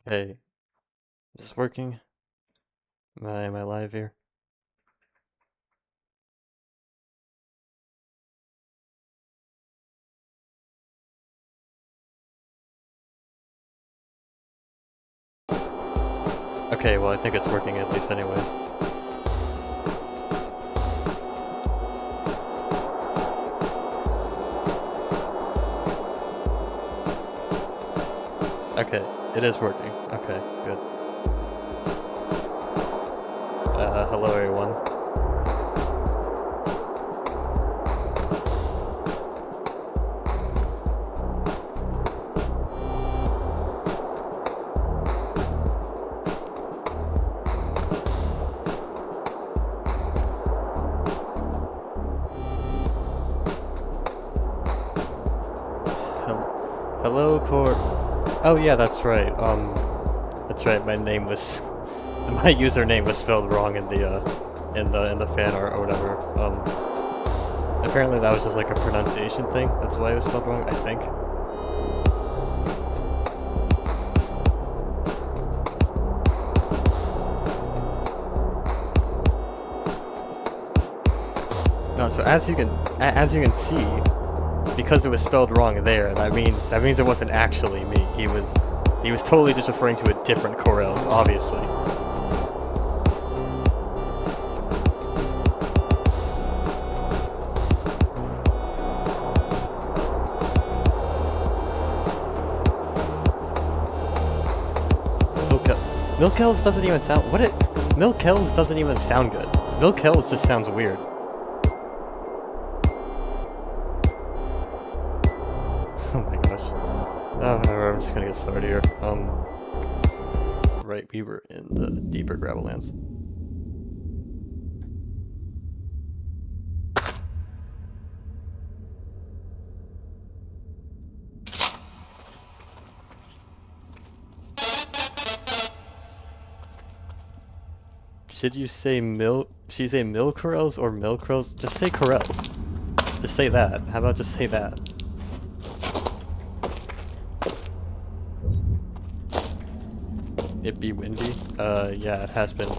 Hey, is this working? Am I live here? Okay, well I think it's working at least anyways. Okay, it is working. Okay, good. Hello everyone. Hello, Court. Oh yeah, that's right. That's right. My name was, my username was spelled wrong in the fan art or whatever. Apparently that was just like a pronunciation thing. That's why it was spelled wrong, I think. No, so as you can see, because it was spelled wrong there, that means it wasn't actually me. He was totally just referring to a different Corels, obviously. Milkels doesn't even sound Milkels doesn't even sound good. Milkels just sounds weird. Oh my gosh. Oh, whatever, I'm just gonna get started here. Right, we were in the deeper Gravellands. Should you say mill corels or mill corels? Just say corels. Just say that. How about just say that? It be windy? Yeah, it has been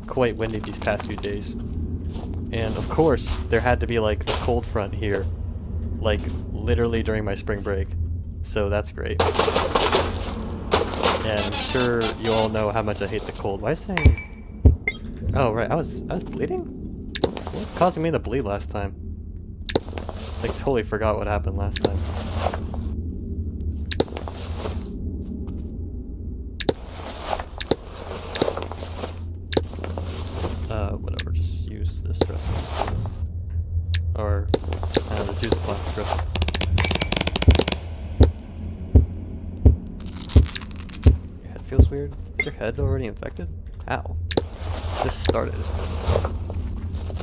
quite windy these past few days. And of course, there had to be like a cold front here, like literally during my spring break. So that's great. And I'm sure you all know how much I hate the cold. Why is it saying... Oh right, I was bleeding? What was causing me to bleed last time? Like totally forgot what happened last time. Whatever, just use this dressing. Or, just use a plastic dressing. Your head feels weird? Is your head already infected? How? Just started.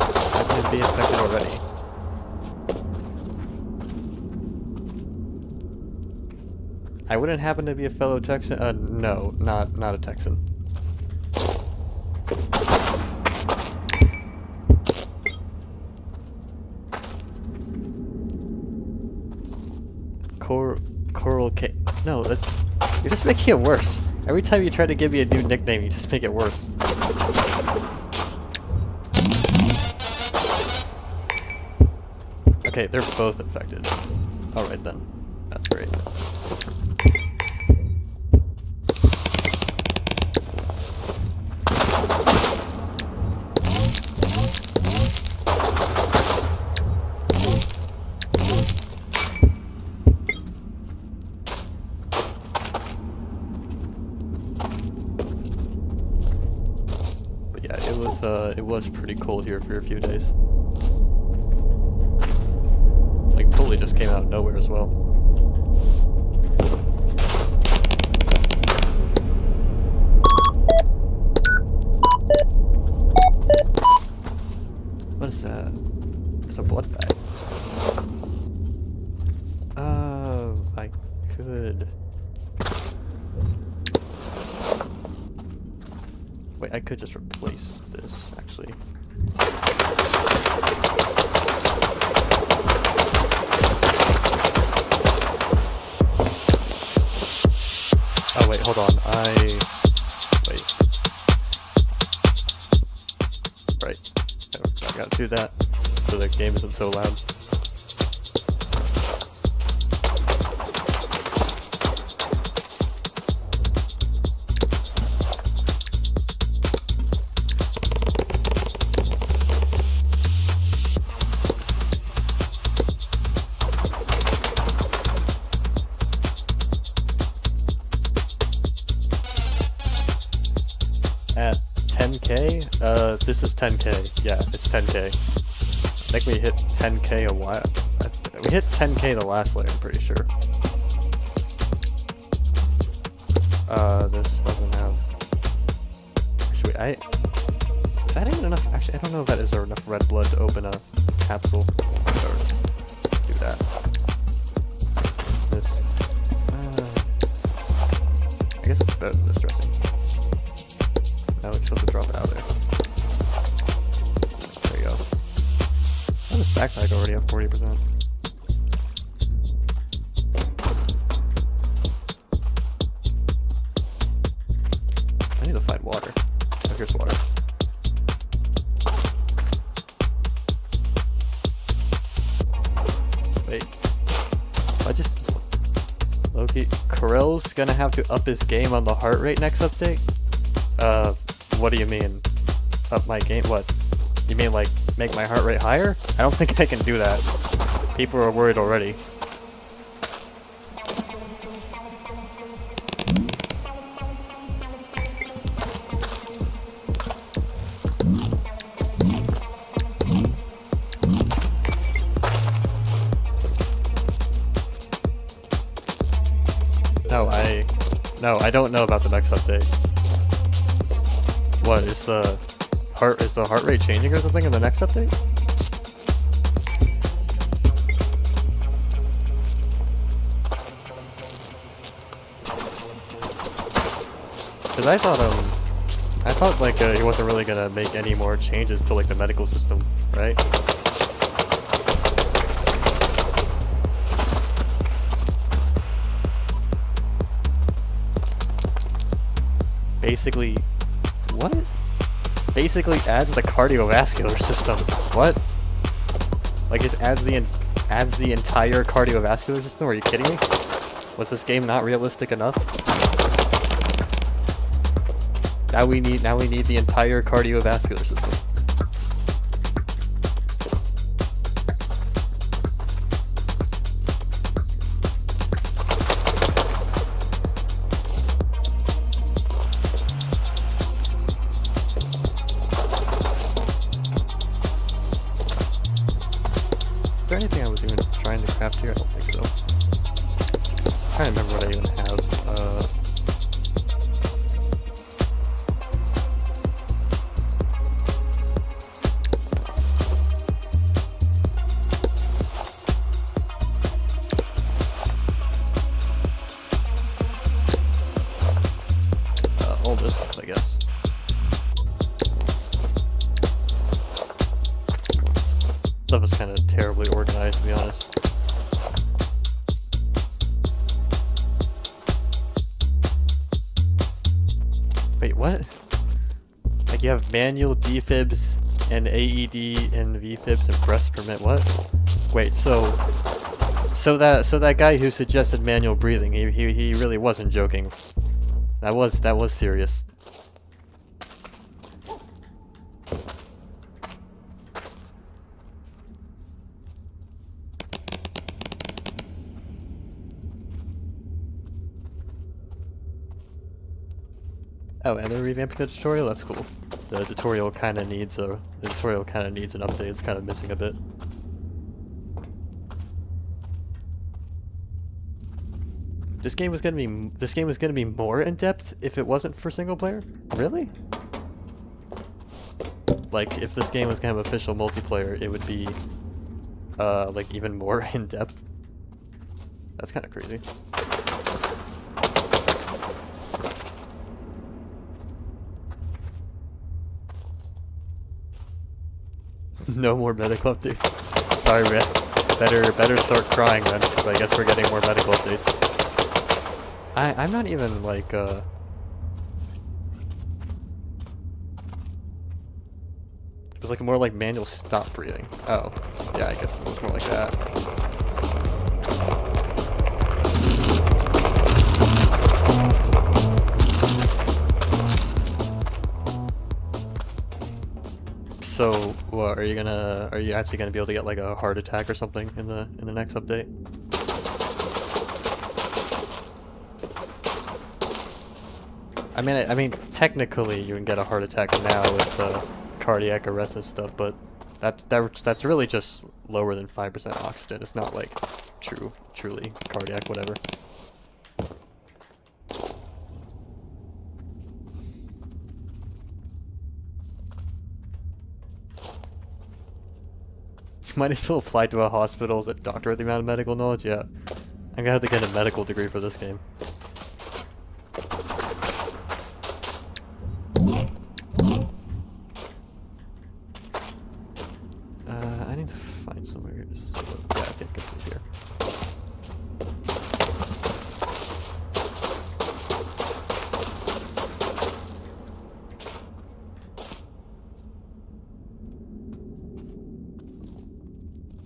How can it be infected already? I wouldn't happen to be a fellow Texan. No, not a Texan. Coral K. No, you're just making it worse. Every time you try to give me a new nickname, you just make it worse. Okay, they're both infected. Alright then. That's great. It was pretty cold here for a few days. Like, totally just came out of nowhere as well. What is that? There's a blood bag. I could... Wait, I could just replace this, actually. Oh wait, hold on. Wait. Right. I gotta do that so the game isn't so loud. At 10k? This is 10k. Yeah, it's 10k. I think we hit 10k a while. We hit 10k the last layer, I'm pretty sure. This doesn't have... Actually, that ain't enough. Actually, I don't know if that is there enough red blood to open a capsule. Let's do that. This... I guess it's better than this dressing. Now it's supposed to drop it out there. There you go. Oh, this backpack already have 40%. I need to find water. Oh, here's water. Wait. I just... Loki. Krill's gonna have to up his game on the heart rate next update? What do you mean? Up my game? What? You mean like make my heart rate higher? I don't think I can do that. People are worried already. No, I don't know about the next update. What is the heart rate changing or something in the next update? Cause I thought like he wasn't really gonna make any more changes to like the medical system, right? Basically, what? Basically adds the cardiovascular system. What? Like just adds the entire cardiovascular system? Are you kidding me? Was this game not realistic enough? Now we need the entire cardiovascular system. Is there anything I was even trying to craft here? I don't think so. I'm trying to remember what I even have. All this stuff, I guess. Stuff is kind of terribly organized, to be honest. Wait, what? Like you have manual defibs and AED and VFibs and breast permit. What? Wait, so that guy who suggested manual breathing, he really wasn't joking. That was serious. Oh, and they're revamping the tutorial? That's cool. The tutorial kinda needs an update. It's kinda missing a bit. This game was gonna be more in depth if it wasn't for single player? Really? Like if this game was kind of official multiplayer, it would be like even more in depth. That's kinda crazy. No more medical updates. Sorry, man. Better start crying then, because I guess we're getting more medical updates. I'm not even like it was like more like manual stop breathing. Oh, yeah, I guess it was more like that. So, what are you gonna? Are you actually gonna be able to get like a heart attack or something in the next update? I mean, technically you can get a heart attack now with cardiac arrest and stuff, but that's really just lower than 5% oxygen. It's not like truly cardiac whatever. Might as well apply to a hospital as a doctor with the amount of medical knowledge. Yeah, I'm gonna have to get a medical degree for this game. I need to find somewhere here to see. Yeah, I think it's here.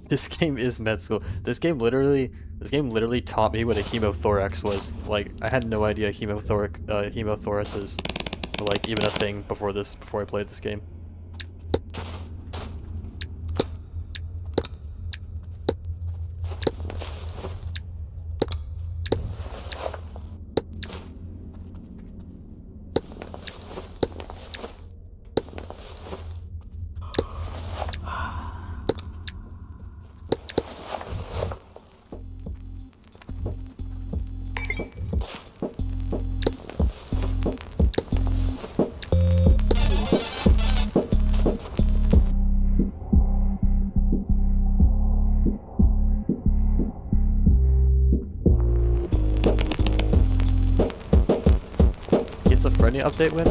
This game is med school. This game literally taught me what a hemothorax was. Like, I had no idea hemothoraces were like even a thing before I played this game. Schizophrenia update win?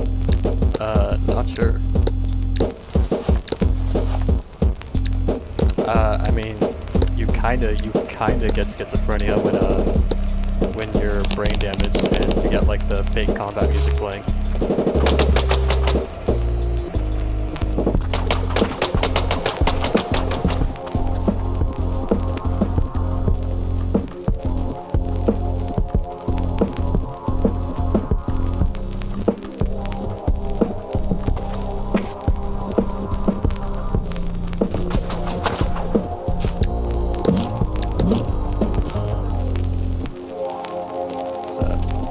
Not sure. I mean, you kinda get schizophrenia when you're brain damaged and you get like the fake combat music playing.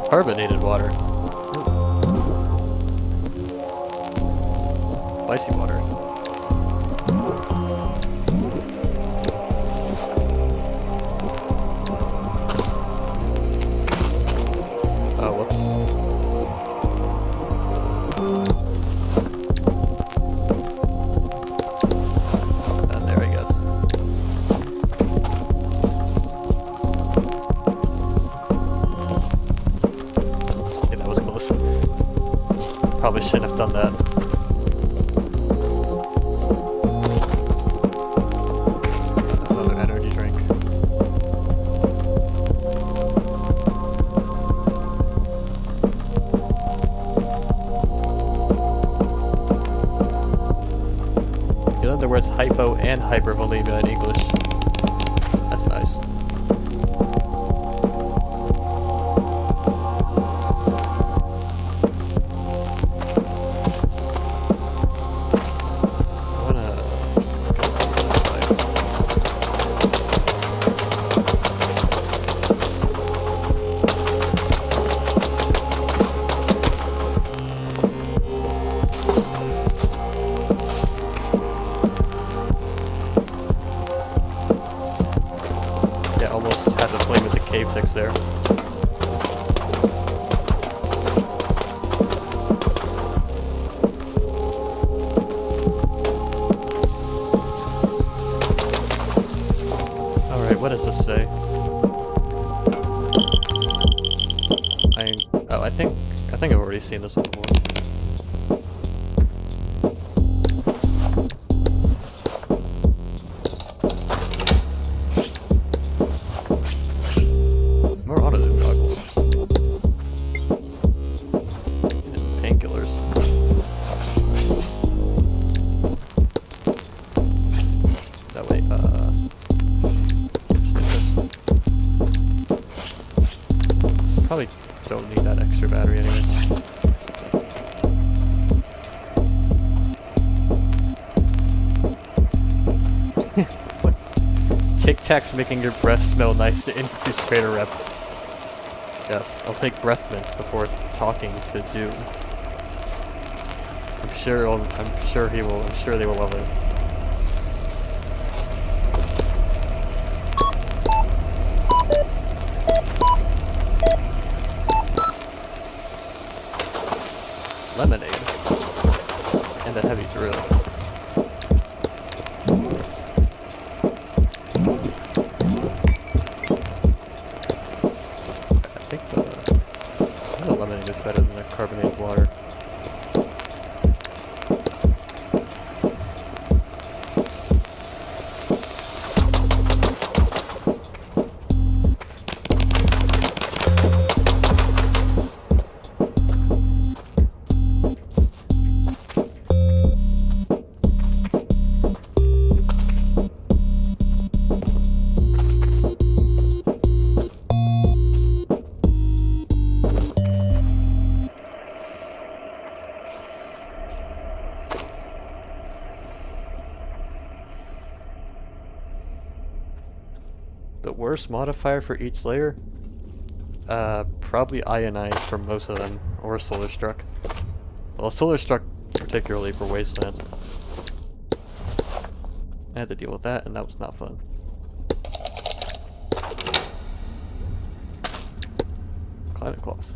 Carbonated water. Spicy water. Oh, whoops. And there he goes. Probably shouldn't have done that. Another energy drink. You learned the words hypo and hypervolemia in English. That's nice. Almost had to play with the cave text there. Alright, what does this say? I think I've already seen this one before. More auto-zoom goggles. Probably don't need that extra battery anyways. Tic Tacs making your breath smell nice to increase crater rep. Yes, I'll take breath mints before talking to Dune. I'm sure they will love it. Lemonade. And a heavy drill. I think the lemonade is better than the carbonated water. The worst modifier for each layer? Probably ionized for most of them, or solar struck. Well, solar struck particularly for wastelands. I had to deal with that, and that was not fun. Climate cloth.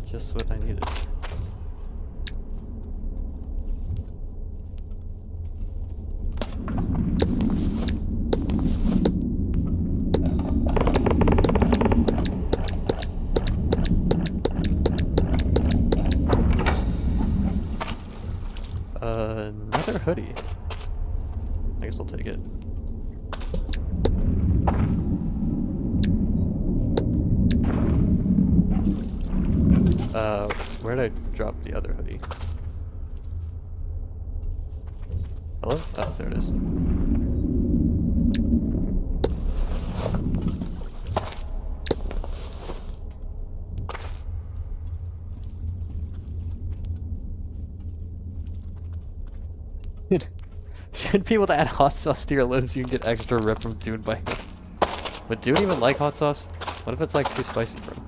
Just what I needed. Another hoodie. I guess I'll take it. Where did I drop the other hoodie? Hello? Oh, there it is. Should be able to add hot sauce to your load so you can get extra rep from Dune by him. Would Dune even like hot sauce? What if it's like too spicy for him?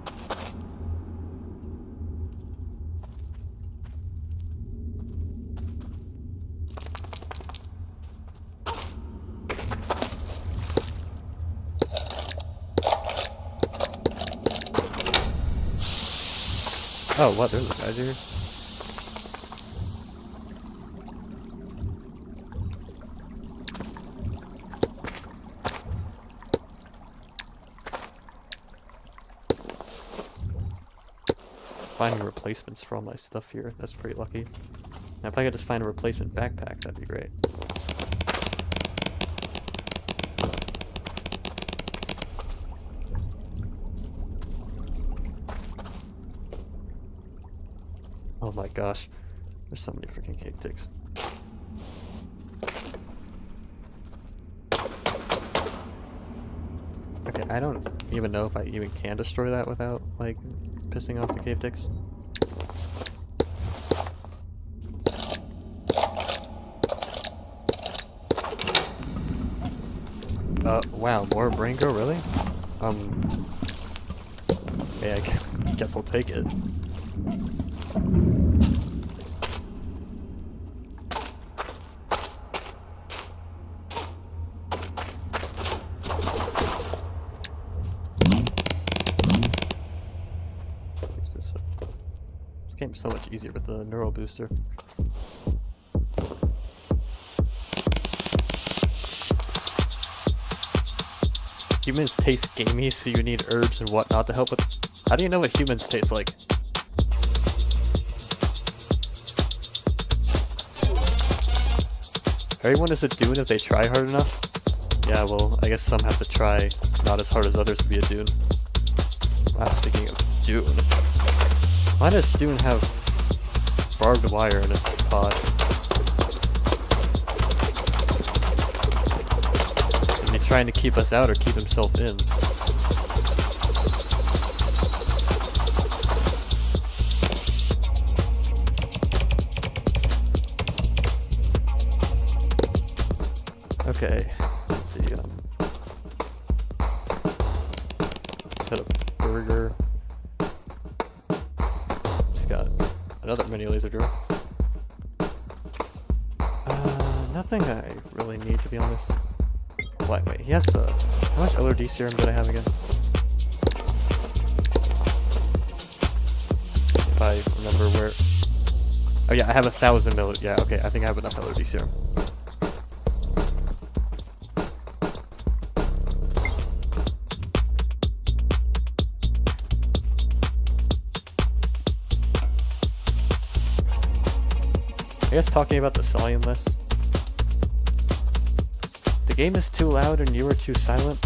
Oh, what? There's a geyser here? Finding replacements for all my stuff here. That's pretty lucky. Now, if I could just find a replacement backpack, that'd be great. Oh my gosh. There's so many freaking cake ticks. Okay, I don't even know if I even can destroy that without, like, pissing off the cave ticks. Wow, more Brango, really? Yeah, I guess I'll take it. Game's so much easier with the neural booster. Humans taste gamey, so you need herbs and whatnot to help with. How do you know what humans taste like? Everyone is a Dune if they try hard enough. Yeah, well, I guess some have to try not as hard as others to be a Dune. Wow, speaking of Dune. Why does Dune have barbed wire in its pod? Is he trying to keep us out or keep himself in? Okay, let's see. Got a burger. Just got another mini laser drill. Nothing I really need, to be honest. Wait, he has the... How much LOD serum did I have again? If I remember where... Oh yeah, I have 1,000 mil... Yeah, okay, I think I have enough LOD serum. I guess talking about the volume list. The game is too loud and you are too silent.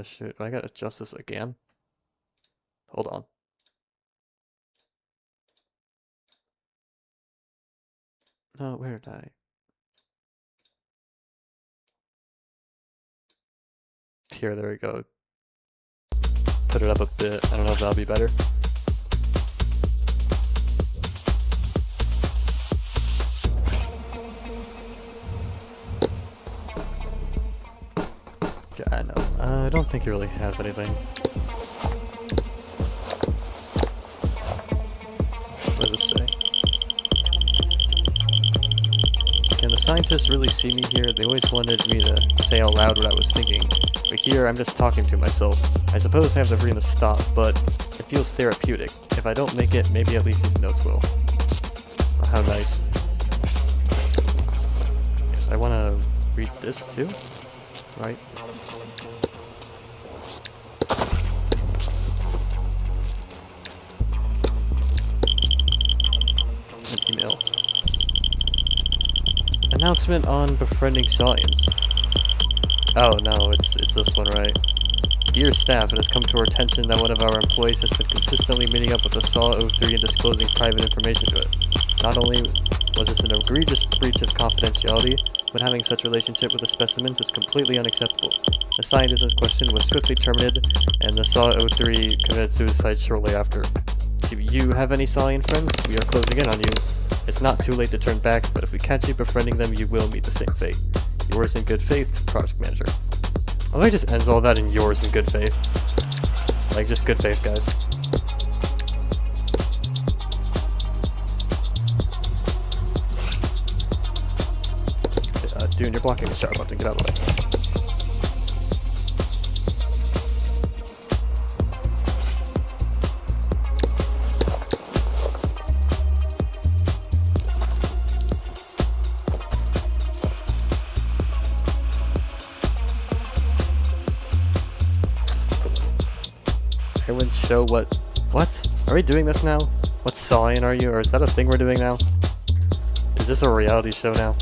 Shoot, I gotta adjust this again. Hold on. No, where did I? Here, there we go. Put it up a bit. I don't know if that'll be better. Yeah, I know. I don't think he really has anything. What does this say? Can the scientists really see me here? They always wanted me to say out loud what I was thinking. But here, I'm just talking to myself. I suppose I have the freedom to stop, but it feels therapeutic. If I don't make it, maybe at least these notes will. Oh, how nice. Yes, I want to read this too, right? An email. Announcement on befriending science. Oh no, it's this one, right? Dear staff, it has come to our attention that one of our employees has been consistently meeting up with the SAW-03 and disclosing private information to it. Not only was this an egregious breach of confidentiality, but having such relationship with the specimens is completely unacceptable. The scientist in question was swiftly terminated, and the SAW-03 committed suicide shortly after. Do you have any Salian friends? We are closing in on you. It's not too late to turn back, but if we catch you befriending them, you will meet the same fate. Yours in good faith, project manager. I think it just ends all that in yours in good faith. Like, just good faith, guys. Dude, you're blocking the shower button. Get out of the way. I wouldn't show what... What? Are we doing this now? What Salian are you? Or is that a thing we're doing now? Is this a reality show now?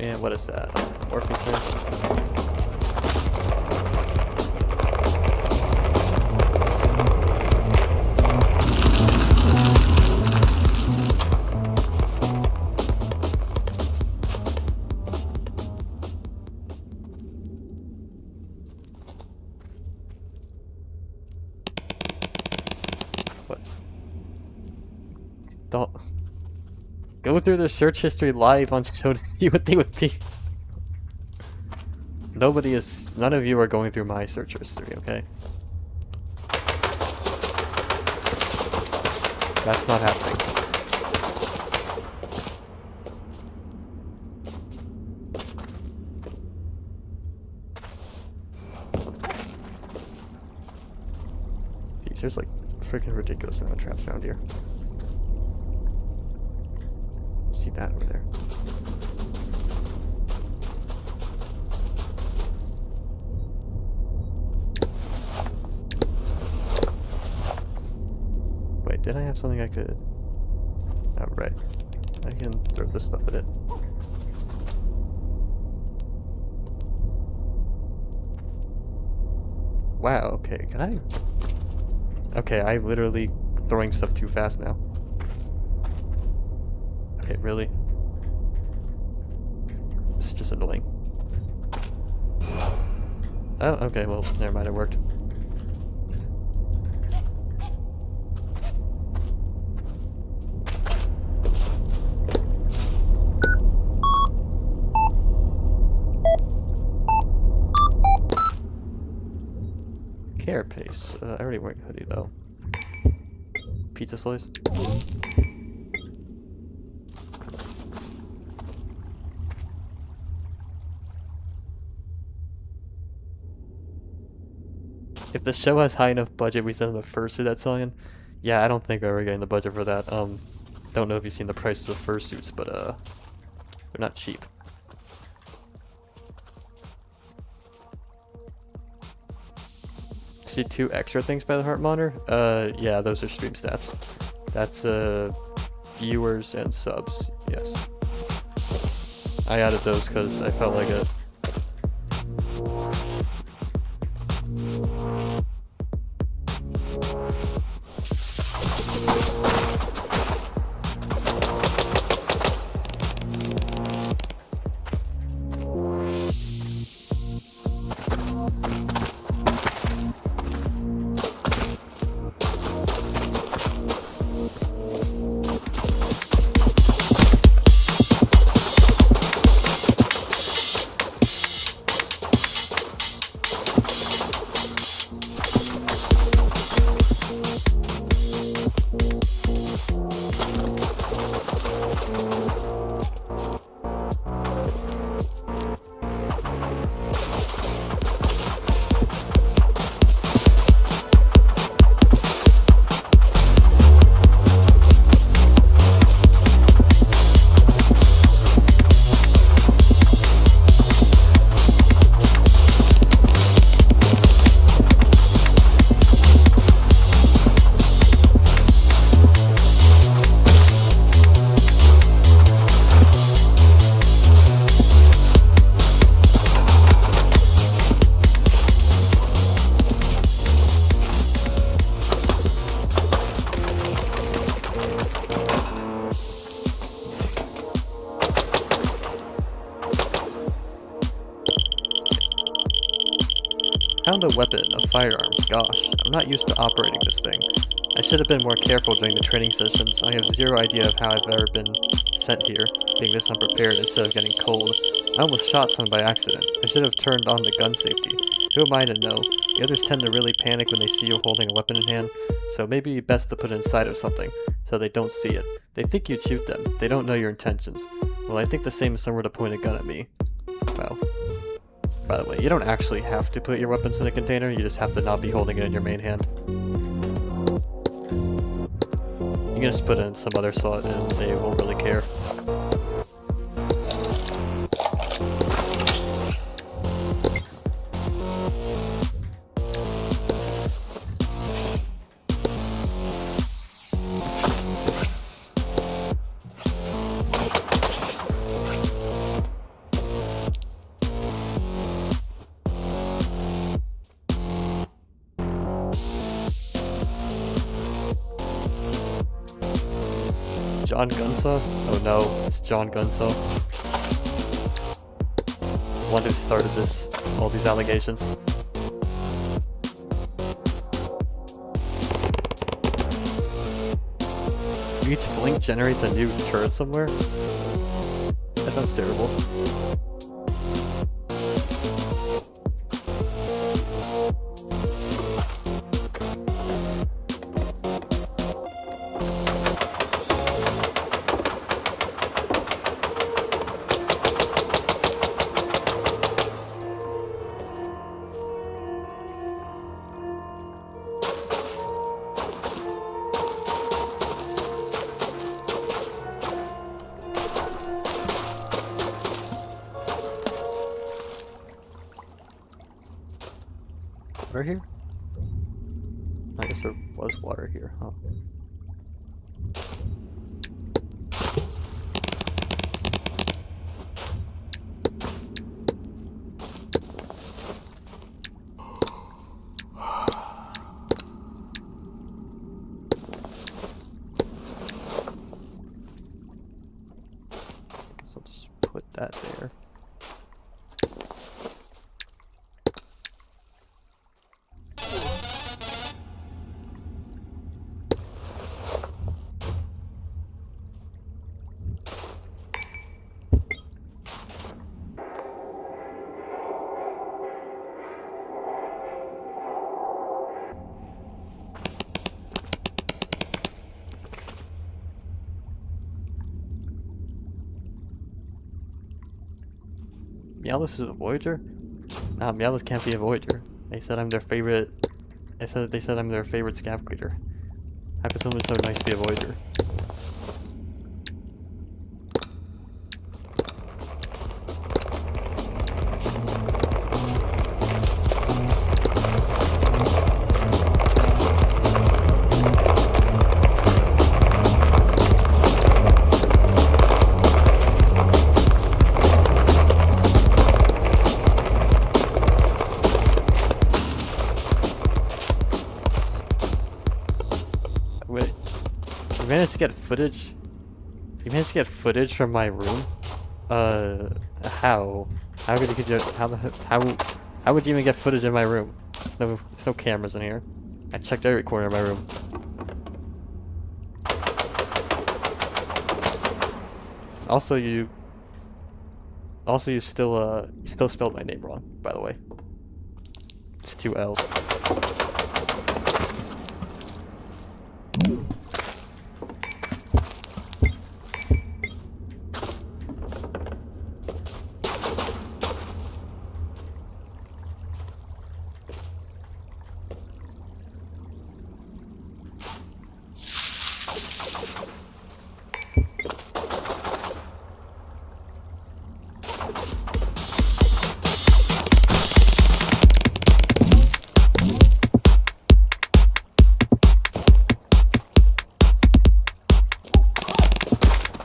And what is that? Morphine syringe? What? Don't go through their search history live on show to see what they would be. None of you are going through my search history, okay? That's not happening. There's like freaking ridiculous amount of traps around here. See that over there. Wait, did I have something I could... Oh, right. I can throw this stuff at it. Wow, okay, can I... Okay, I'm literally throwing stuff too fast now. Okay, really? It's just annoying. Oh, okay, well, never mind, it worked. Carapace. I already wearing a hoodie though. Pizza slice. If the show has high enough budget, we send them the fursuit that's selling. Yeah, I don't think we're ever getting the budget for that. Don't know if you've seen the prices of fursuits, but they're not cheap. See 2 extra things by the heart monitor? Yeah, those are stream stats. That's viewers and subs, yes. I added those because I felt like it. Found a weapon, a firearm. Gosh, I'm not used to operating this thing. I should have been more careful during the training sessions. I have zero idea of how I've ever been sent here, being this unprepared instead of getting cold. I almost shot someone by accident. I should have turned on the gun safety. Who am I to know? The others tend to really panic when they see you holding a weapon in hand, so maybe best to put it inside of something, so they don't see it. They think you'd shoot them. They don't know your intentions. Well, I think the same as someone to point a gun at me. Well... By the way, you don't actually have to put your weapons in a container, you just have to not be holding it in your main hand. You can just put it in some other slot and they won't really care. John Gunsaw? Oh no, it's John Gunsaw. The one who started this, all these allegations. Each blink generates a new turret somewhere? That sounds terrible. water here? I guess there was water here, huh? So I'll just put that there. Meowless is a Voyager? Nah, Meowless can't be a Voyager. They said I'm their favorite. They said I'm their favorite scav creator. How could someone so nice be a Voyager? Wait, you managed to get footage? You managed to get footage from my room? How? How could you get how would you even get footage in my room? There's no cameras in here. I checked every corner of my room. Also, you still spelled my name wrong, by the way. It's 2 L's.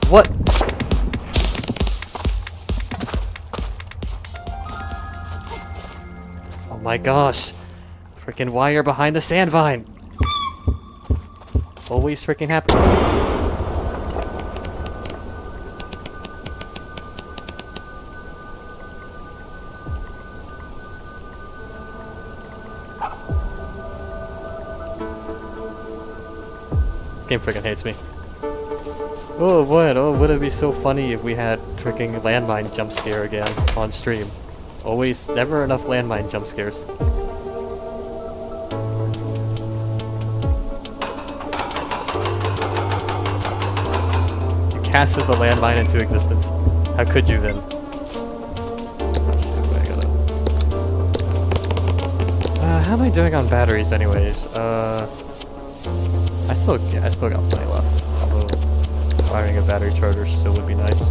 What? Oh my gosh. Freaking wire behind the sand vine. Always freaking happen. This game freaking hates me. Oh, what? Oh, would it be so funny if we had freaking landmine jump scare again on stream? Always, never enough landmine jump scares. You casted the landmine into existence. How could you then? How am I doing on batteries, anyways? I still got plenty left. Although firing a battery charger still would be nice.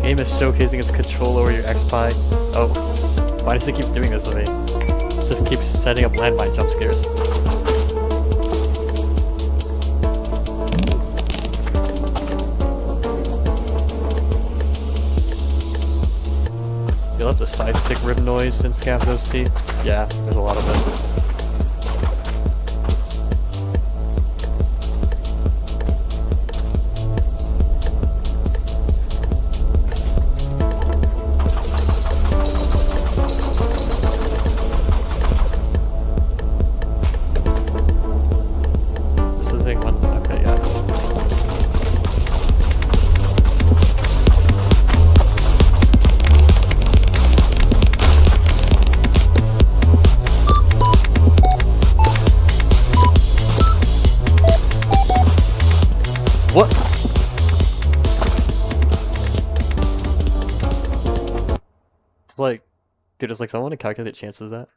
Game is showcasing its control over your XPi. Oh, why does it keep doing this to me? It just keeps setting up landmine jump scares. You'll have the side stick rib noise in scavprototype. Yeah, there's a lot of it. What? It's like, dude, it's like someone to calculate the chances of that.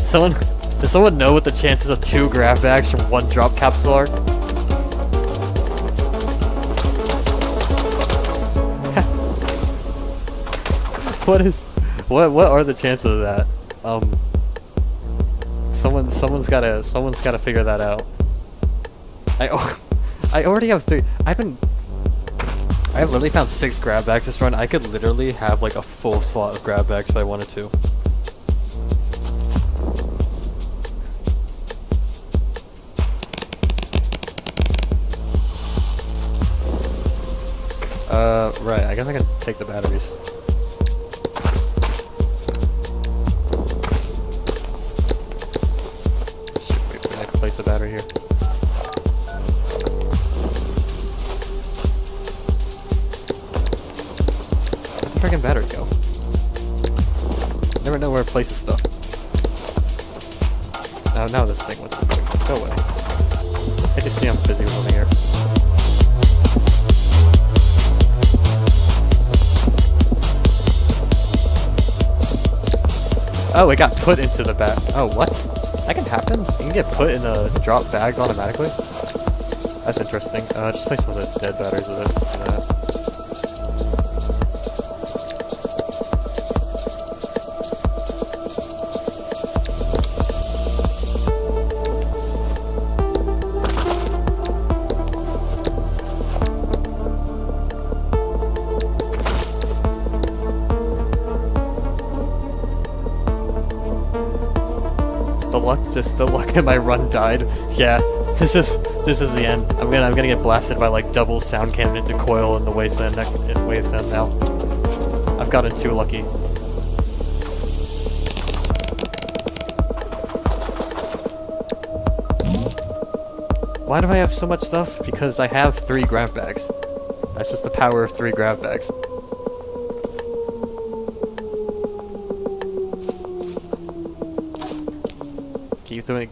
Does someone know what the chances of 2 grab bags from 1 drop capsule are? What are the chances of that? Someone's gotta figure that out. I already have 3. I've literally found 6 grab bags this run. I could literally have like a full slot of grab bags if I wanted to. Right, I guess I can take the batteries. Shit, wait, can I place the battery here? Where'd the freaking battery go? Never know where to place this stuff. Now this thing wants to go away. I just see I'm busy with something here. Oh, it got put into the bag. Oh, what? That can happen? You can get put in drop bags automatically? That's interesting. Just place one of the dead batteries with it. The luck in my run died. Yeah, this is the end. I'm gonna get blasted by like double sound cannon into coil in the wasteland now. I've gotten too lucky. Why do I have so much stuff? Because I have 3 grab bags. That's just the power of 3 grab bags.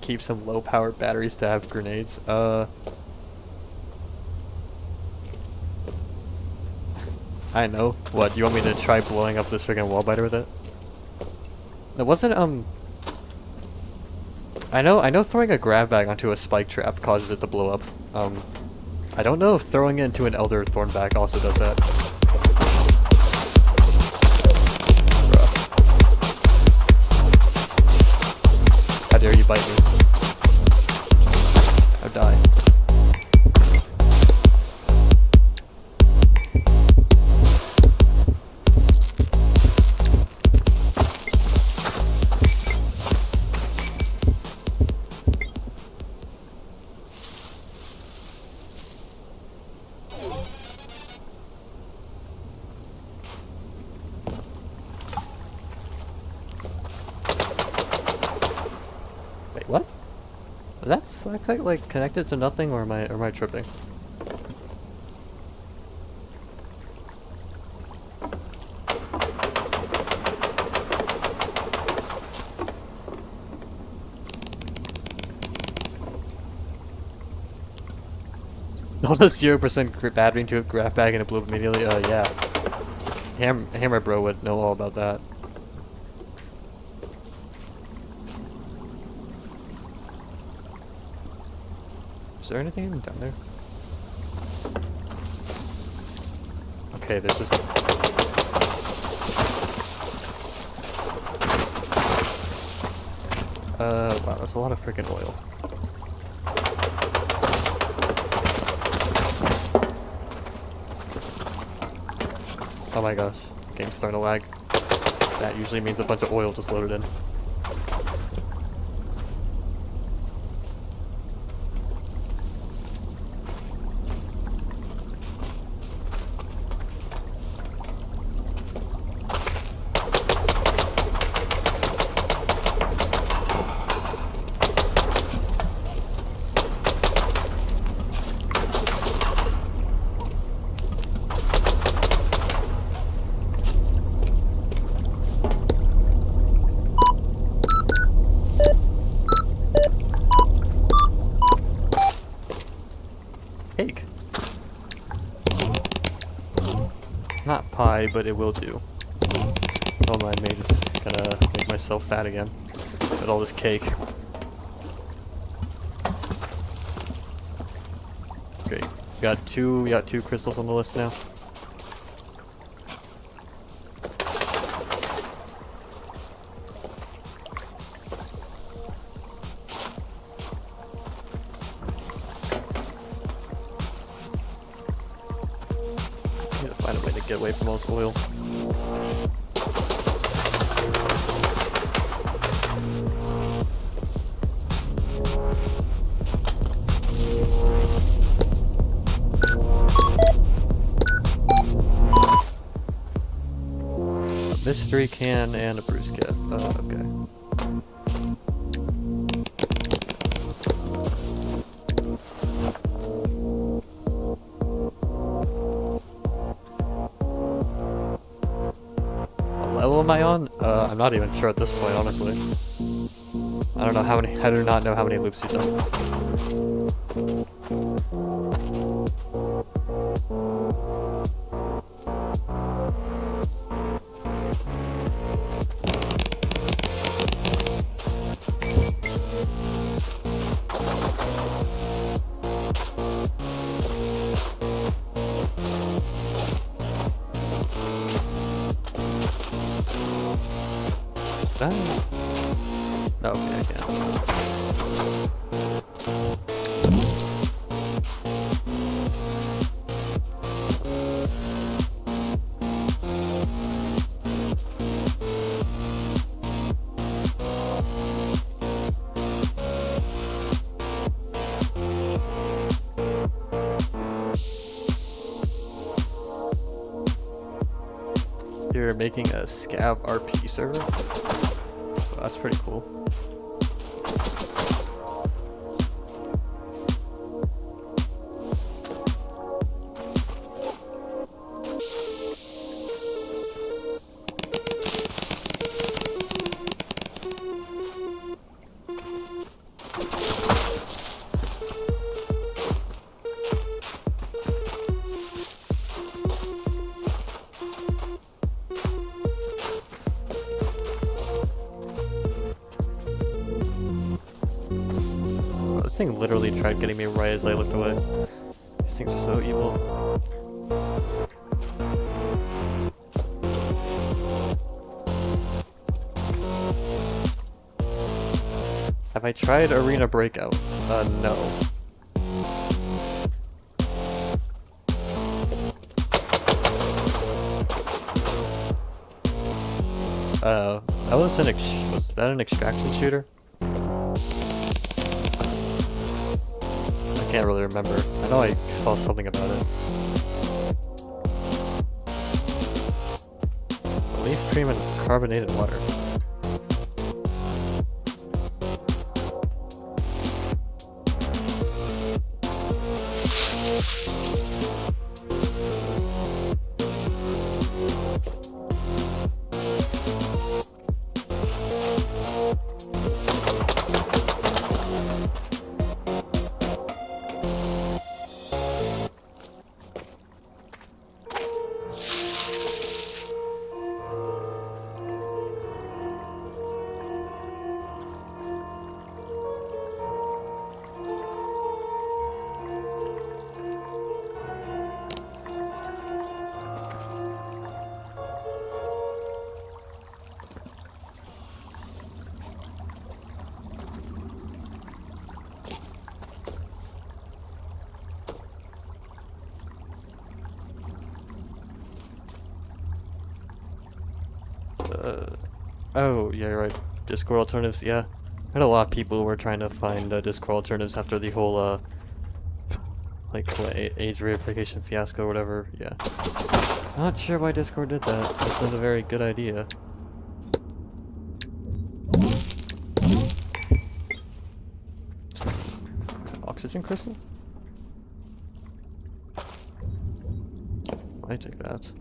Keep some low-powered batteries to have grenades. I know. What, do you want me to try blowing up this freaking wall biter with it? It wasn't, I know throwing a grab bag onto a spike trap causes it to blow up. I don't know if throwing it into an elder thornback also does that. How dare you bite me? I'll die. What? Was that slack site like connected to nothing, or am I tripping? Almost 0% battery into a grab bag and it blew up immediately. Yeah. Hammer bro would know all about that. Is there anything even down there? Okay, there's just... wow, that's a lot of freaking oil. Oh my gosh, game's starting to lag. That usually means a bunch of oil just loaded in. Cake. Not pie, but it will do. Don't mind me, just gonna make myself fat again with all this cake. Great. We got two crystals on the list now. Need to find a way to get away from all this oil. Mystery can and a bruise kit. Okay. What level am I on? I'm not even sure at this point, honestly. I don't know how many. I do not know how many loops you've done. Oh, okay, I can. You're making a scav RP server? Well, that's pretty cool. This thing literally tried getting me right as I looked away. These things are so evil. Have I tried Arena Breakout? No. That was was that an extraction shooter? I can't really remember. I know I saw something about it. Leaf cream and carbonated water. Oh, yeah, you're right. Discord alternatives, yeah. I had a lot of people who were trying to find Discord alternatives after the whole, like, what, age verification fiasco or whatever, yeah. Not sure why Discord did that. That's not a very good idea. Oxygen crystal? I take that.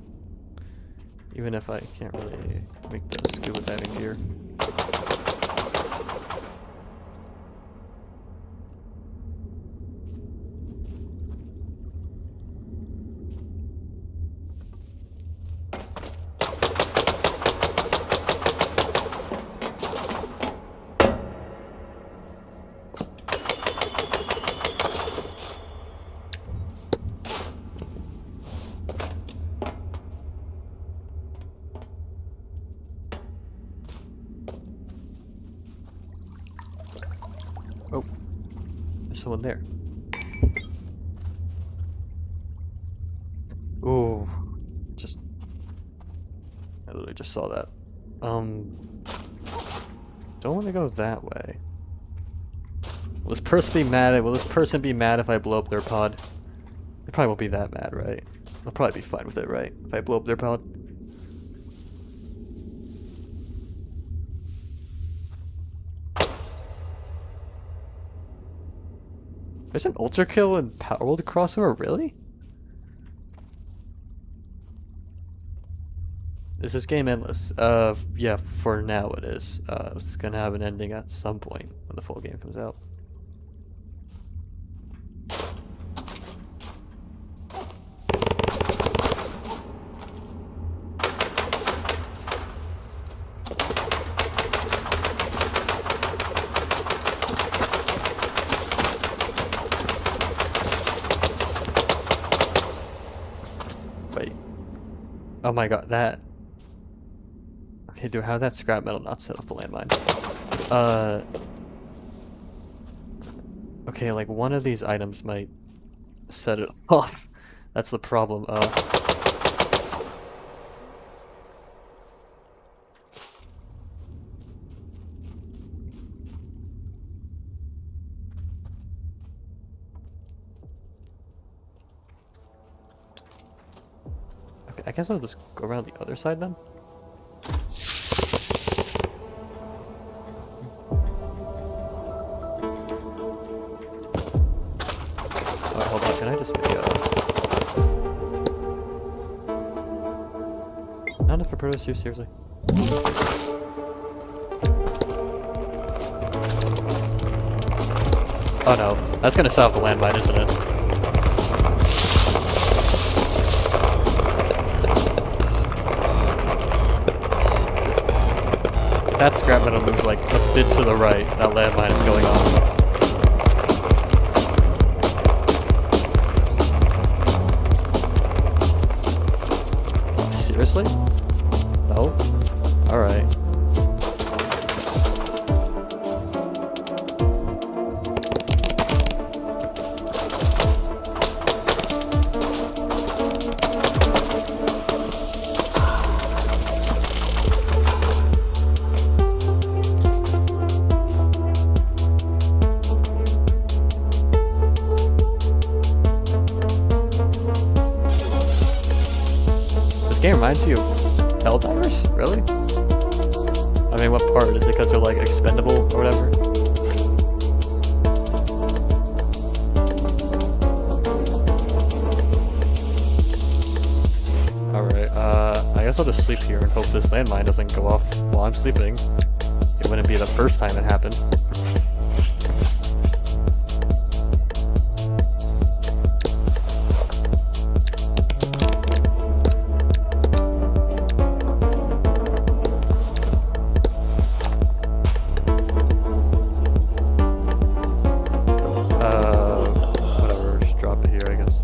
Even if I can't really make the scuba diving gear. There's someone there. Ooh. I literally just saw that. Don't want to go that way. Will this person be mad? Will this person be mad if I blow up their pod? They probably won't be that mad, right? They'll probably be fine with it, right? If I blow up their pod. There's an ultra kill in Power World crossover, really? Is this game endless? Yeah, for now it is. It's gonna have an ending at some point when the full game comes out. Wait. Oh my god, that... Okay, do I have that scrap metal not set up a landmine? Okay, like one of these items might set it off. That's the problem. Okay, I guess I'll just go around the other side then. Hold on, can I just make not enough for produce here, seriously. Oh no, that's gonna stop the landmine, isn't it? If that scrap metal moves like a bit to the right, that landmine is going on. Seriously? No? Alright. This game reminds you of Helldivers? Really? I mean, what part? Is it because they're like expendable or whatever? Alright, I guess I'll just sleep here and hope this landmine doesn't go off while I'm sleeping. It wouldn't be the first time it happened. Whatever, just drop it here, I guess.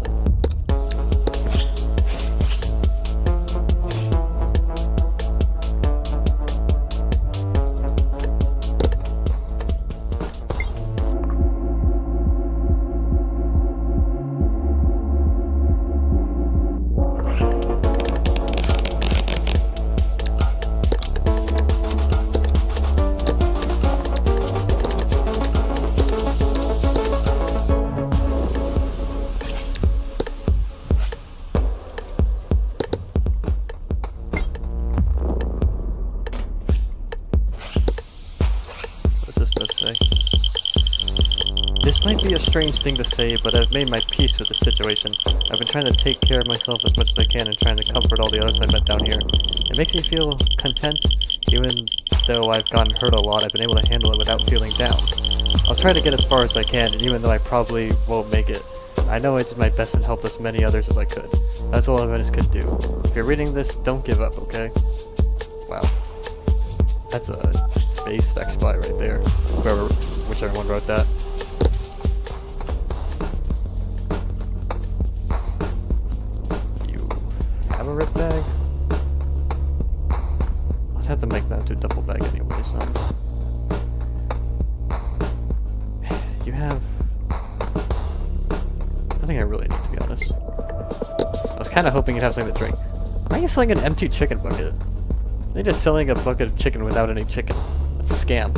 This might be a strange thing to say, but I've made my peace with the situation. I've been trying to take care of myself as much as I can and trying to comfort all the others I met down here. It makes me feel content, even though I've gotten hurt a lot, I've been able to handle it without feeling down. I'll try to get as far as I can, even though I probably won't make it. I know I did my best and helped as many others as I could. That's all I could do. If you're reading this, don't give up, okay? Wow. That's a base exploit right there. Whichever one wrote that. Have a rip bag? I'd have to make that into a duffel bag anyway, so. You have think I really need, to be honest. I was kind of hoping you'd have something to drink. Why are you selling an empty chicken bucket? They're just selling a bucket of chicken without any chicken. That's a scam.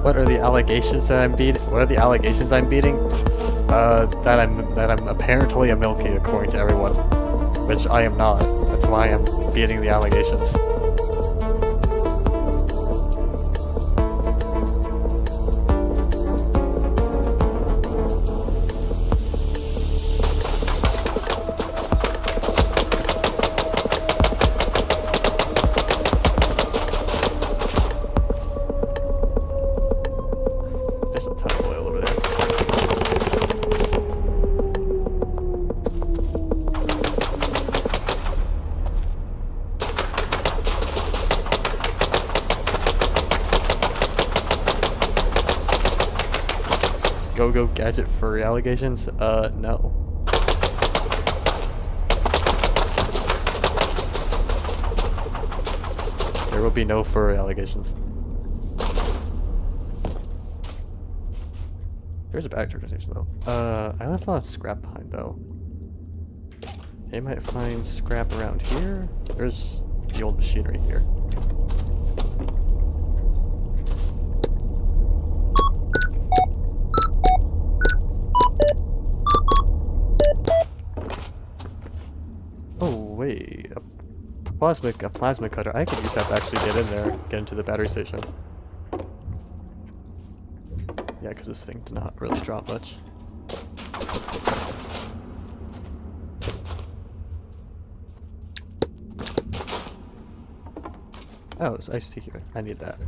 What are the allegations that I'm beating? What are the allegations I'm beating? That I'm apparently a milky, according to everyone, which I am not. That's why I'm beating the allegations. There's a ton of oil over there. Go gadget furry allegations? No. There will be no furry allegations. There's a battery station though. I left a lot of scrap behind though. They might find scrap around here. There's the old machinery here. Oh wait, a plasma cutter. I could use that to actually get in there, get into the battery station. Yeah, because this thing did not really drop much. Oh, it's iced tea here. I need that.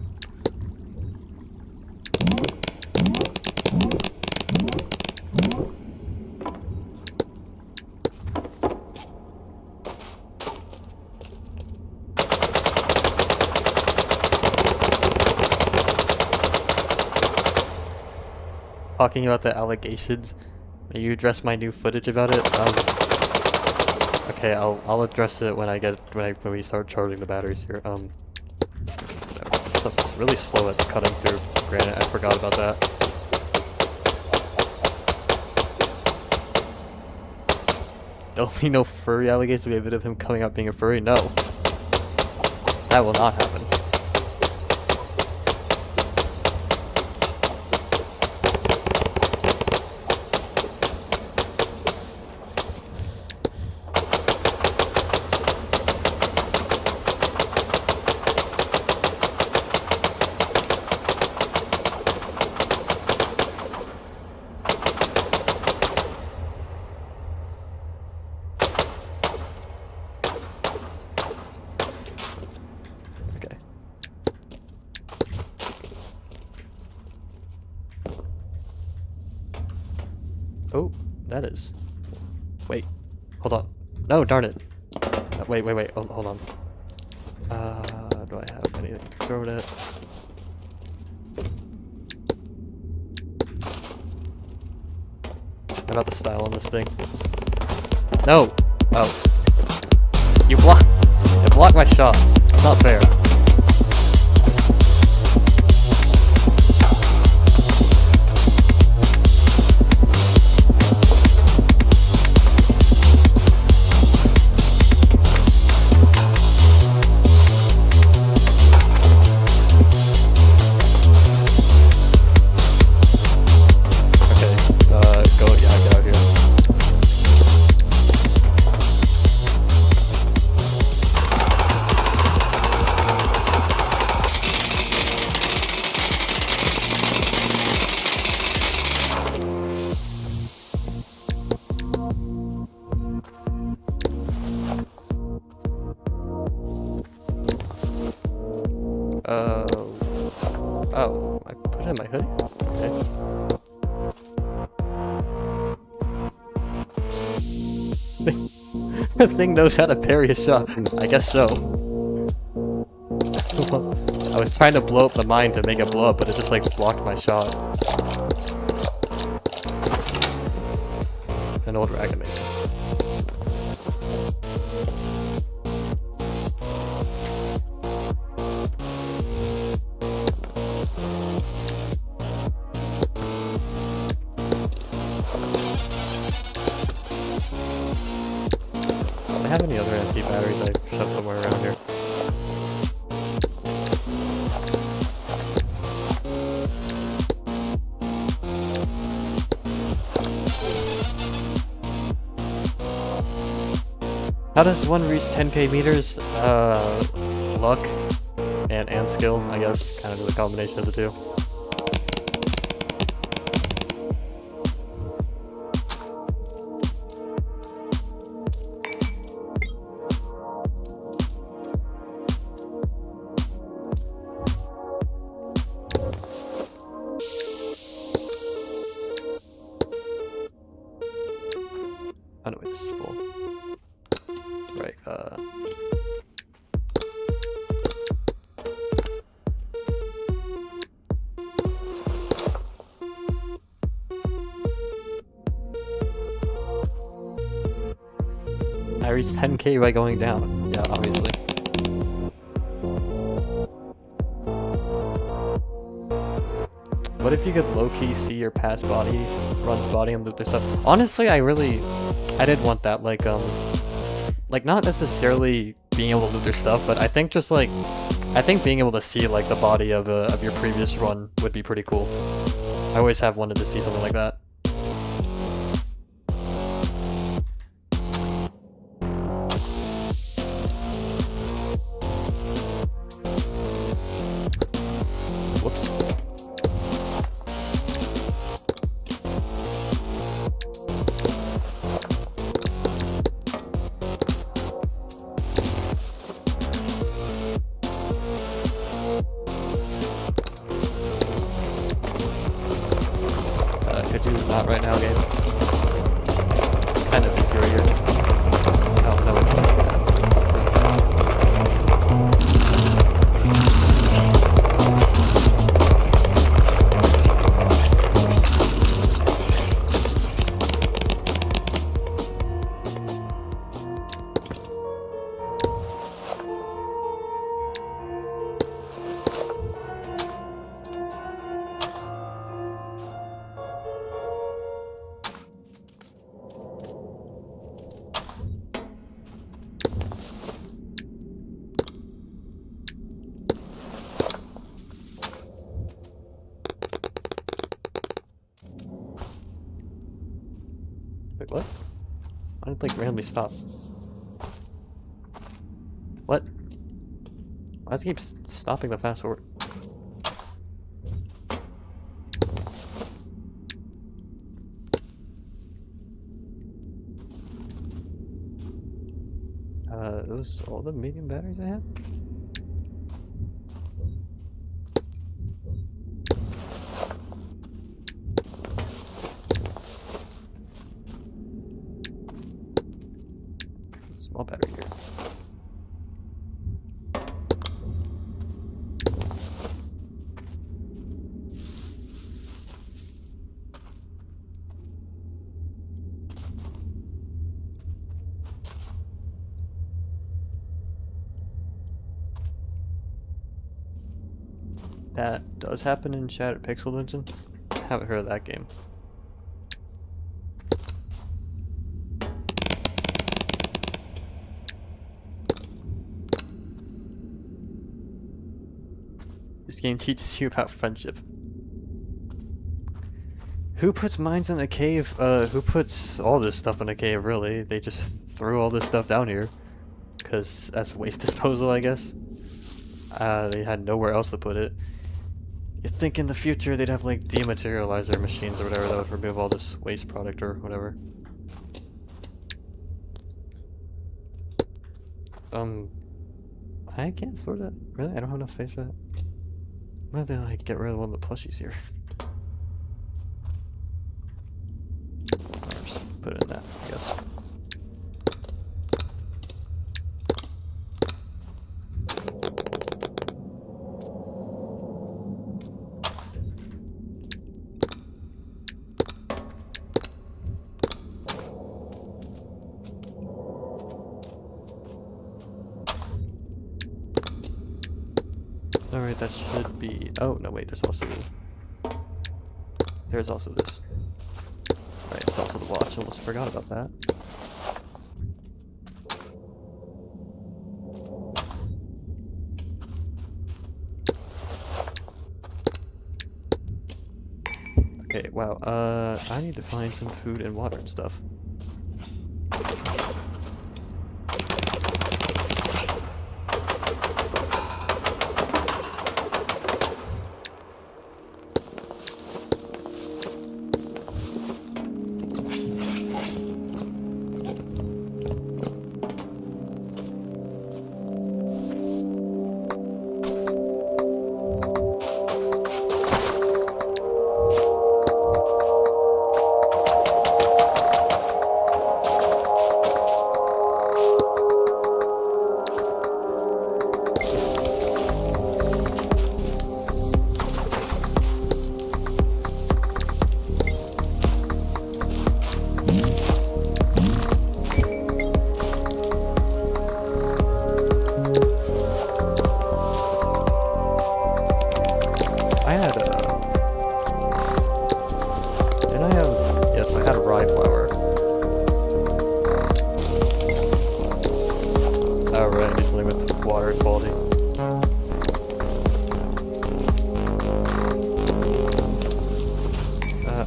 Talking about the allegations, may you address my new footage about it? Okay, I'll address it when when we start charging the batteries here. This stuff is really slow at cutting through granite. I forgot about that. There'll be no furry allegations. Will be a bit of him coming out being a furry. No, that will not happen. Oh, that is. Wait, hold on. No, darn it. Wait. Hold on. Do I have anything to throw at it? What about the style on this thing? No! Oh. You blocked my shot. It's not fair. Oh, I put it in my hoodie? Okay. The thing knows how to parry a shot. I guess so. I was trying to blow up the mine to make it blow up, but it just like blocked my shot. an old ragged mason. Do I have any other empty batteries I shoved somewhere around here? How does one reach 10k meters? Luck and skill, I guess. Kind of a combination of the two. Oh no, it's full. Right, I reached 10k by going down. Yeah, obviously. What if you could low-key see your past run's body and loot their stuff? Honestly, I did want that, like not necessarily being able to loot their stuff, but I think just like, I think being able to see like the body of your previous run would be pretty cool. I always have wanted to see something like that. Whoops. Could you not right now, game? Kind of easier here. Oh, no, it can't. Wait, what? Why did it like randomly stop? What? Why does it keep stopping the fast forward? Those all the medium batteries I have? Small battery here. That does happen in Shattered Pixel Dungeon. Haven't heard of that game. This game teaches you about friendship. Who puts mines in a cave? Who puts all this stuff in a cave, really? They just threw all this stuff down here. Because that's waste disposal, I guess. They had nowhere else to put it. You'd think in the future they'd have like dematerializer machines or whatever that would remove all this waste product or whatever. I can't store that. Really? I don't have enough space for that. I'm gonna have to like get rid of one of the plushies here. Or just put it in that, I guess. Alright, that should be... Oh, no, wait, there's also... There's also this. Alright, there's also the watch. Almost forgot about that. Okay, wow, I need to find some food and water and stuff.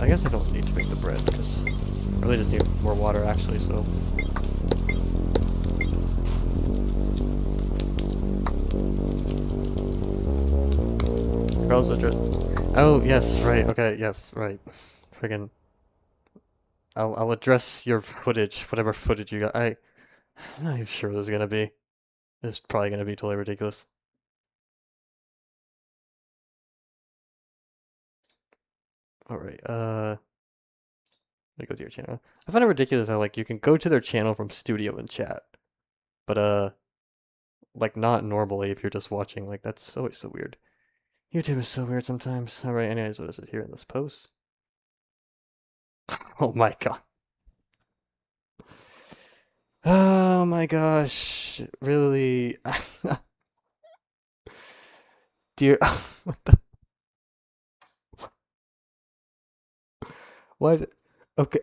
I guess I don't need to make the bread, because I really just need more water actually, so... Girls address... Oh, yes, right, okay, yes, right. Friggin'... I'll address your footage, whatever footage you got. I'm not even sure what this is gonna be. It's probably gonna be totally ridiculous. Alright, let me go to your channel. I find it ridiculous how, like, you can go to their channel from Studio and chat. But, like, not normally if you're just watching. Like, that's always so weird. YouTube is so weird sometimes. Alright, anyways, what is it here in this post? Oh my god. Oh my gosh. Really? Dear... What the... What? Okay.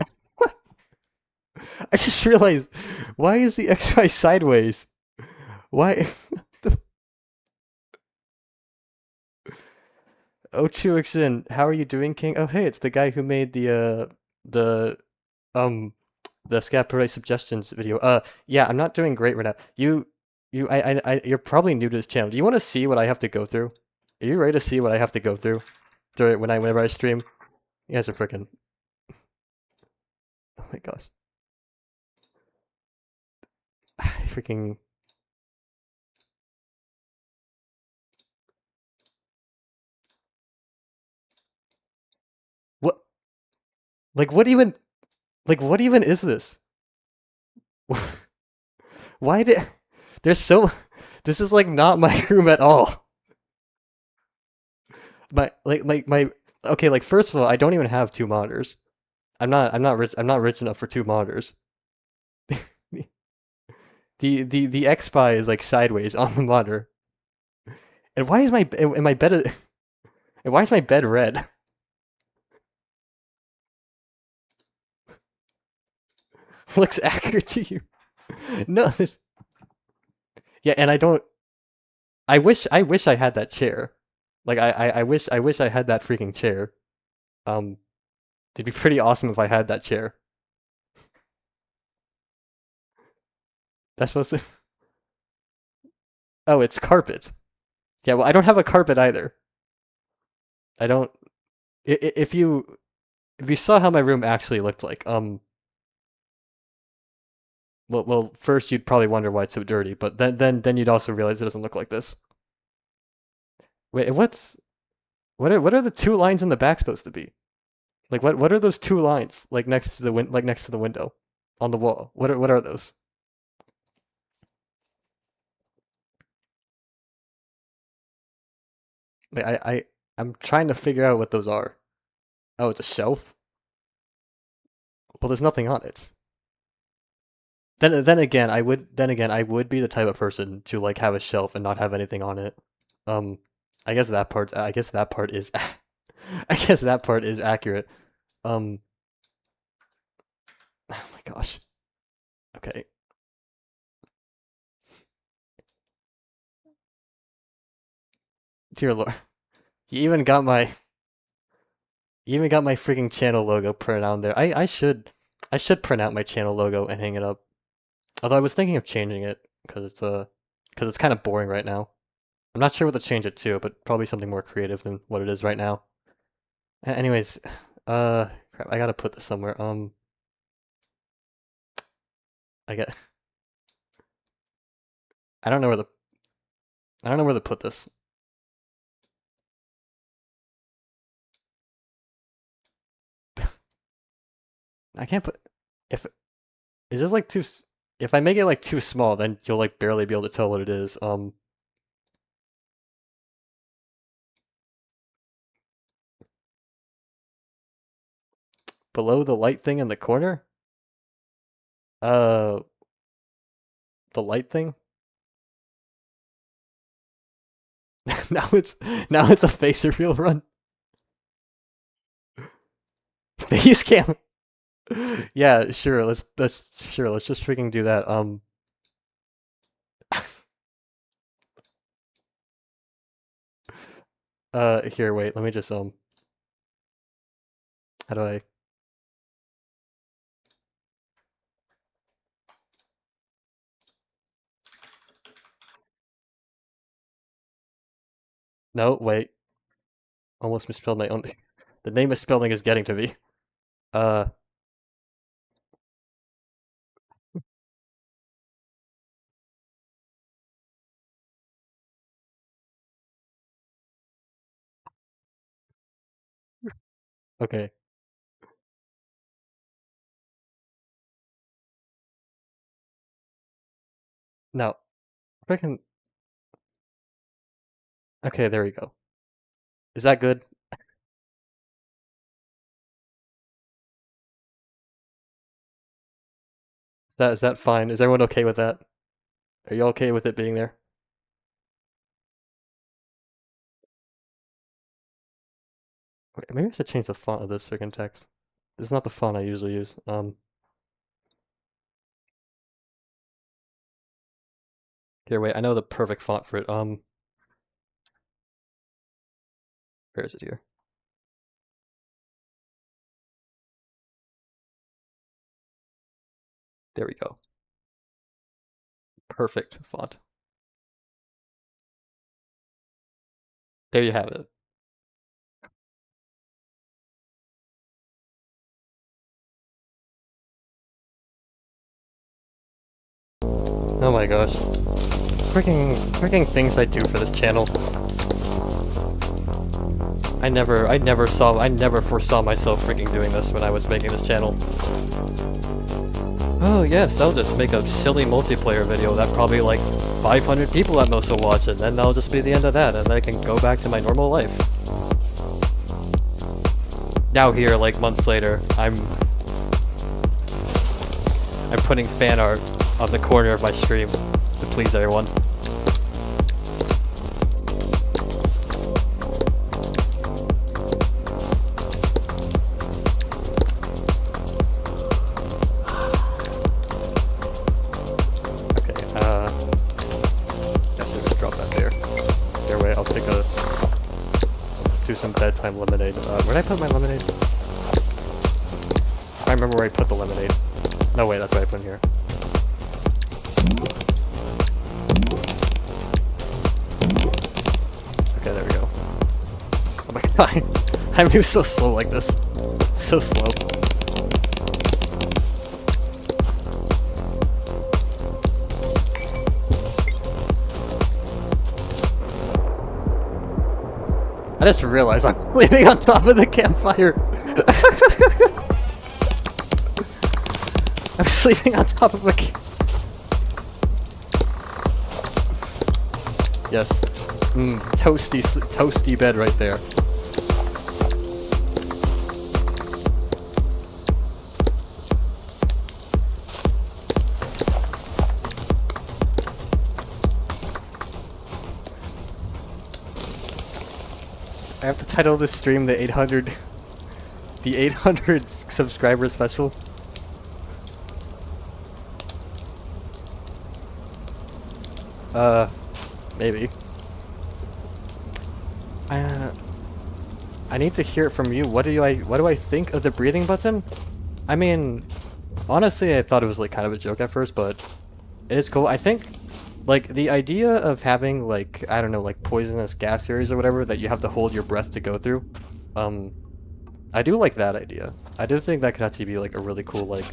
I just realized, why is the XY sideways? Why? O2XN, how are you doing, King? Oh, hey, it's the guy who made the scavprototype suggestions video. Yeah, I'm not doing great right now. You're probably new to this channel. Do you want to see what I have to go through? Are you ready to see what I have to go through whenever I stream? You guys are freaking... Oh my gosh. Freaking... What? Like, what even is this? Why did... There's so... This is, like, not my room at all. My... Okay, like, first of all, I don't even have 2 monitors. I'm not rich enough for 2 monitors. The XSpy is, like, sideways on the monitor. And why is my bed... And why is my bed red? Looks accurate to you. No, this... Yeah, and I don't... I wish I had that chair. Like, I wish I had that freaking chair. It'd be pretty awesome if I had that chair. That's supposed to... Oh, it's carpet. Yeah, well, I don't have a carpet either. I don't... If you saw how my room actually looked like, well, first you'd probably wonder why it's so dirty, but then you'd also realize it doesn't look like this. Wait, what are the 2 lines in the back supposed to be? Like, what are those 2 lines like next to the window on the wall? What are those? Like, I'm trying to figure out what those are. Oh, it's a shelf? Well, there's nothing on it. Then again, I would be the type of person to, like, have a shelf and not have anything on it. I guess that part. I guess that part is. I guess that part is accurate. Um. Oh my gosh. Okay. Dear Lord. You even got my. You even got my freaking channel logo printed on there. I should print out my channel logo and hang it up. Although I was thinking of changing it because it's kind of boring right now. I'm not sure what to change it to, but probably something more creative than what it is right now. Anyways, crap, I gotta put this somewhere. I get, I don't know where the, I don't know where to put this. I can't put, if, is this like too, if I make it like too small, then you'll like barely be able to tell what it is. Below the light thing in the corner? Uh, the light thing? now it's, now it's a face reveal run. Face cam. Yeah, sure. Let's just freaking do that. Here, wait. Let me just how do I? No, wait. Almost misspelled my own. The name misspelling is getting to me. Uh, okay. Now, freaking. Okay, there we go. Is that good? Is that fine? Is everyone okay with that? Are you okay with it being there? Wait, maybe I should change the font of this freaking text. This is not the font I usually use. Here, wait. I know the perfect font for it. Where is it here? There we go. Perfect font. There you have it. Oh my gosh. Freaking things I do for this channel. I never foresaw myself freaking doing this when I was making this channel. Oh yes, I'll just make a silly multiplayer video that probably like 500 people at most will watch it, and that'll just be the end of that, and then I can go back to my normal life. Now here, like months later, I'm putting fan art on the corner of my streams to please everyone. Some bedtime lemonade. Where did I put my lemonade? I remember where I put the lemonade. No, wait, that's what I put in here. Okay, there we go. Oh my god, I move so slow like this. So slow. I just realized I'm sleeping on top of the campfire. I'm sleeping on top of a Yes. Toasty bed right there. title this stream the 800 the 800 subscriber special? Maybe. I need to hear it from you. What do I think of the breathing button? I mean, honestly, I thought it was like kind of a joke at first, but it is cool. I think like the idea of having like, I don't know, like poisonous gas areas or whatever that you have to hold your breath to go through. I do like that idea. I do think that could actually be like a really cool like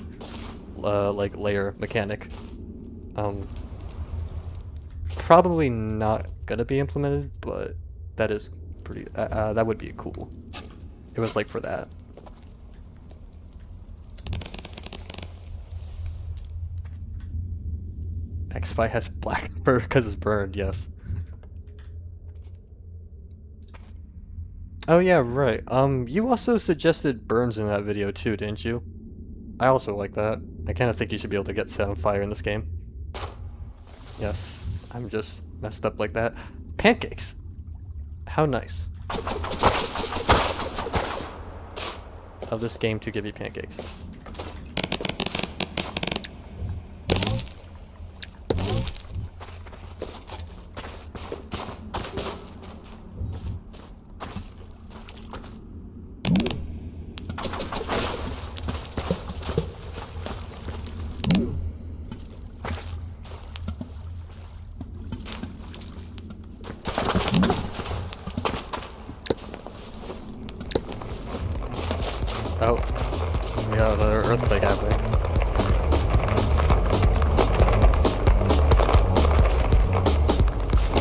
layer mechanic. Probably not gonna be implemented, but that is pretty, that would be cool. It was like for that. X-Spy has black fur because it's burned, yes. Oh yeah, right. You also suggested burns in that video too, didn't you? I also like that. I kind of think you should be able to get set on fire in this game. Yes, I'm just messed up like that. Pancakes! How nice. Of this game to give you pancakes. Oh, we got another earthquake happening.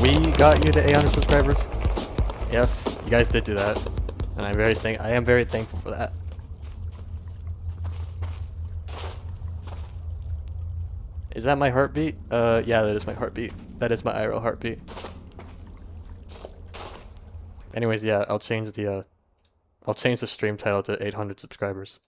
We got you to 800 subscribers. Yes, you guys did do that, and I am very thankful for that. Is that my heartbeat? Yeah, that is my heartbeat. That is my IRL heartbeat. Anyways, yeah, I'll change the stream title to 800 subscribers.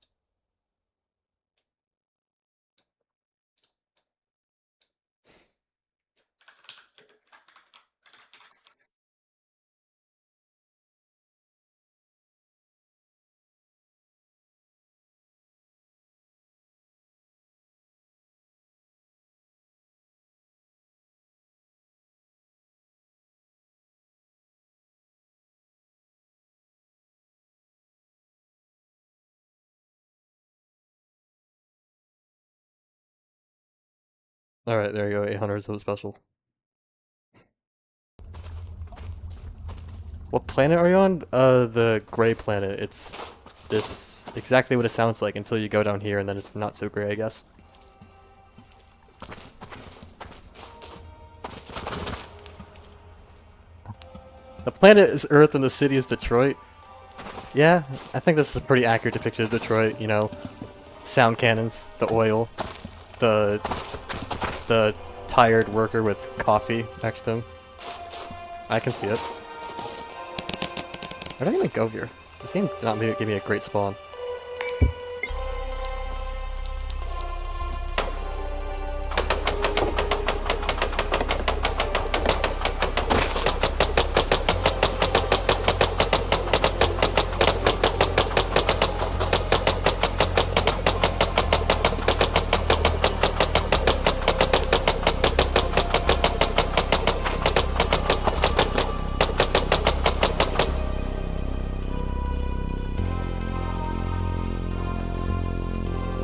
Alright, there you go, 800 is so special. What planet are you on? The gray planet. It's exactly what it sounds like until you go down here and then it's not so gray, I guess. The planet is Earth and the city is Detroit. Yeah, I think this is a pretty accurate depiction of Detroit, you know. Sound cannons, the oil, the tired worker with coffee next to him. I can see it. Where did I even go here? This game did not give me a great spawn.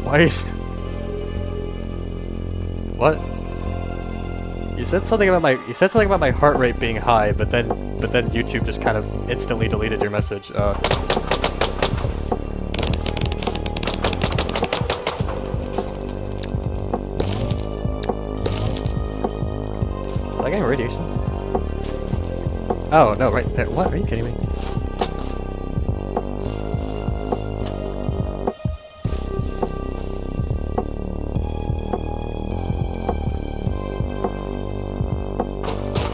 Why is... What? You said something about my heart rate being high, but then YouTube just kind of instantly deleted your message. Is I getting radiation? Oh no, right there. What? Are you kidding me?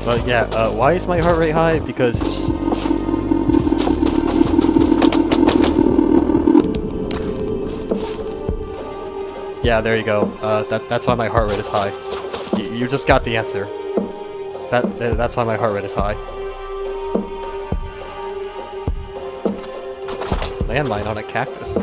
But yeah, why is my heart rate high? Because... Yeah, there you go. That's why my heart rate is high. You just got the answer. That's why my heart rate is high. landmine on a cactus.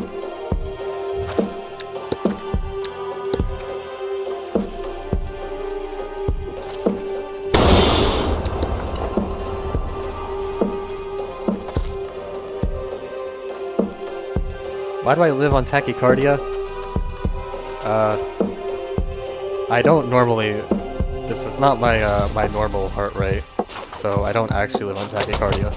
Why do I live on tachycardia? I don't normally... This is not my my normal heart rate, so I don't actually live on tachycardia.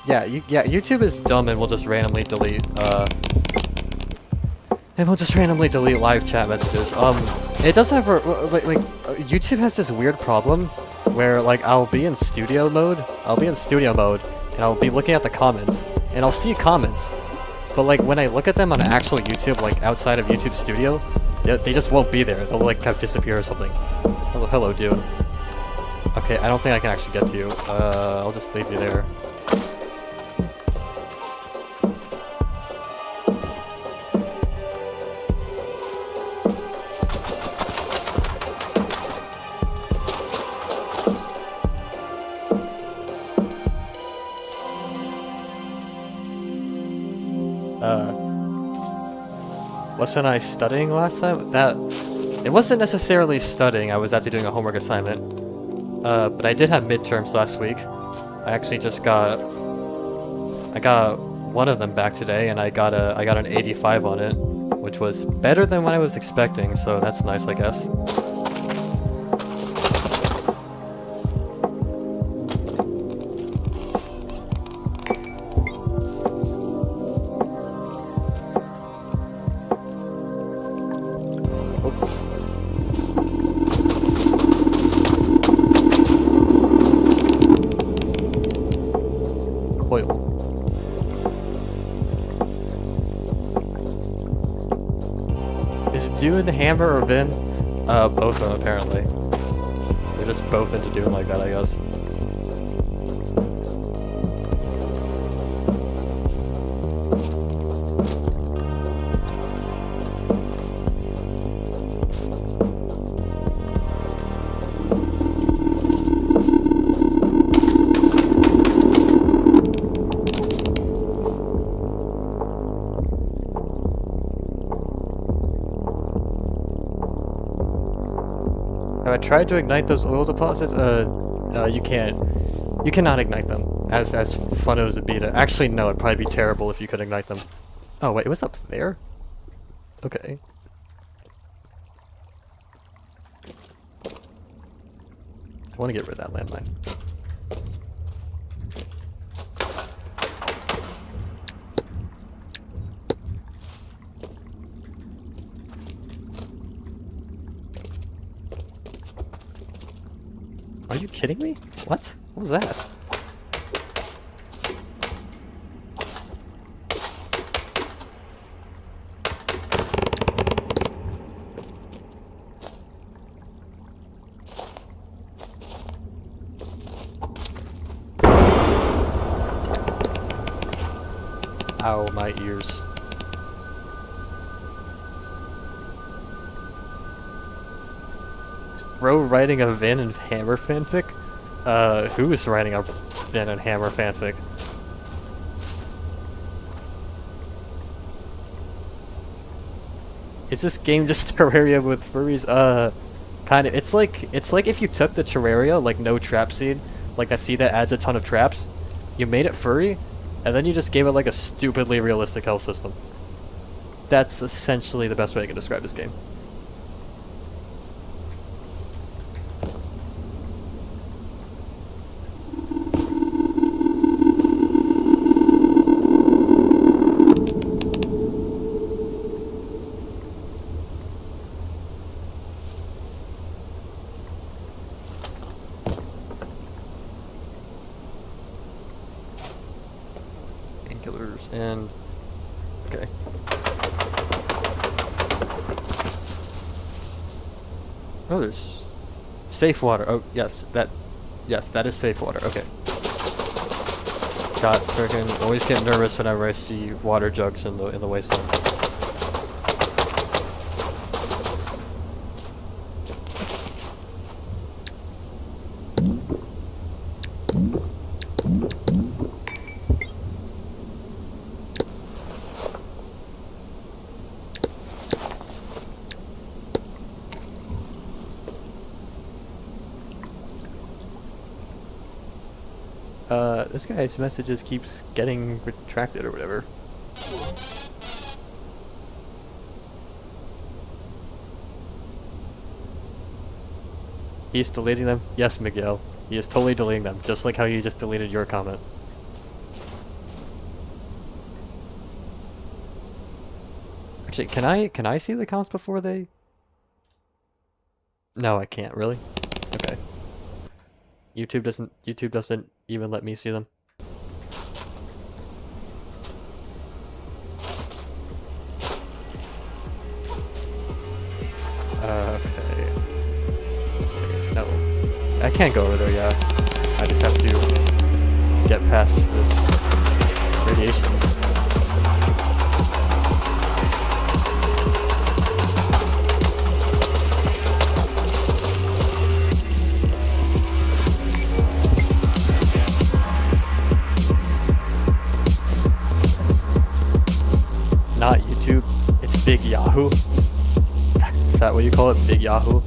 Yeah, YouTube is dumb and will just randomly delete, live chat messages. It does have, YouTube has this weird problem where, like, I'll be in studio mode, and I'll be looking at the comments, and I'll see comments, but, like, when I look at them on actual YouTube, like, outside of YouTube Studio, they just won't be there. They'll, like, have disappeared or something. I was like, hello, dude. Okay, I don't think I can actually get to you. I'll just leave you there. Wasn't I studying last time? It wasn't necessarily studying, I was actually doing a homework assignment. But I did have midterms last week. I actually just got one of them back today, and I got an 85 on it, which was better than what I was expecting, so that's nice, I guess. Doing the hammer or Vin? Both of them apparently. They're just both into doing like that, I guess. I tried to ignite those oil deposits. You can't. You cannot ignite them. As fun as it'd be to. Actually, no. It'd probably be terrible if you could ignite them. Oh wait, it was up there. Okay. I want to get rid of that landmine. Are you kidding me? What? What was that? Ow, my ears. Bro writing a Vin and Hammer fanfic? Who is writing a Vin and Hammer fanfic? Is this game just Terraria with furries? Kind of. It's like if you took the Terraria, like no trap seed, like that seed that adds a ton of traps, you made it furry, and then you just gave it like a stupidly realistic health system. That's essentially the best way I can describe this game. And okay. Oh, there's safe water. Oh, yes, that is safe water. Okay. God, freaking always get nervous whenever I see water jugs in the wasteland. This guy's messages keeps getting retracted or whatever. He's deleting them? Yes, Miguel. He is totally deleting them, just like how you just deleted your comment. Actually, can I see the comments before they... No, I can't, really? Okay. YouTube doesn't even let me see them. Okay. No. I can't go over there, yeah. I just have to get past this radiation. Not YouTube, it's Big Yahoo. Is that what you call it? Big Yahoo?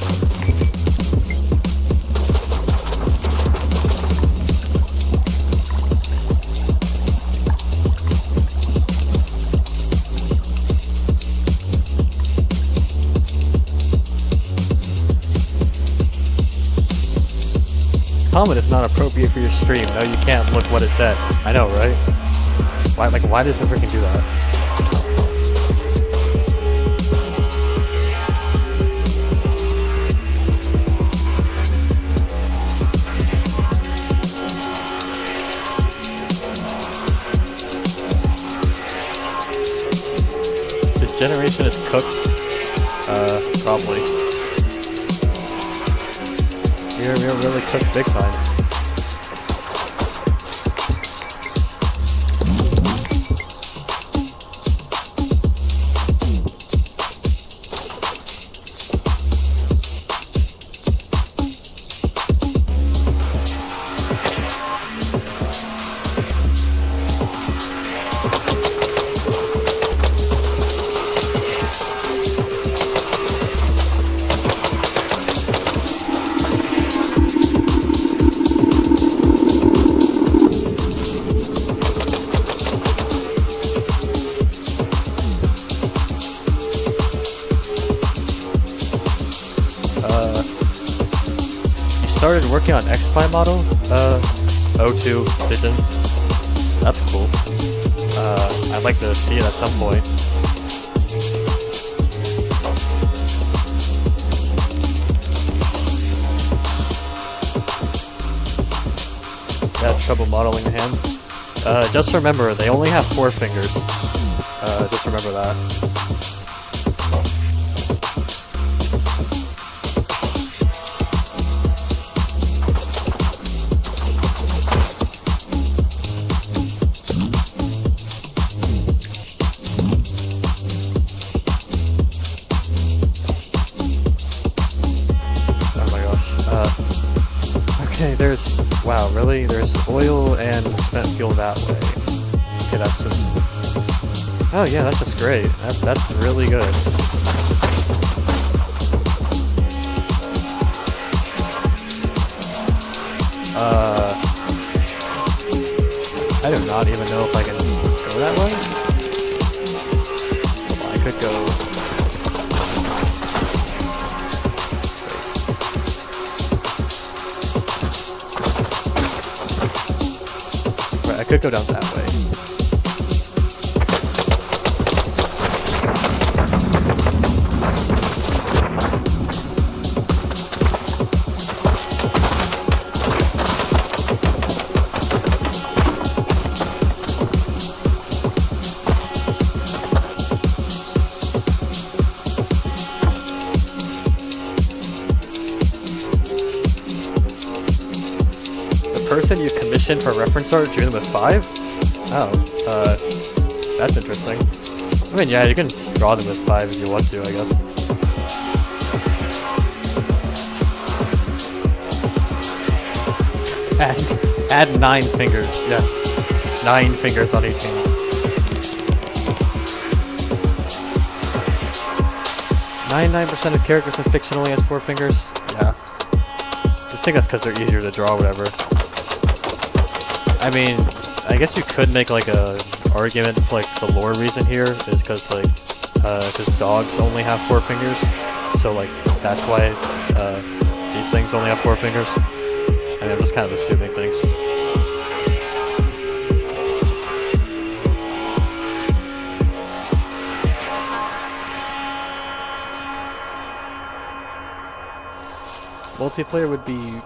Comment is not appropriate for your stream. No, you can't look what it said. I know, right? Why does it freaking do that? Generation is cooked. Probably. We're really cooked big time. Started working on XPy model, O2 Vision. That's cool. I'd like to see it at some point. Got trouble modeling your hands. Just remember, they only have 4 fingers. Just remember that. Wow, really? There's oil and spent fuel that way. Okay, that's just... Oh yeah, that's just great. That's really good. I do not even know if I can go that way. Well, I could go... I could go down that way. Person you commissioned for reference art drew them with 5? Oh, that's interesting. I mean, yeah, you can draw them with 5 if you want to, I guess. Add 9 fingers, yes. 9 fingers on each hand. 99% of characters in fiction only has 4 fingers? Yeah. I think that's because they're easier to draw, whatever. I mean, I guess you could make like a argument for like the lore reason here is because like because dogs only have 4 fingers, so like that's why these things only have 4 fingers. I mean, I'm just kind of assuming things. Multiplayer would be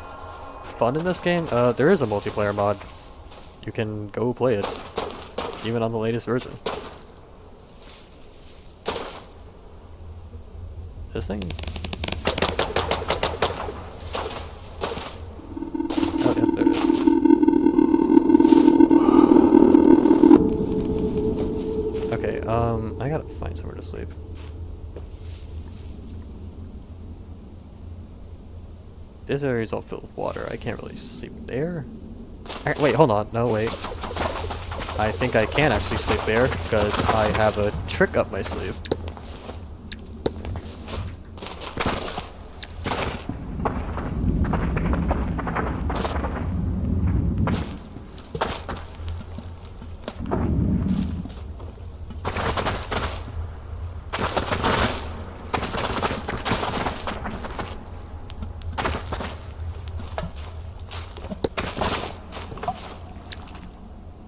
fun in this game. There is a multiplayer mod. You can go play it, even on the latest version. This thing? Oh, yeah, there it is. Okay, I gotta find somewhere to sleep. This area is all filled with water. I can't really sleep there. Wait, hold on. No, wait. I think I can actually sleep there because I have a trick up my sleeve.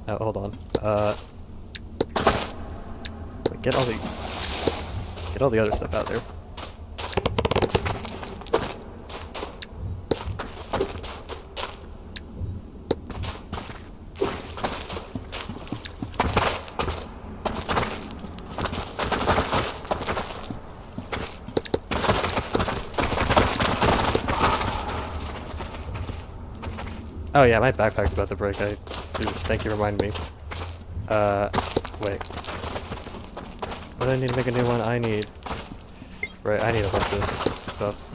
Oh, hold on. Get all the other stuff out there. Oh yeah, my backpack's about to break. Thank you for reminding me. Wait. What do I need to make a new one? I need... Right, I need a bunch of stuff.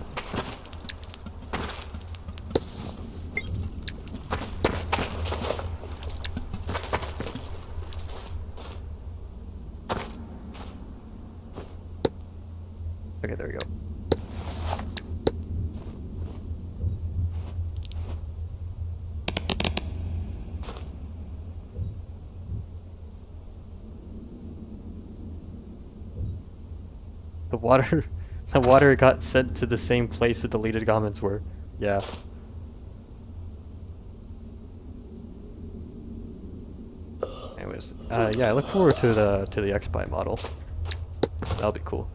Okay, there we go. The water got sent to the same place the deleted comments were. Yeah. Anyways, yeah, I look forward to the XPI model. That'll be cool.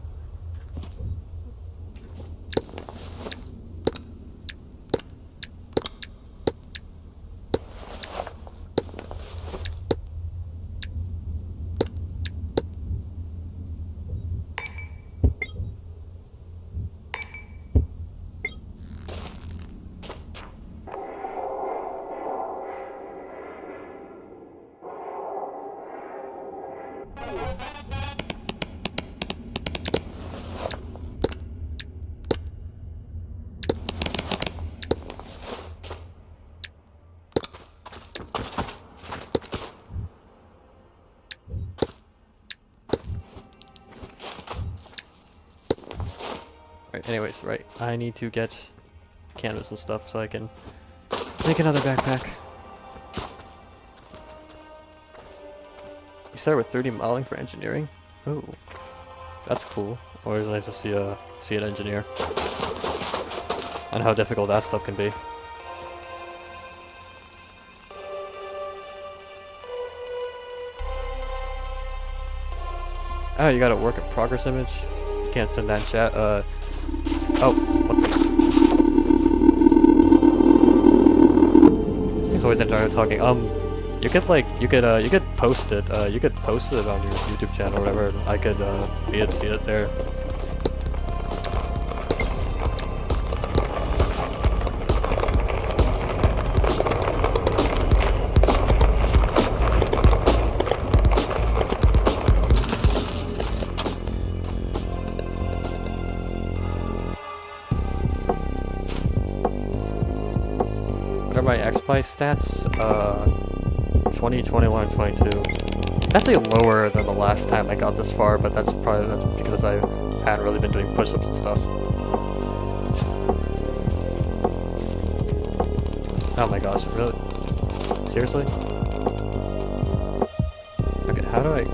Right, anyways, right. I need to get canvas and stuff so I can make another backpack. You start with 3D modeling for engineering? Ooh. That's cool. Always nice to see an engineer. And how difficult that stuff can be. Oh, you got a work in progress image? You can't send that in chat. Oh, what the? He's always enjoying talking. You could post it. You could post it on your YouTube channel or whatever. And I could see it there. What are my XPI stats? 20, 21, 22. That's a lower than the last time I got this far, but that's because I hadn't really been doing push-ups and stuff. Oh my gosh, really? Seriously? How do I...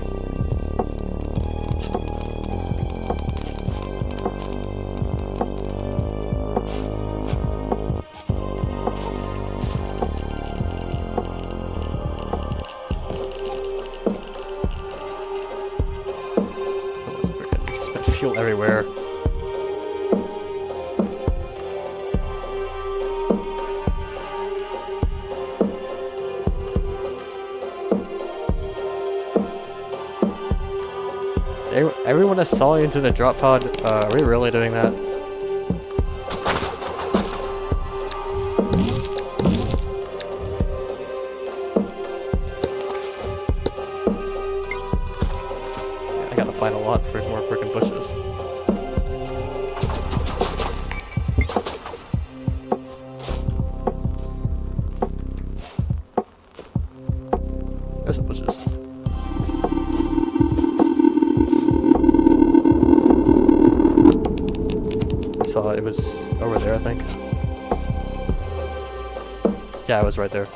Spent fuel everywhere. Everyone is falling into the drop pod. Are we really doing that? I gotta find a lot for more freaking bushes. There's some bushes. Saw it was over there, I think. Yeah, it was right there.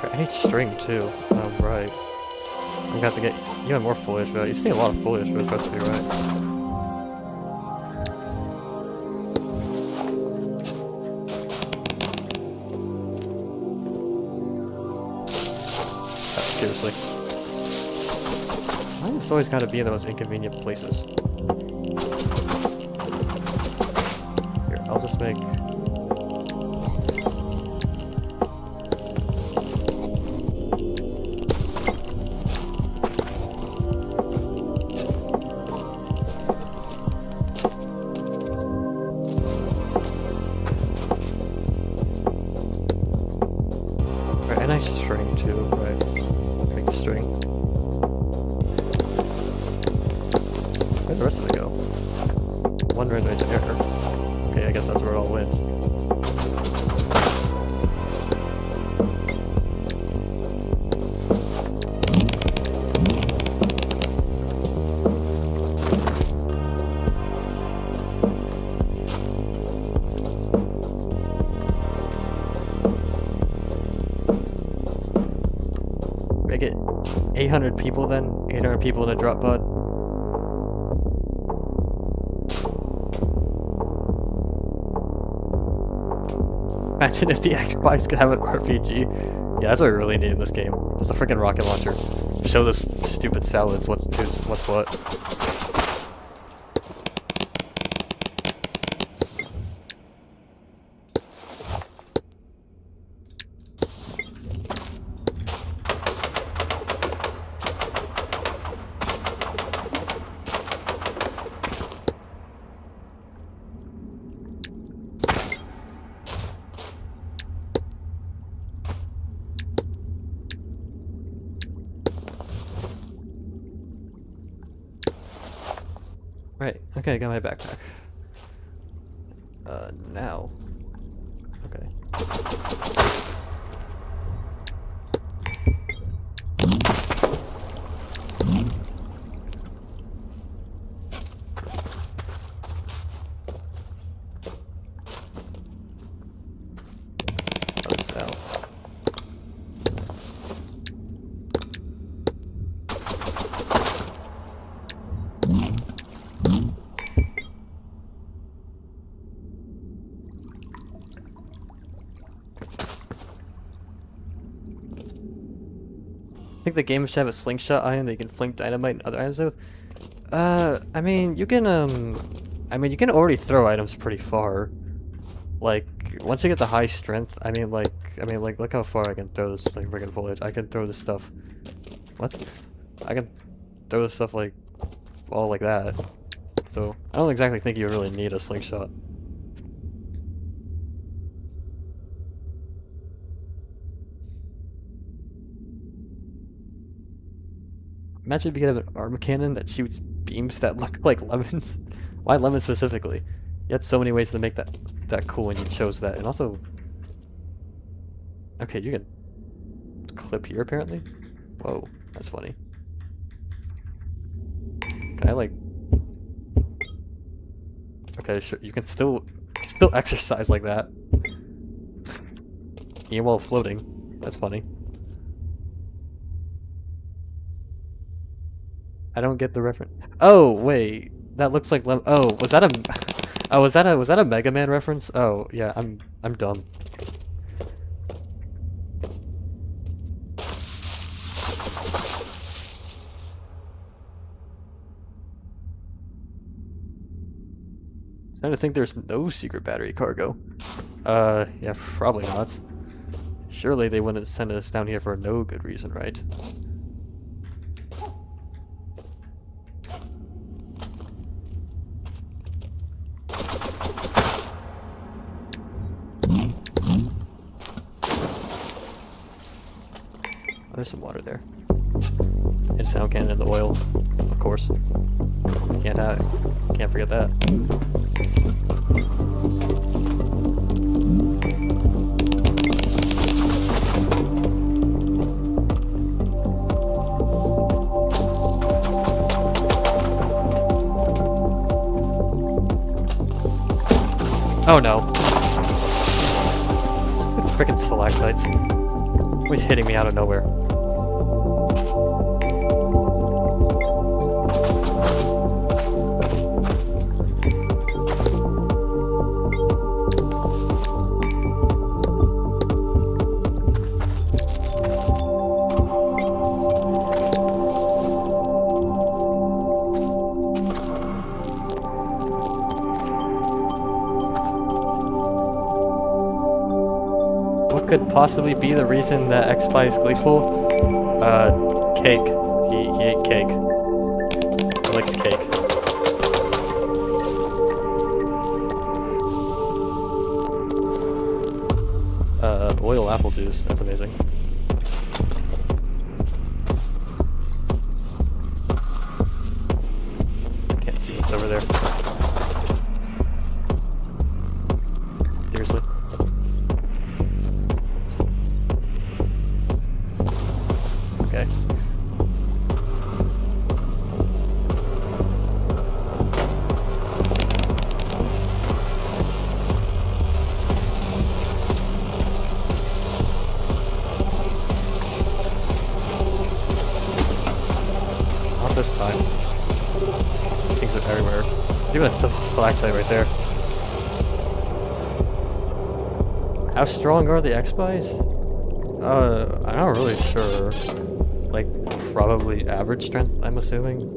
I need string too. Right. I'm gonna have to get even more foliage for that. You see a lot of foliage for this recipe, right? Seriously. Why has this always gotta be in the most inconvenient places? Here, I'll just make... a nice string too, right? Make the string. Where'd the rest of it go? One ran into air. Okay, I guess that's where it all went. I get 800 people then? 800 people in a drop pod? Imagine if the Xbox could have an RPG. Yeah, that's what we really need in this game. Just a freaking rocket launcher. Show those stupid salads what's what. Right, okay, I got my backpack. Now. Okay. Let's out. I think the game should have a slingshot item that you can fling dynamite and other items with. I mean, you can already throw items pretty far. Like, once you get the high strength, I mean, look how far I can throw this, like, friggin' foliage. I can throw this stuff. What? I can throw this stuff, like, all like that. So, I don't exactly think you really need a slingshot. Imagine if you could have an arm cannon that shoots beams that look like lemons. Why lemons specifically? You had so many ways to make that cool, and you chose that. And also, okay, you can clip here apparently. Whoa, that's funny. Can I like? Okay, sure. You can still exercise like that. Even while floating. That's funny. I don't get the reference. Oh wait, that looks like oh, was that a? Oh, was that a Mega Man reference? Oh yeah, I'm dumb. I just think there's no secret battery cargo. Yeah, probably not. Surely they wouldn't send us down here for no good reason, right? Oh, there's some water there. And sound cannon and the oil, of course. Can't forget that. Oh no. Stupid frickin' stalactites. Always hitting me out of nowhere. Could possibly be the reason that X-Spy is gleeful? Cake. He ate cake. He likes cake. Oil apple juice. That's amazing. Can't see what's over there. Seriously? Okay. Not this time. These things are everywhere. There's even a stalactite right there. How strong are the X-Spies? I'm not really sure. Like, probably average strength, I'm assuming.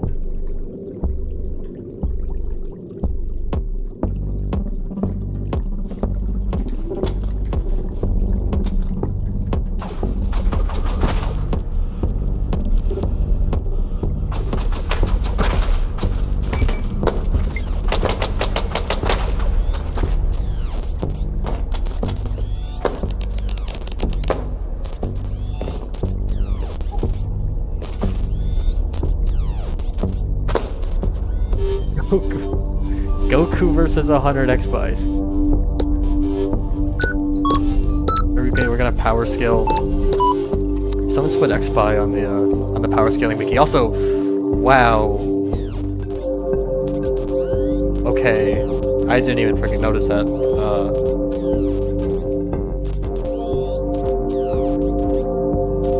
Goku versus 100 X-Spies. Okay, we're gonna power scale. Someone's put X-Spy on the power scaling wiki. Also, wow. Okay, I didn't even freaking notice that.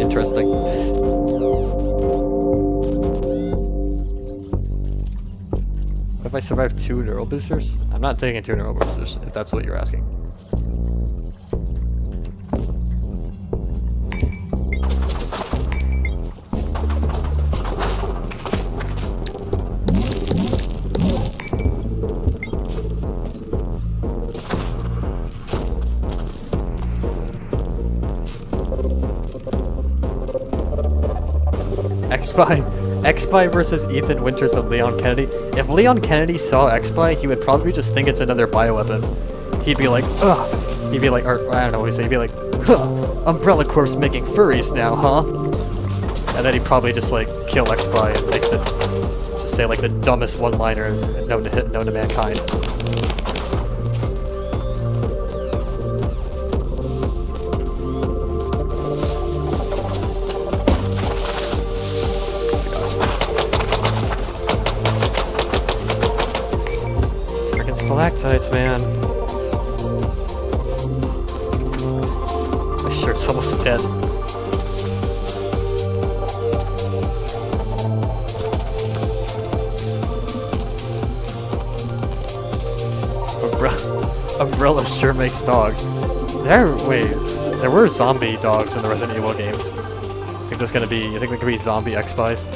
Interesting. If I survive 2 neural boosters? I'm not taking 2 neural boosters, if that's what you're asking. X-Spy versus Ethan Winters and Leon Kennedy. If Leon Kennedy saw X-Spy, he would probably just think it's another bioweapon. He'd be like, ugh. He'd be like, or I don't know what he'd say. He'd be like, huh, Umbrella Corp's making furries now, huh? And then he'd probably just like kill X-Spy and make the just say like the dumbest one-liner known to mankind. Freaking stalactites, man. My shirt's almost dead. Umbrella sure makes dogs. There were zombie dogs in the Resident Evil games. I think there could be zombie X-Spies.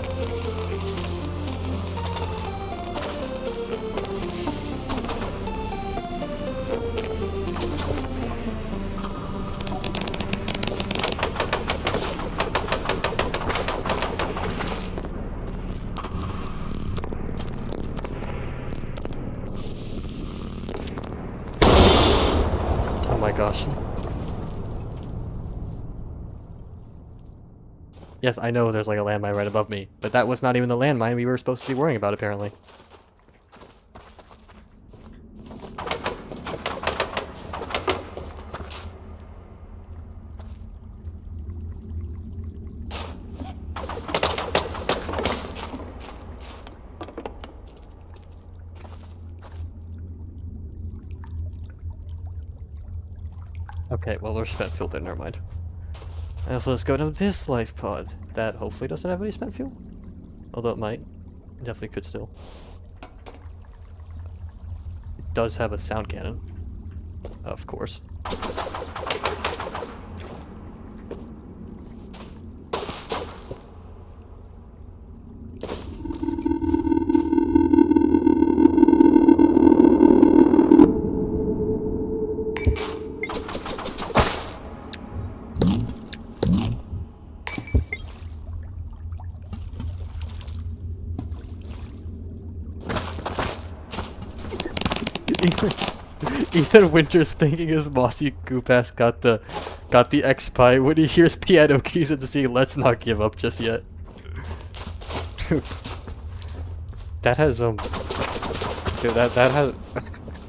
Oh my gosh. Yes, I know there's like a landmine right above me, but that was not even the landmine we were supposed to be worrying about, apparently. Okay, well, there's spent fuel there, never mind. And so let's go to this life pod that hopefully doesn't have any spent fuel. Although it might. It definitely could still. It does have a sound cannon. Of course. Even Winter's thinking his mossy goop ass got the X-Spy when he hears piano keys and to see let's not give up just yet. Dude. That has dude, that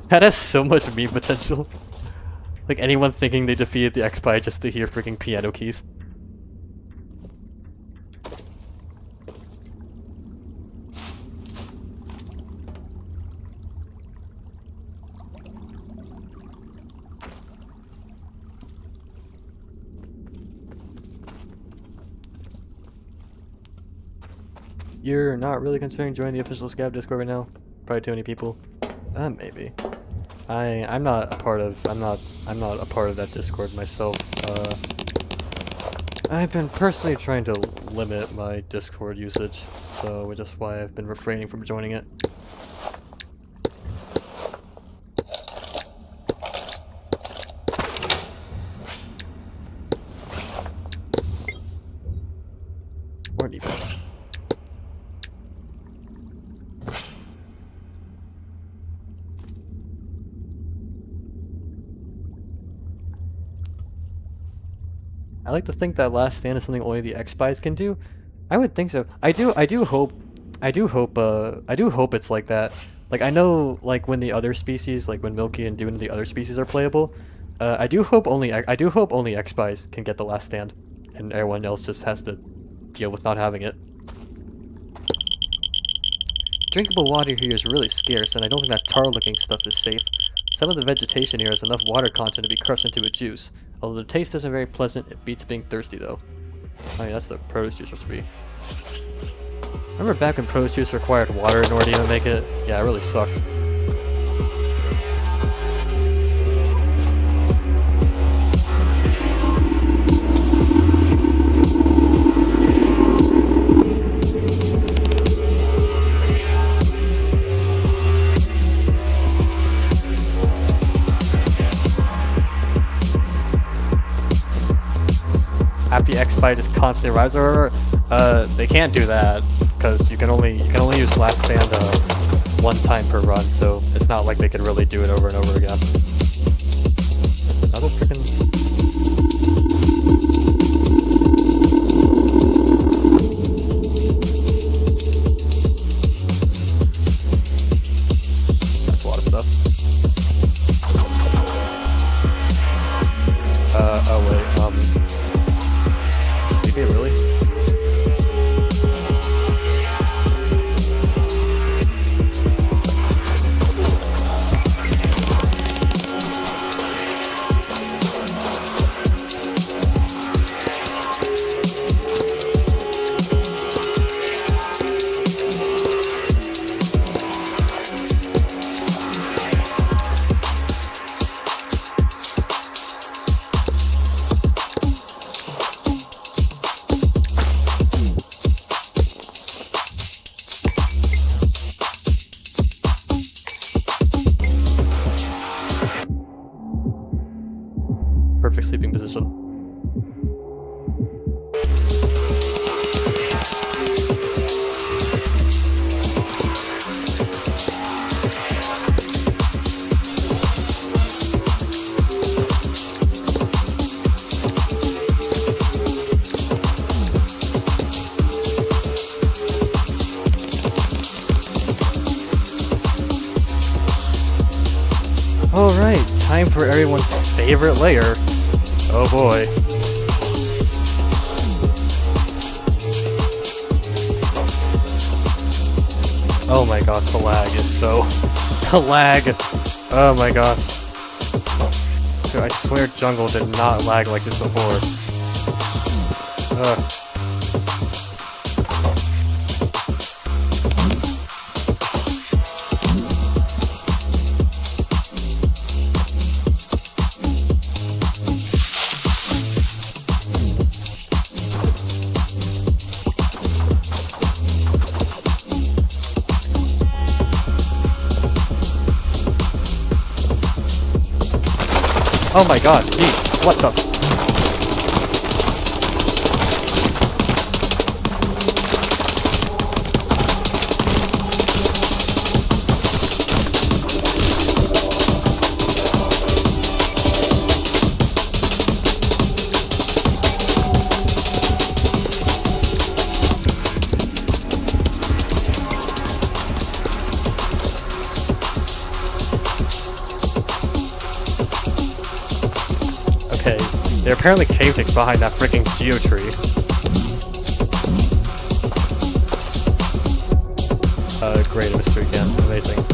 has so much meme potential. Like anyone thinking they defeated the X-Spy just to hear freaking piano keys. You're not really considering joining the official Scav Discord right now? Probably too many people. Maybe. I'm not a part of that Discord myself. I've been personally trying to limit my Discord usage, so which is why I've been refraining from joining it. Or defense. I like to think that last stand is something only the X-Spies can do. I would think so. I do hope it's like that. Like I know, like when the other species, like when Milky and Dune and the other species are playable, I do hope only X-Spies can get the last stand, and everyone else just has to deal with not having it. Drinkable water here is really scarce, and I don't think that tar-looking stuff is safe. Some of the vegetation here has enough water content to be crushed into a juice. Although the taste isn't very pleasant, it beats being thirsty though. I mean, that's the produce juice supposed to be. Remember back when produce juice required water in order to even make it? Yeah, it really sucked. Happy X-Spy just constantly arrives, or they can't do that because you can only use last stand one time per run, so it's not like they could really do it over and over again. There's another freaking time for everyone's favorite layer. Oh boy. Oh my gosh, the lag is so... The lag! Oh my gosh. Dude, I swear jungle did not lag like this before. Ugh. Oh my gosh, geez, what the? Okay, there are apparently cave ticks behind that freaking geotree. Great, a mystery again. Amazing.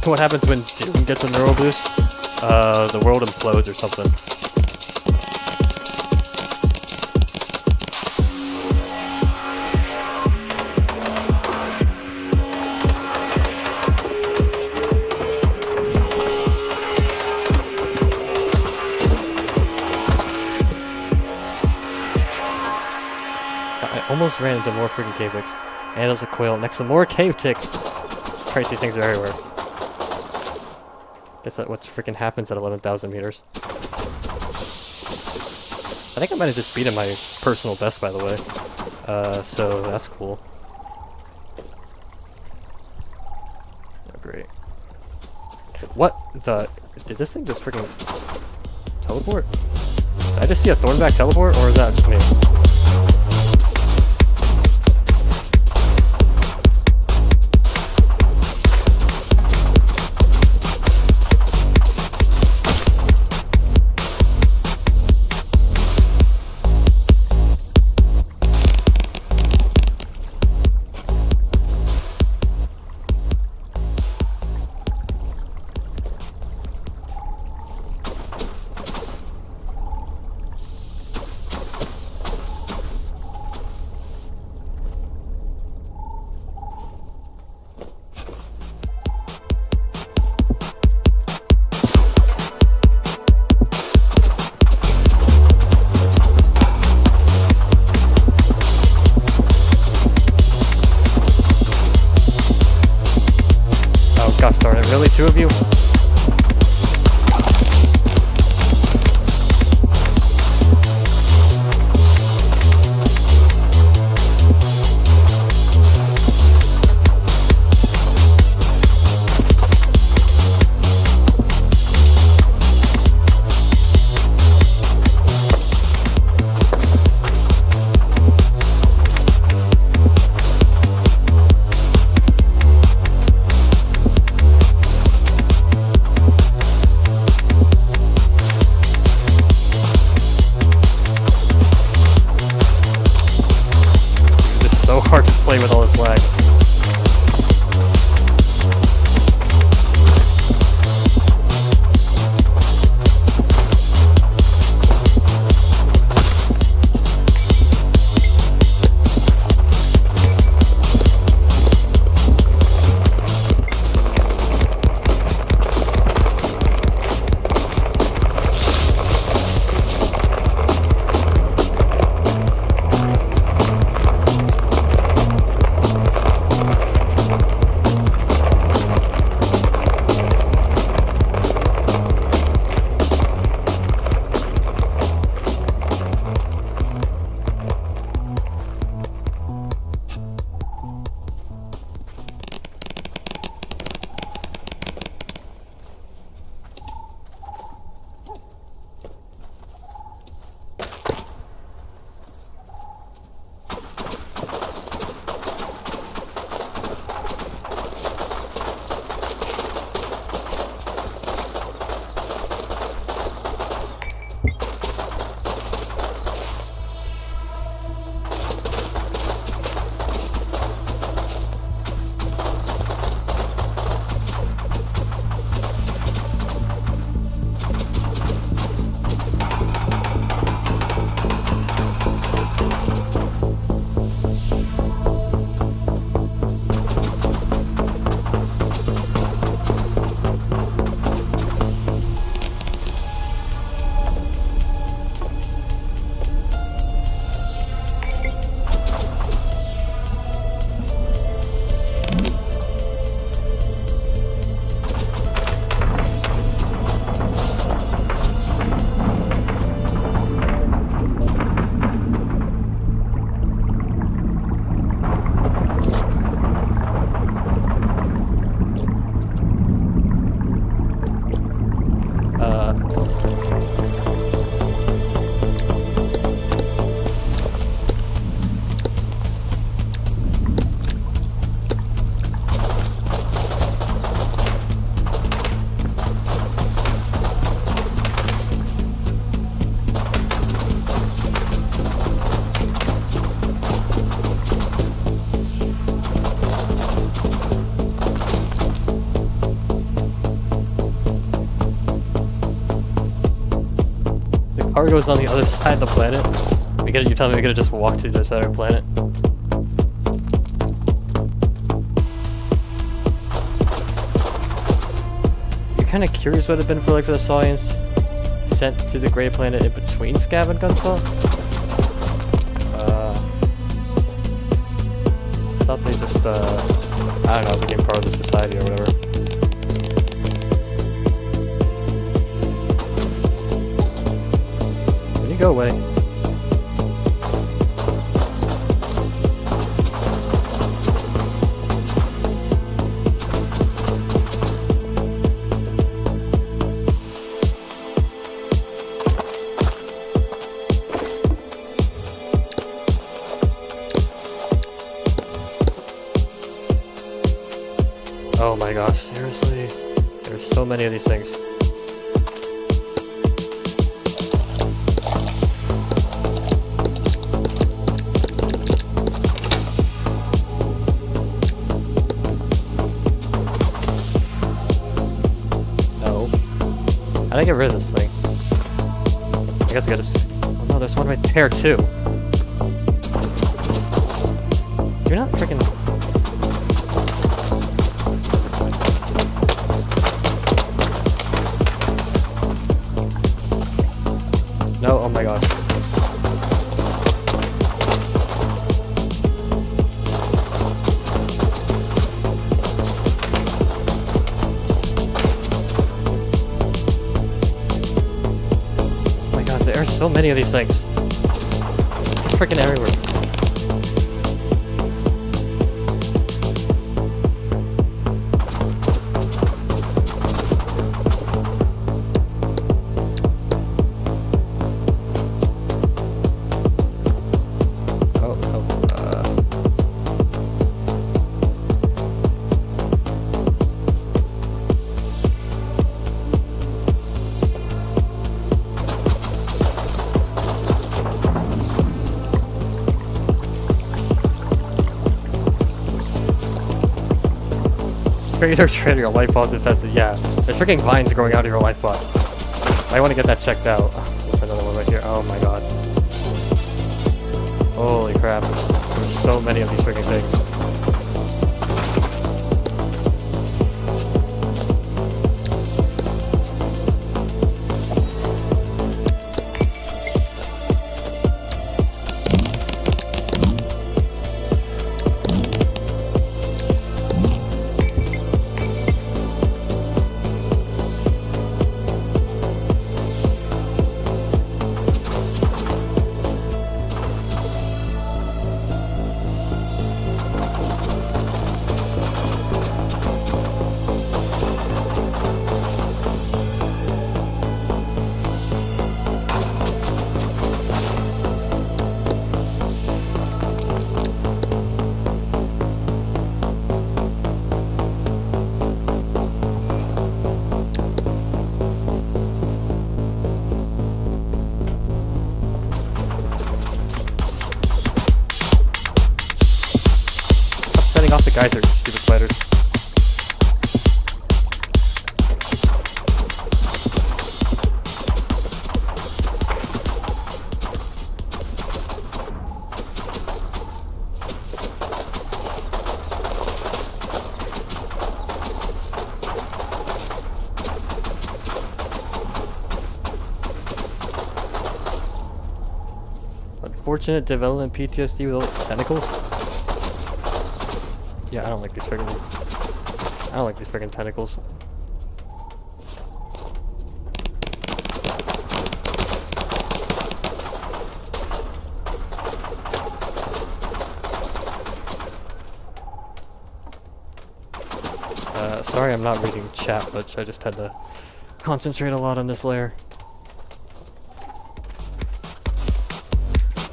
What happens when Doom gets a neural boost? The world implodes or something. I almost ran into more freaking cave ticks. And there's a quail next to more cave ticks. Christ, these things are everywhere. Guess that's what freaking happens at 11,000 meters. I think I might have just beaten my personal best, by the way. So that's cool. Oh, great. What the... Did this thing just freaking... teleport? Did I just see a Thornback teleport, or is that just me? Gosh darn it, really? Two of you? So hard to play with all this lag. power goes on the other side of the planet. You're telling me we could have just walked to the other side of our planet? You're kind of curious what it'd been for the science sent to the gray planet in between Scav and Gunsaw? I thought they just, I don't know, became part of the society or whatever. Can you go away? Oh my gosh, seriously? There's so many of these things. No. How do I get rid of this thing? I guess I gotta oh no, there's one right there too. You're not freaking... No, oh my god. Oh my god, there are so many of these things. They're freaking everywhere. Trader, your life pod's infested. Yeah, there's freaking vines growing out of your life pod. I want to get that checked out. There's another one right here. Oh my god. Holy crap. There's so many of these freaking things. Off the geysers, stupid spiders. Unfortunate development PTSD with all its tentacles. Yeah, I don't like these friggin' tentacles. Sorry I'm not reading chat much, I just had to concentrate a lot on this layer.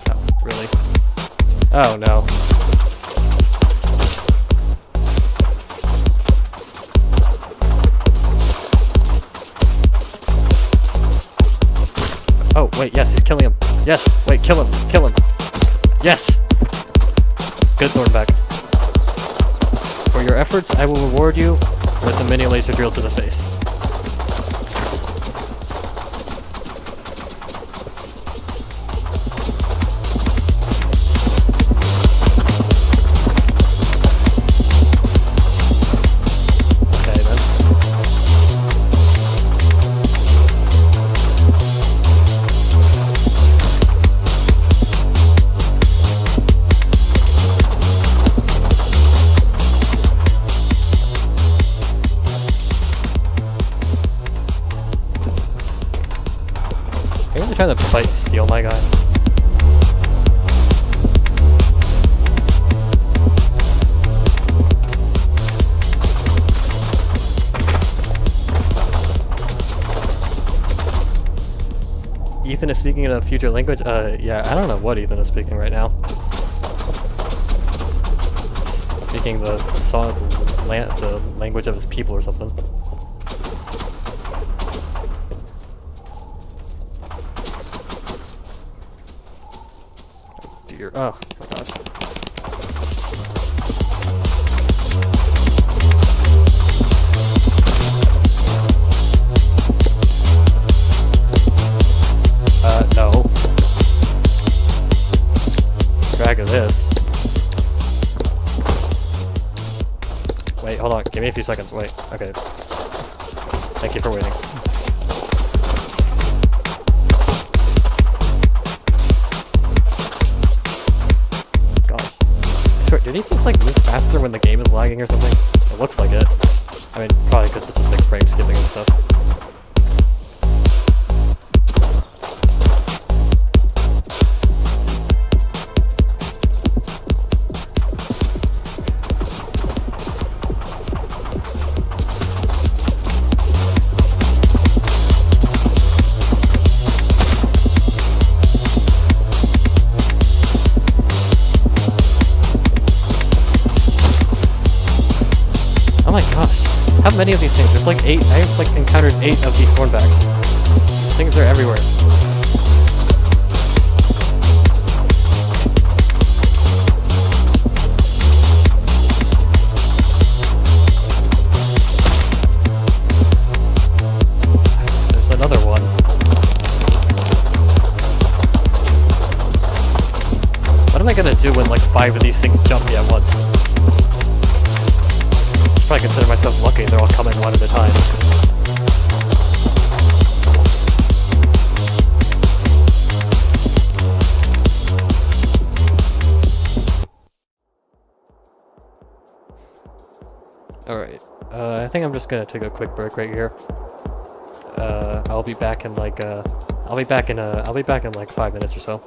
Oh, really? Oh no. Oh, wait, yes, he's killing him. Yes, wait, kill him, kill him. Yes! Good, Thornback. For your efforts, I will reward you with a mini laser drill to the face. trying to fight steal my guy? Ethan is speaking in a future language? Yeah, I don't know what Ethan is speaking right now. Speaking the language of his people or something. Oh dear, oh my gosh. No. Drag of this. Wait, hold on. Give me a few seconds. Wait. Okay. Thank you for waiting. Gosh. I swear, do these things like move faster when the game is lagging or something? It looks like it. I mean, probably because it's just like frame skipping and stuff. How many of these things? There's like 8. I have like encountered 8 of these thornbacks. These things are everywhere. There's another one. What am I gonna do when like 5 of these things jump me at once? I consider myself lucky, they're all coming one at a time. Alright, I think I'm just gonna take a quick break right here. I'll be back in like, I'll be back in like 5 minutes or so.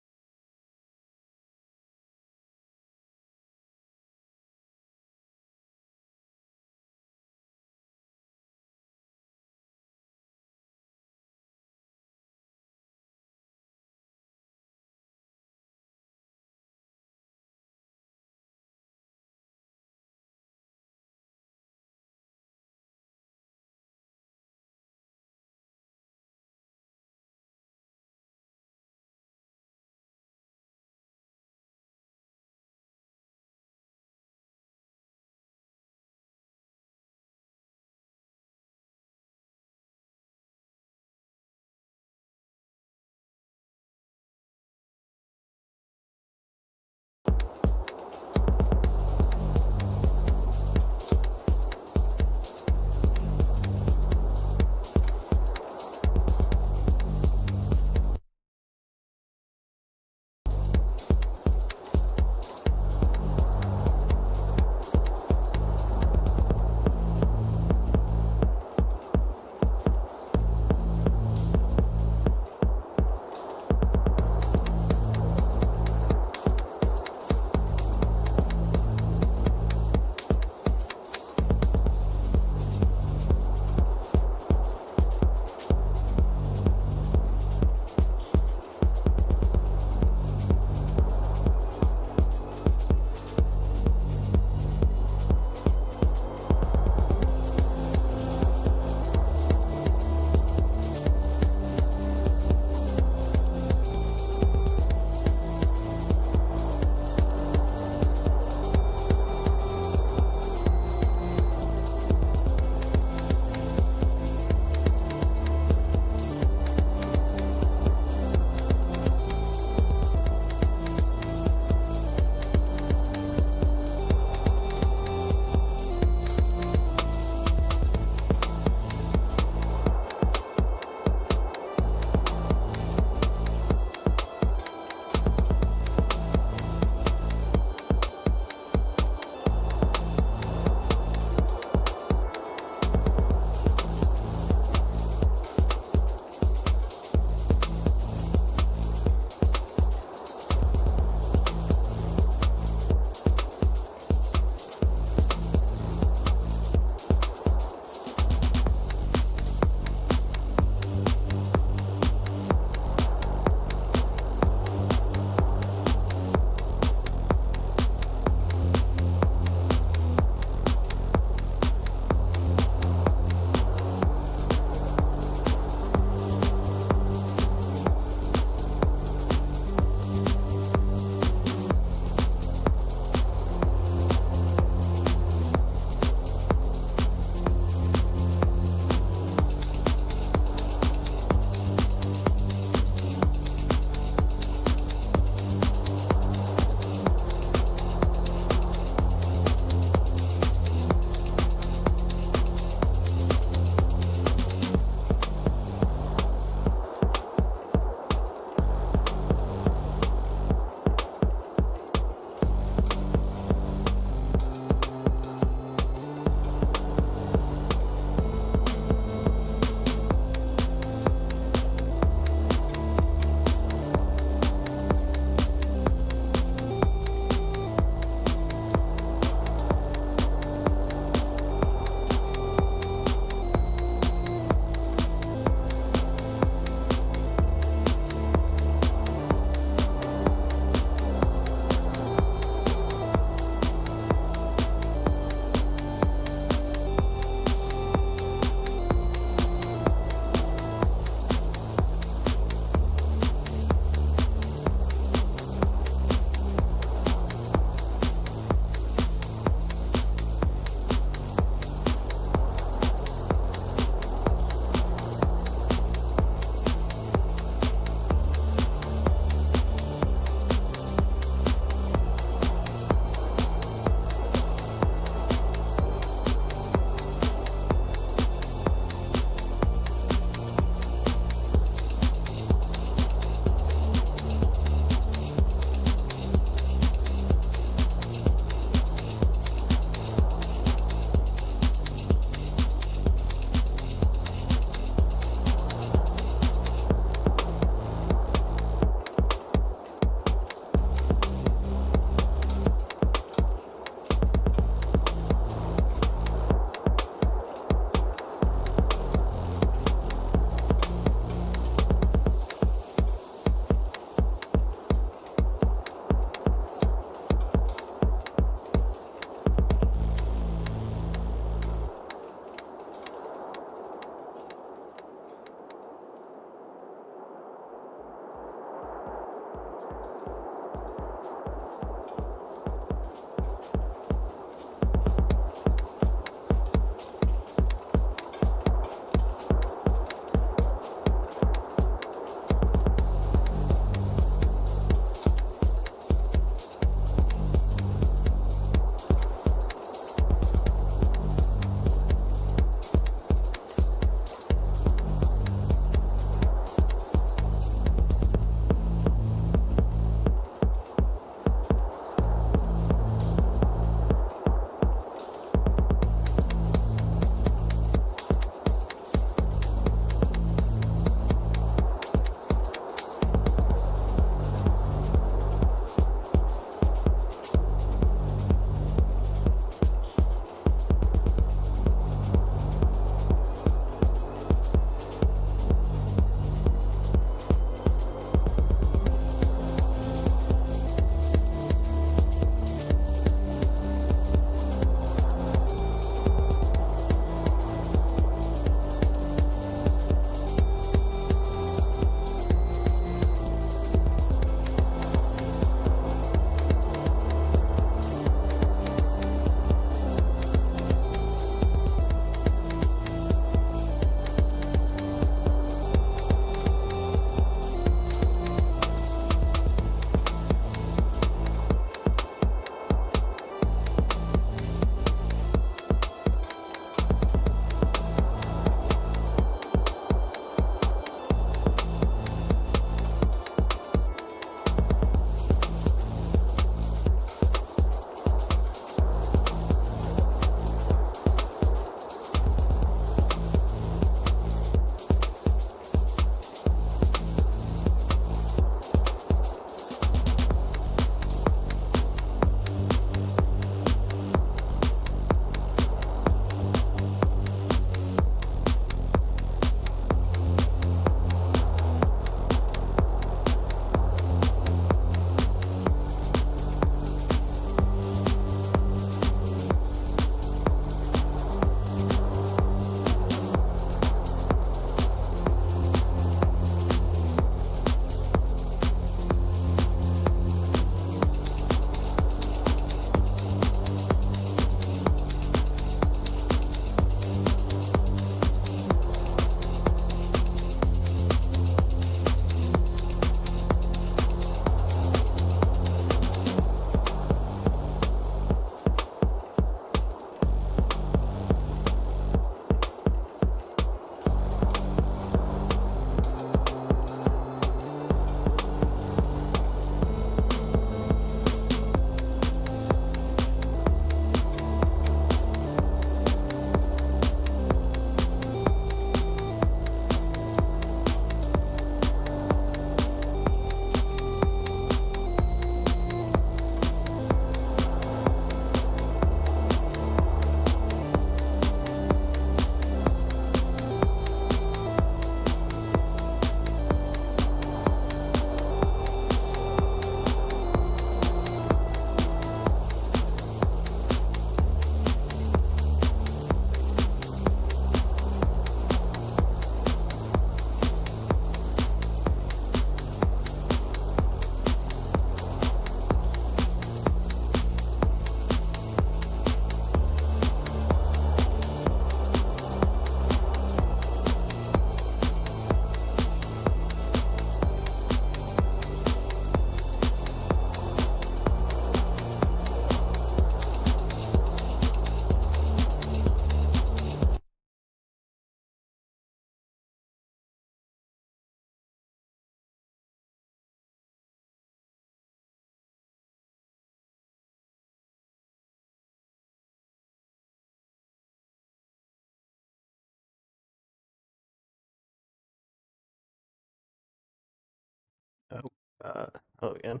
Oh again.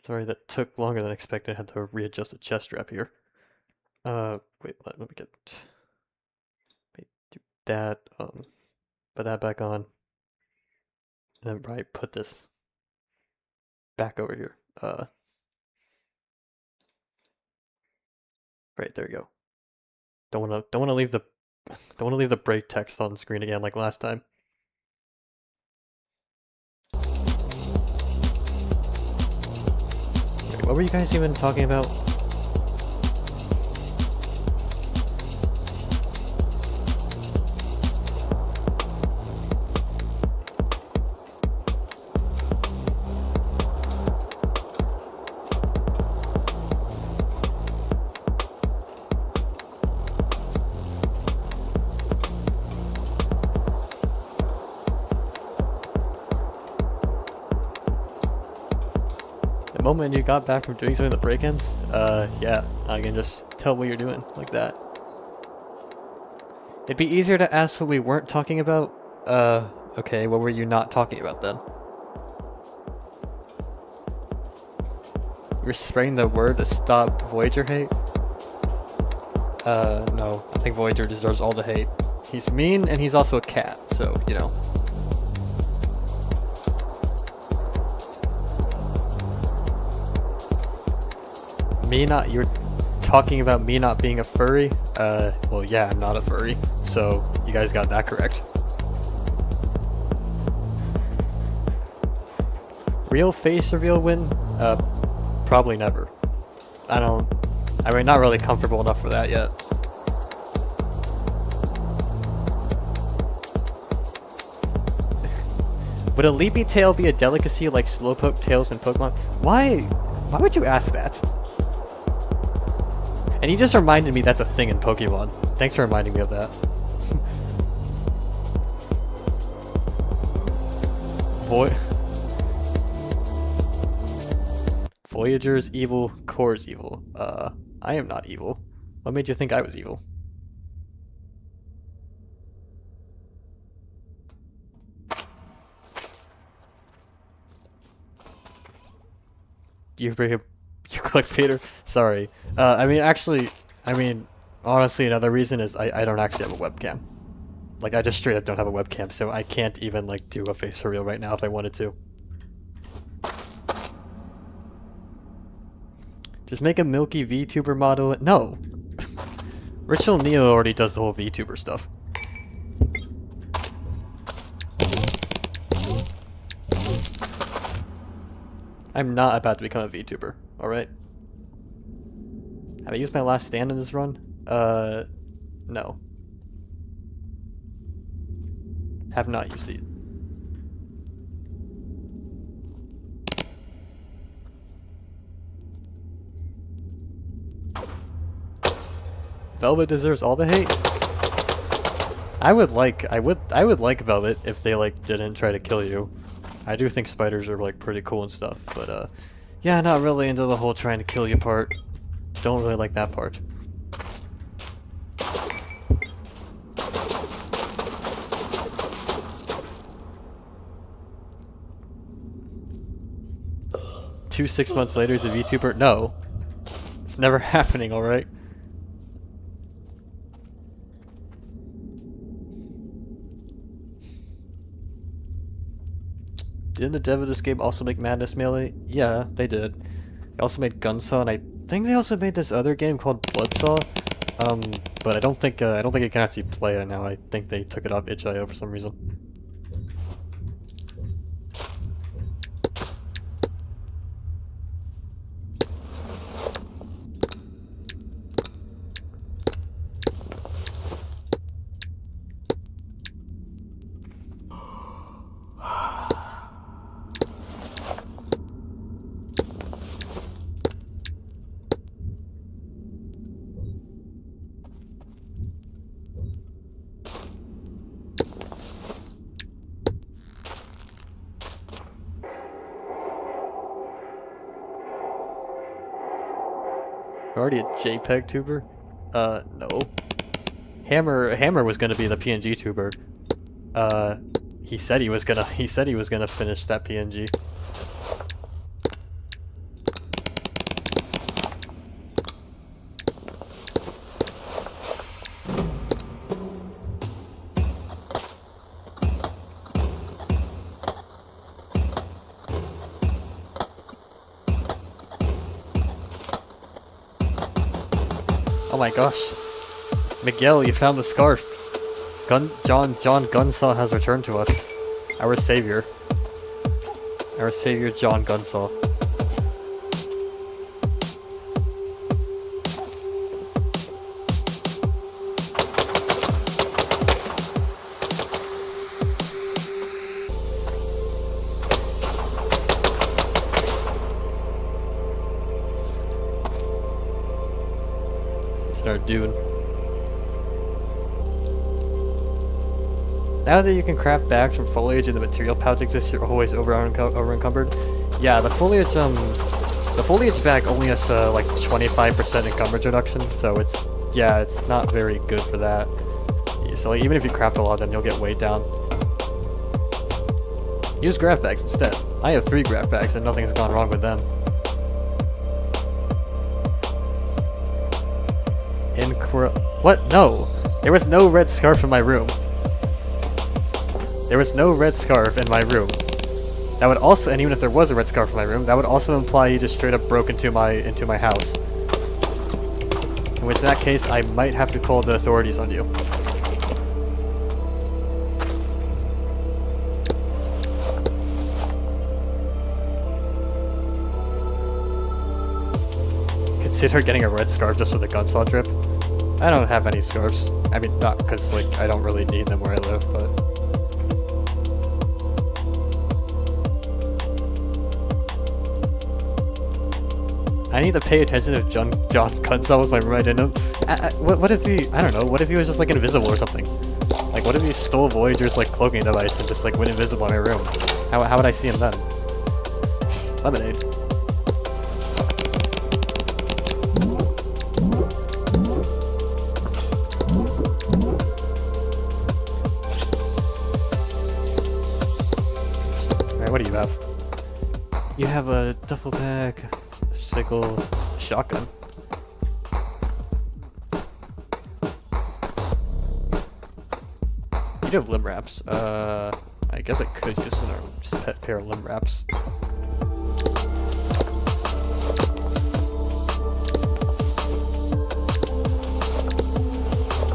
Sorry, that took longer than expected. I had to readjust the chest strap here. Wait, let me get do that. Put that back on. And then put this back over here. Right, there we go. Don't wanna leave the break text on screen again like last time. Wait, what were you guys even talking about? The moment you got back from doing some of the break-ins, yeah, I can just tell what you're doing like that. It'd be easier to ask what we weren't talking about. Okay, what were you not talking about then? You're spreading the word to stop Voyager hate? No, I think Voyager deserves all the hate. He's mean and he's also a cat, so, you know. You're talking about me not being a furry? Well, yeah, I'm not a furry, so you guys got that correct. Real face reveal win? Probably never. I mean, not really comfortable enough for that yet. Would a leapy tail be a delicacy like slowpoke tails in Pokemon? Why would you ask that? And you just reminded me that's a thing in Pokemon. Thanks for reminding me of that. Voyager's evil, Core's evil. I am not evil. What made you think I was evil? You click Peter? Sorry. Honestly, another reason is I don't actually have a webcam. Like, I just straight up don't have a webcam, so I can't even, like, do a face reveal right now if I wanted to. Just make a milky VTuber model. No! Ritual Neo already does the whole VTuber stuff. I'm not about to become a VTuber, alright? Have I used my last stand in this run? No. Have not used it. Velvet deserves all the hate? I would like Velvet if they, like, didn't try to kill you. I do think spiders are, like, pretty cool and stuff, but, yeah, not really into the whole trying to kill you part. Don't really like that part. Two 6 months later is a VTuber? No. It's never happening, alright? Didn't the dev of this game also make Madness Melee? Yeah, they did. They also made Gunsaw, and I think they also made this other game called Bloodsaw. But I don't think you can actually play it now. I think they took it off itch.io for some reason. Already a JPEG tuber? No. Hammer was gonna be the PNG tuber. He said he was gonna finish that PNG. Oh my gosh. Miguel, you found the scarf. John Gunsaw has returned to us. Our savior. Our savior, John Gunsaw. It's our dude. Now that you can craft bags from foliage and the material pouch exists, you're always over encumbered. Yeah, the foliage bag only has like 25% encumbrance reduction, so it's not very good for that. So like, even if you craft a lot of them, you'll get weighed down. Use graph bags instead. I have 3 graph bags and nothing has gone wrong with them. What? No! There was no red scarf in my room. There was no red scarf in my room. That would also, and even if there was a red scarf in my room, that would also imply you just straight up broke into my house. In which, in that case, I might have to call the authorities on you. Consider getting a red scarf just for the gunsaw drip. I don't have any scarves. I mean, not because like I don't really need them where I live, but. I need to pay attention if John Gunsaw was my roommate. I didn't know. What if he? I don't know. What if he was just like invisible or something? Like, what if he stole Voyager's like cloaking device and just like went invisible in my room? How would I see him then? Lemonade. Alright, what do you have? You have a duffel bag. Sickle, shotgun. You do have limb wraps. I guess I could use a pet pair of limb wraps.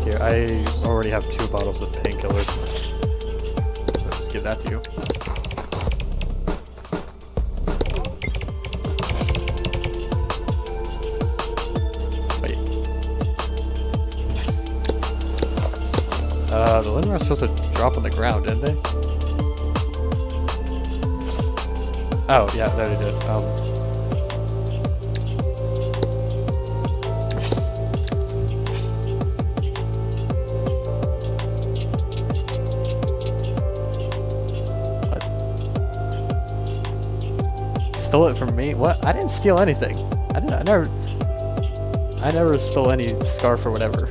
Here, I already have 2 bottles of painkillers. So I'll just give that to you. The limb wraps were supposed to drop on the ground, didn't they? Oh, yeah, there they did. What? Stole it from me? What? I didn't steal anything. I never stole any scarf or whatever.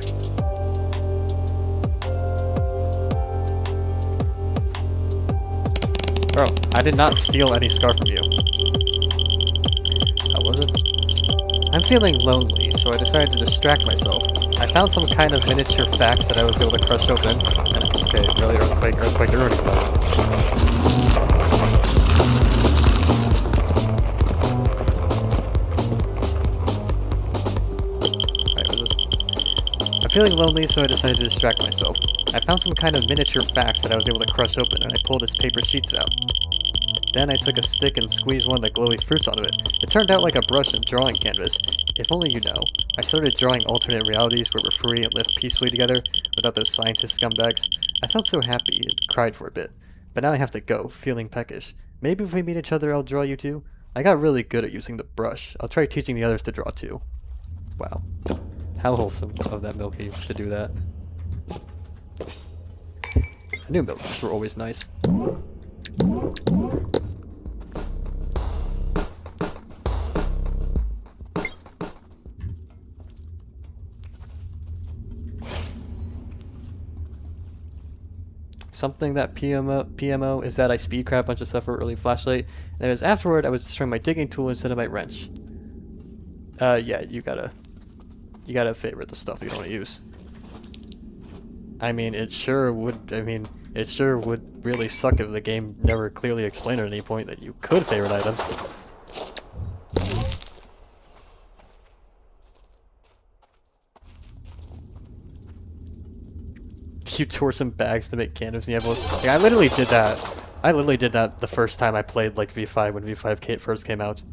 Bro, I did not steal any scarf from you. How was it? I'm feeling lonely, so I decided to distract myself. I found some kind of miniature fax that I was able to crush open. And, okay, really, earthquake, they're already about it. Alright, what is this? I'm feeling lonely, so I decided to distract myself. I found some kind of miniature fax that I was able to crush open, and I pulled its paper sheets out. Then I took a stick and squeezed one of the glowy fruits onto it. It turned out like a brush and drawing canvas. If only you know. I started drawing alternate realities where we're free and live peacefully together, without those scientist scumbags. I felt so happy and cried for a bit. But now I have to go, feeling peckish. Maybe if we meet each other I'll draw you too? I got really good at using the brush. I'll try teaching the others to draw too. Wow. How wholesome of that Milky to do that. I knew Milkies were always nice. something that PMO is that I speedcraft a bunch of stuff with early flashlight, and it was afterward I was destroying my digging tool instead of my wrench. Yeah, you gotta favorite the stuff you don't use. I mean, it sure would really suck if the game never clearly explained at any point that you could favorite items. You tore some bags to make candles in the envelope. Like, I literally did that. I literally did that the first time I played like V5 when V5 first came out.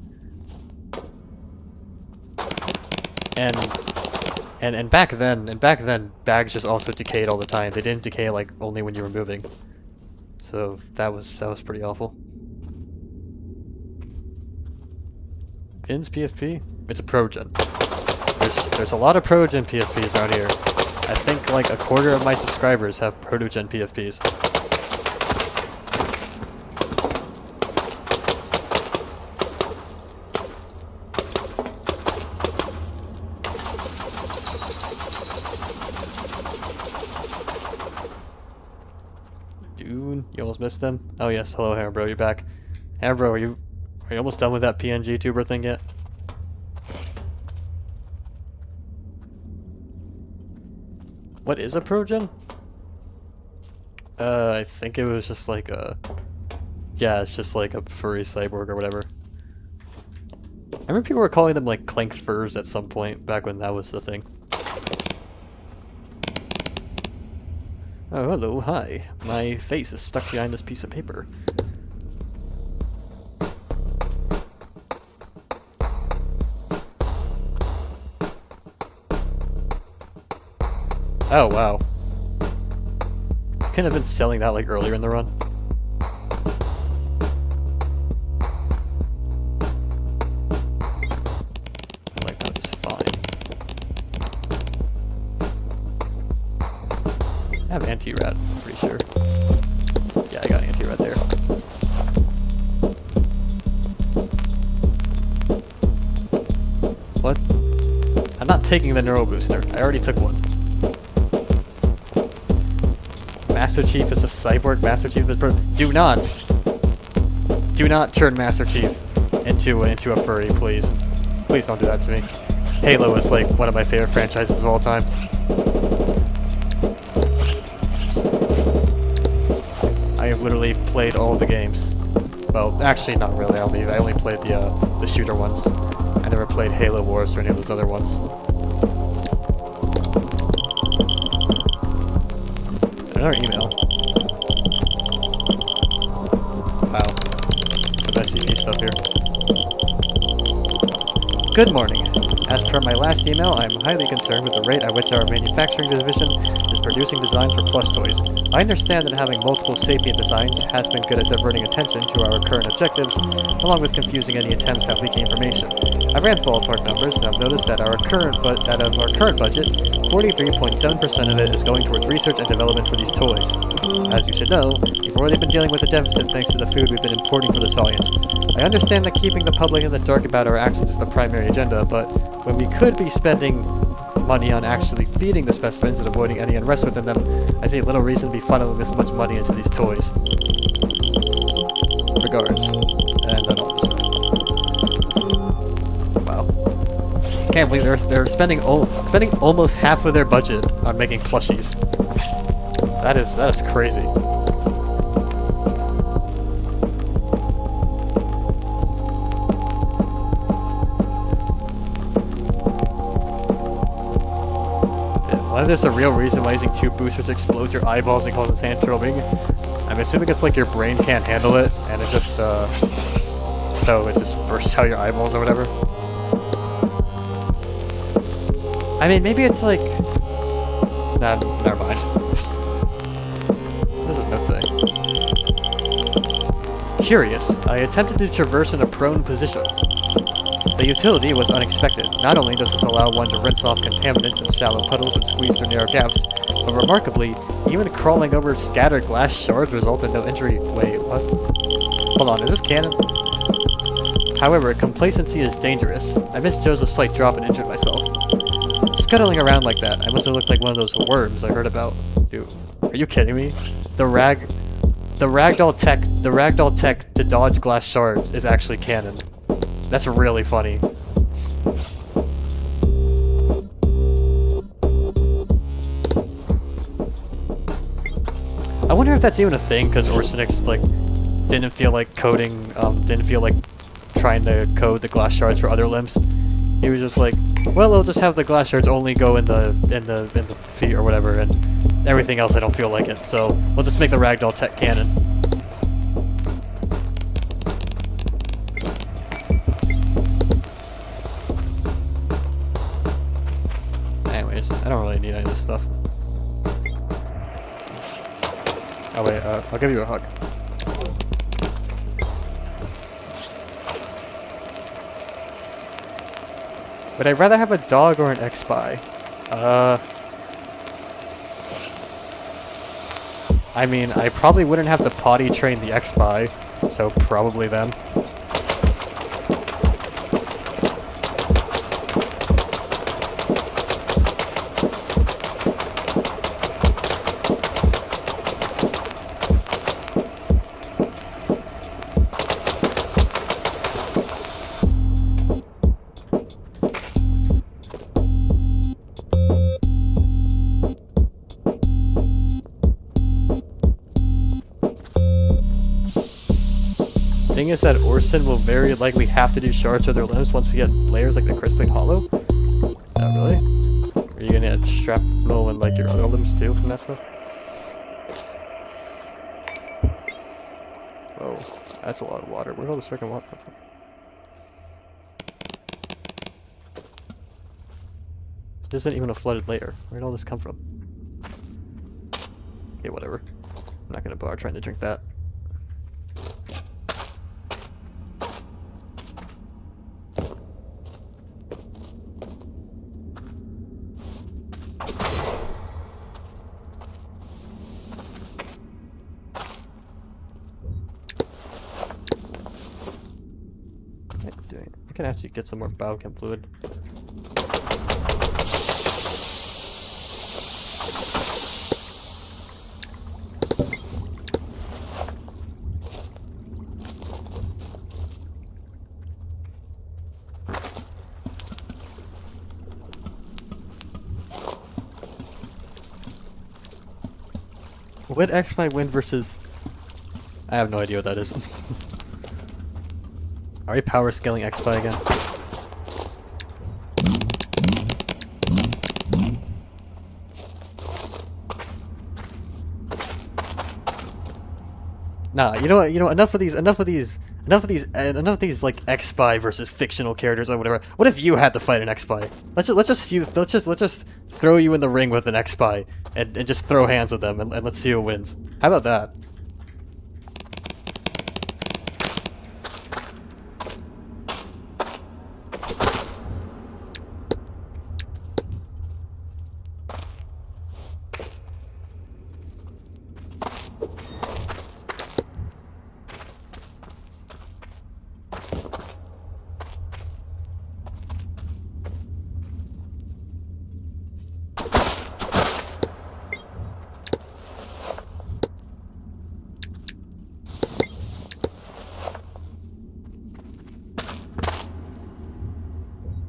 And back then bags just also decayed all the time. They didn't decay like only when you were moving. So that was pretty awful. Pins PFP? It's a Progen. There's a lot of Progen PFPs around here. I think like a quarter of my subscribers have Protogen PFPs. Dude, you almost missed them? Oh yes, hello Hambro, you're back. Hambro, are you almost done with that PNG tuber thing yet? What is a Progen? I think it was just like a... Yeah, it's just like a furry cyborg or whatever. I remember people were calling them like clank furs at some point, back when that was the thing. Oh, hello, hi. My face is stuck behind this piece of paper. Oh, wow. Couldn't have been selling that like earlier in the run. I like that just fine. I have anti-rat, I'm pretty sure. Yeah, I got anti-rat there. What? I'm not taking the neuro booster. I already took one. Master Chief is a cyborg. Master Chief is do not turn Master Chief into a furry, please. Please don't do that to me. Halo is like one of my favorite franchises of all time. I have literally played all of the games. Well, actually, not really. I only played the shooter ones. I never played Halo Wars or any of those other ones. Another email. Wow. Some SCP stuff here. Good morning. As per my last email, I am highly concerned with the rate at which our manufacturing division is producing designs for plush toys. I understand that having multiple sapient designs has been good at diverting attention to our current objectives, along with confusing any attempts at leaking information. I've ran ballpark numbers, and I've noticed that of our current budget, 43.7% of it is going towards research and development for these toys. As you should know, we've already been dealing with a deficit thanks to the food we've been importing for the science. I understand that keeping the public in the dark about our actions is the primary agenda, but when we could be spending money on actually feeding the specimens and avoiding any unrest within them, I see little reason to be funneling this much money into these toys. Regards. And then all this stuff. Wow. Can't believe they're spending almost half of their budget on making plushies. That is crazy. Why there's a real reason why using 2 boosters explodes your eyeballs and causes hand throbbing? I'm assuming it's like your brain can't handle it, and it just so it just bursts out your eyeballs or whatever. I mean, maybe it's like... Nah, never mind. What does this note say? Curious, I attempted to traverse in a prone position. The utility was unexpected. Not only does this allow one to rinse off contaminants in shallow puddles and squeeze through narrow gaps, but remarkably, even crawling over scattered glass shards resulted in no injury. Wait, what? Hold on, is this canon? However, complacency is dangerous. I missed Joe's a slight drop and injured myself. Scuttling around like that, I must have looked like one of those worms I heard about. Dude. Are you kidding me? The ragdoll tech to dodge glass shards is actually canon. That's really funny. I wonder if that's even a thing, because Orsinix like didn't feel like coding, didn't feel like trying to code the glass shards for other limbs. He was just like, well, I'll just have the glass shards only go in the feet or whatever, and everything else I don't feel like it. So we'll just make the ragdoll tech canon. Anyways, I don't really need any of this stuff. Oh wait, I'll give you a hug. Would I rather have a dog or an X-Spy? I mean, I probably wouldn't have to potty train the X-Spy, so probably them. Thing is that Orson will very likely have to do shards of their limbs once we get layers like the crystalline hollow. Not really. Are you gonna add shrapnel and like your other limbs too from that stuff? Whoa, that's a lot of water. Where'd all this freaking water come from? This isn't even a flooded layer. Where'd all this come from? Okay, whatever. I'm not gonna bother trying to drink that. I can actually get some more biochem fluid. Would X-Spy win versus... I have no idea what that is. Are we power scaling X-Spy again? Nah, you know what? Enough of these like X-Spy versus fictional characters or whatever. What if you had to fight an X-Spy? Let's just throw you in the ring with an X-Spy and just throw hands with them and let's see who wins. How about that?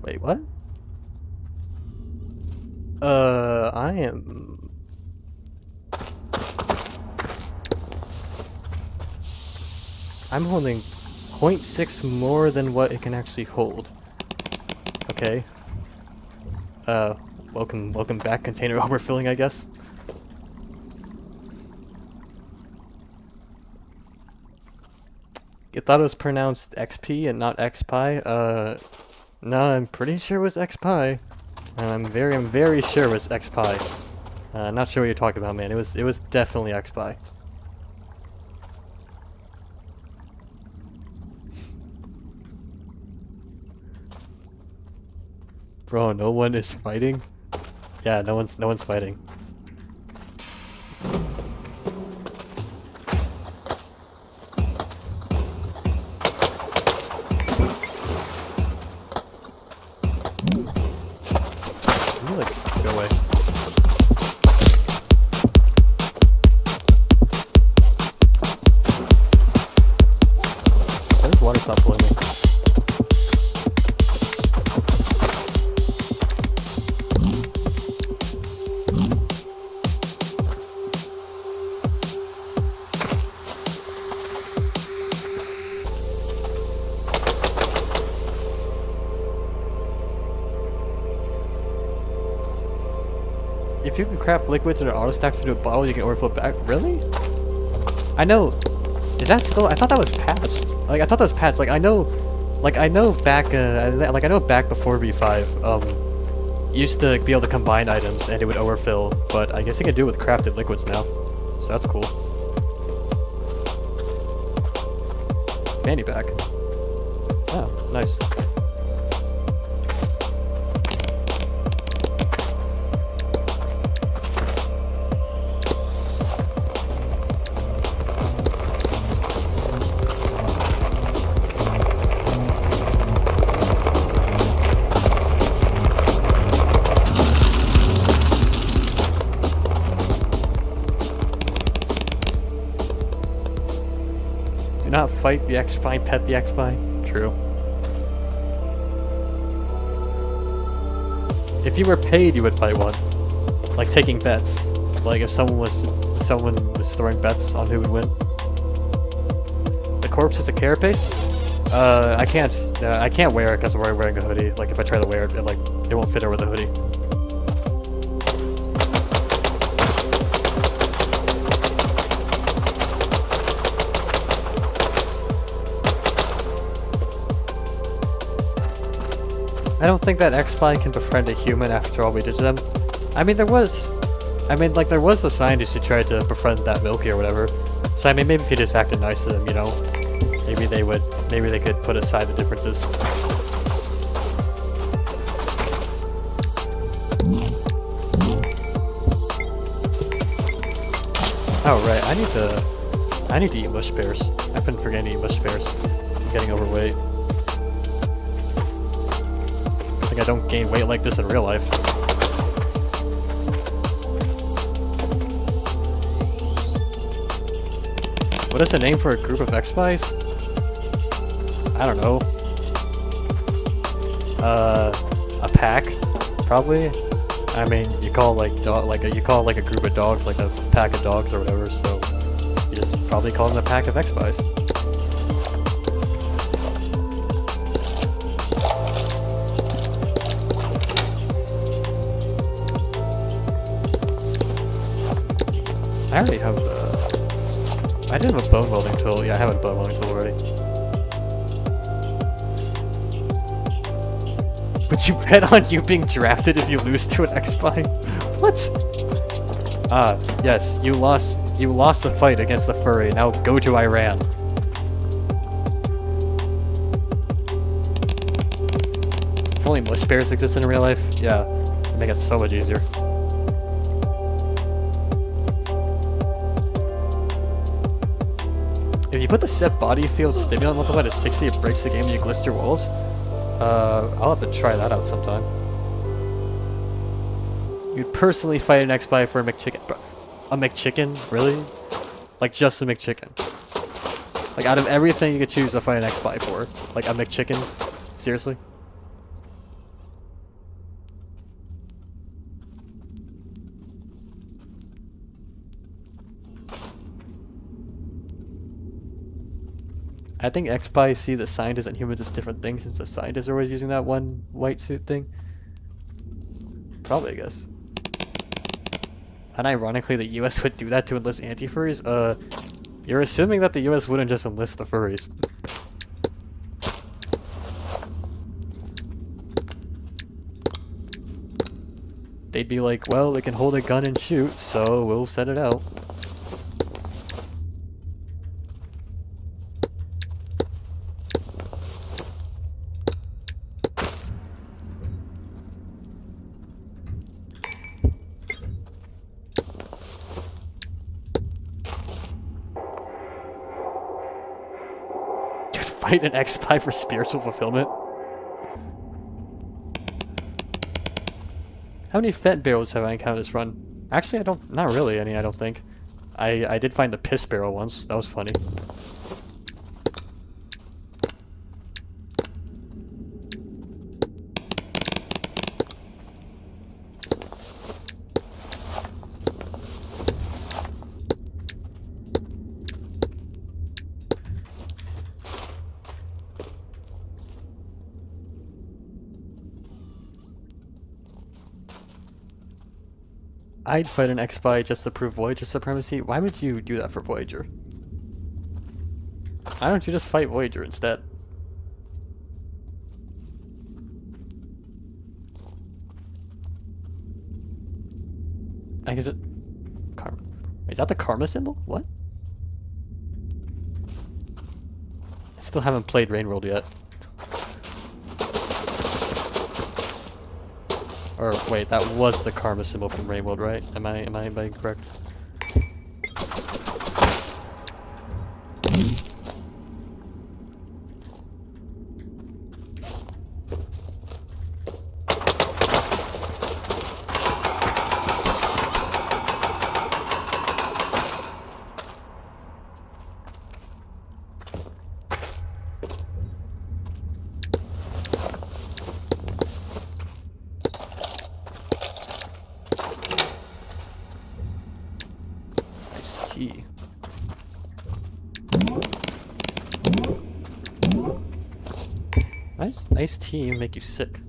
Wait, what? I am... I'm holding 0.6 more than what it can actually hold. Okay. Welcome back, container overfilling, I guess. You thought it was pronounced XP and not XPi? No, I'm pretty sure it was XPi. I'm very sure it was XPi. Not sure what you're talking about, man. It was definitely XPi. Bro, no one is fighting? Yeah, no one's fighting. Can you, like, go away? if you can craft liquids and auto stacks into a bottle, you can overflow back. Really? I know. Is that still? I thought that was patched. Like I thought that was patched. Like I know back. Like I know back before V5. Used to be able to combine items and it would overfill, but I guess you can do it with crafted liquids now. So that's cool. Fanny pack. Oh, nice. Not fight the X-Spine, pet the X-Spine. True. If you were paid, you would fight one. Like taking bets. Like if someone was throwing bets on who would win. The corpse is a carapace? I can't wear it because I'm wearing a hoodie. Like if I try to wear it, it won't fit over the hoodie. I don't think that X-Spine can befriend a human after all we did to them. I mean, there was a scientist who tried to befriend that Milky or whatever. So I mean, maybe if you just acted nice to them, you know, maybe they could put aside the differences. Oh right, I need to eat mush pears. I've been forgetting to eat mush pears. I'm getting overweight. I think I don't gain weight like this in real life. What is the name for a group of X-Spies? I don't know. A pack, probably. I mean, you call like a group of dogs like a pack of dogs or whatever. So you just probably call them a pack of X-Spies. I already have I didn't have a bone welding tool. Yeah, I have a bone welding tool already. But you bet on you being drafted if you lose to an X-Spine? What? Ah, yes, you lost the fight against the furry. Now go to Iran. If only mush bears exist in real life, yeah, it'd make it so much easier. If you put the set body field stimulant multiplied to 60, it breaks the game and you glister walls. I'll have to try that out sometime. You'd personally fight an X-Spy for a McChicken. A McChicken? Really? Like just a McChicken? Like out of everything you could choose to fight an X-Spy for, like a McChicken? Seriously? I think X-Spies see the scientists and humans as different things since the scientists are always using that one white suit thing. Probably, I guess. And ironically, the US would do that to enlist anti-furries? You're assuming that the US wouldn't just enlist the furries. They'd be like, well, they can hold a gun and shoot, so we'll set it out. Fight an X-Spy for spiritual fulfillment? How many Fent barrels have I encountered this run? Actually, not really any, I don't think. I did find the piss barrel once, that was funny. I'd fight an X-Spy just to prove Voyager supremacy. Why would you do that for Voyager? Why don't you just fight Voyager instead? I could just... Karma. Is that the karma symbol? What? I still haven't played Rainworld yet. Or wait, that was the karma symbol from Rainworld, right? Am I incorrect? Gee. Nice tea make you sick.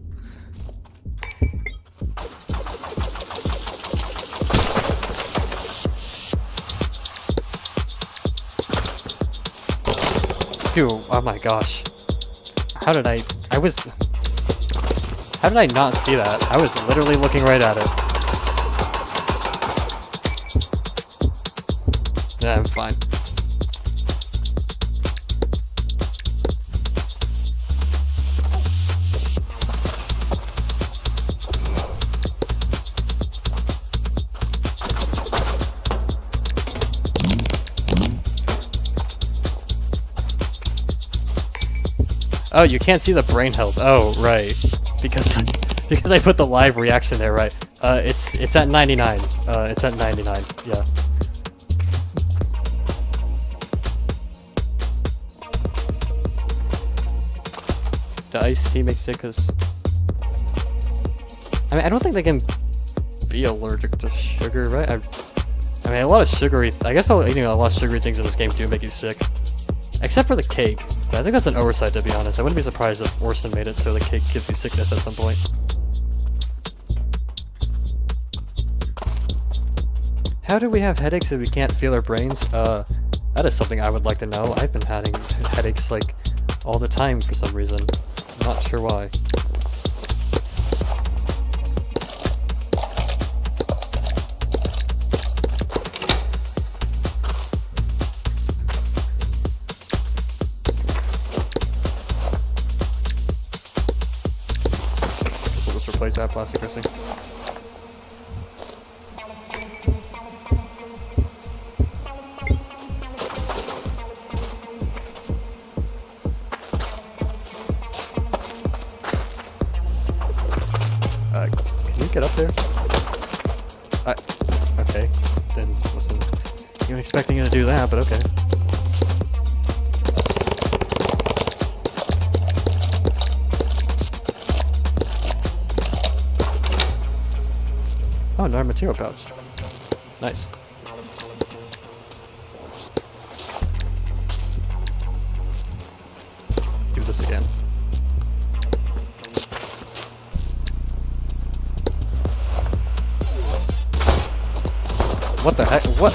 Phew, oh my gosh. How did I not see that? I was literally looking right at it. Yeah, I'm fine. Oh, you can't see the brain health. Oh, right. Because I put the live reaction there, right? It's at 99. It's at 99. Yeah. The iced tea makes it because... I mean, I don't think they can be allergic to sugar, right? I mean, a lot of sugary... I guess eating a lot of sugary things in this game do make you sick. Except for the cake. But I think that's an oversight, to be honest. I wouldn't be surprised if Orson made it so the cake gives you sickness at some point. How do we have headaches if we can't feel our brains? That is something I would like to know. I've been having headaches, like, all the time for some reason. I'm not sure why. Guess I'll just replace that plastic dressing. Can you get up there? Okay. Then wasn't even expecting you to do that, but okay. Oh, another material pouch. Nice. Do this again. What the heck? Where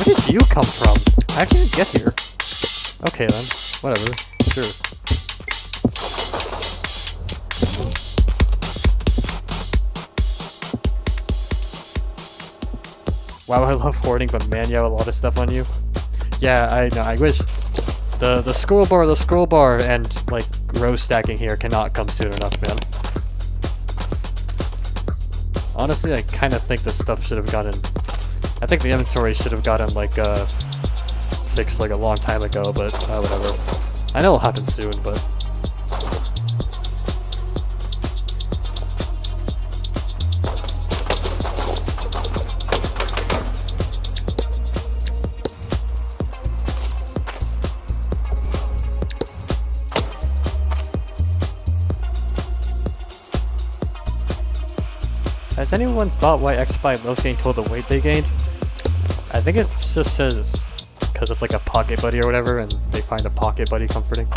did you come from? How did you get here? Okay then, whatever, sure. Wow, I love hoarding, but man, you have a lot of stuff on you. Yeah, I know, I wish the scroll bar and like row stacking here cannot come soon enough, man. Honestly, I kind of think this stuff should have gotten... I think the inventory should have gotten, like, fixed, like, a long time ago, but, whatever. I know it'll happen soon, but... Has anyone thought why X-Spy loves getting told the weight they gained? I think it just says because it's like a pocket buddy or whatever, and they find a pocket buddy comforting.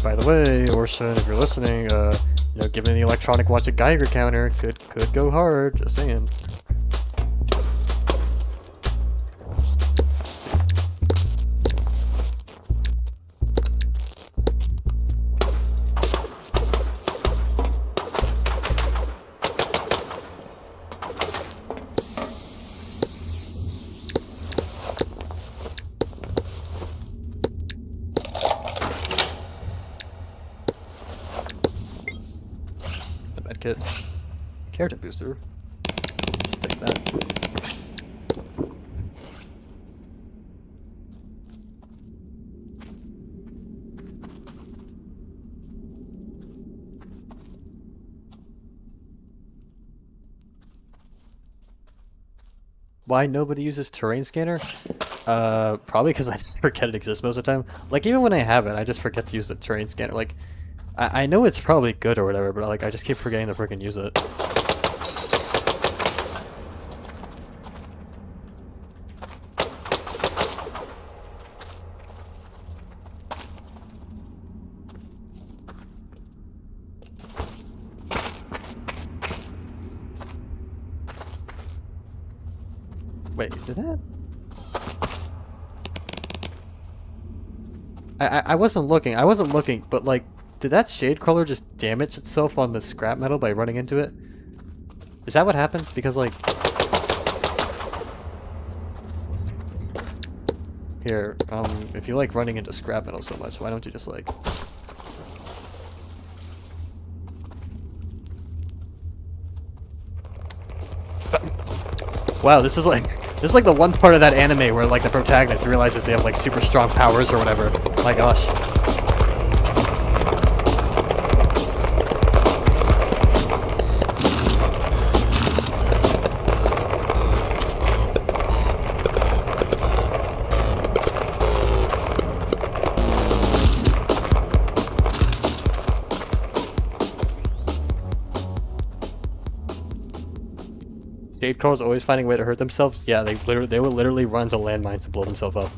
By the way, Orson, if you're listening, you know, given the electronic watch a Geiger counter, could go hard. Just saying. Medkit. Character booster. Let's take that. Why nobody uses terrain scanner? Probably because I just forget it exists most of the time. Like, even when I have it, I just forget to use the terrain scanner. Like, I know it's probably good or whatever, but like I just keep forgetting to freaking use it. Wait, did that? I wasn't looking, but like, did that shade color just damage itself on the scrap metal by running into it? Is that what happened? Because like... Here, if you like running into scrap metal so much, why don't you just like... Wow, this is like the one part of that anime where like the protagonist realizes they have like super strong powers or whatever. My gosh. Jade Crawl's always finding a way to hurt themselves. Yeah, they will literally run to landmines to blow themselves up.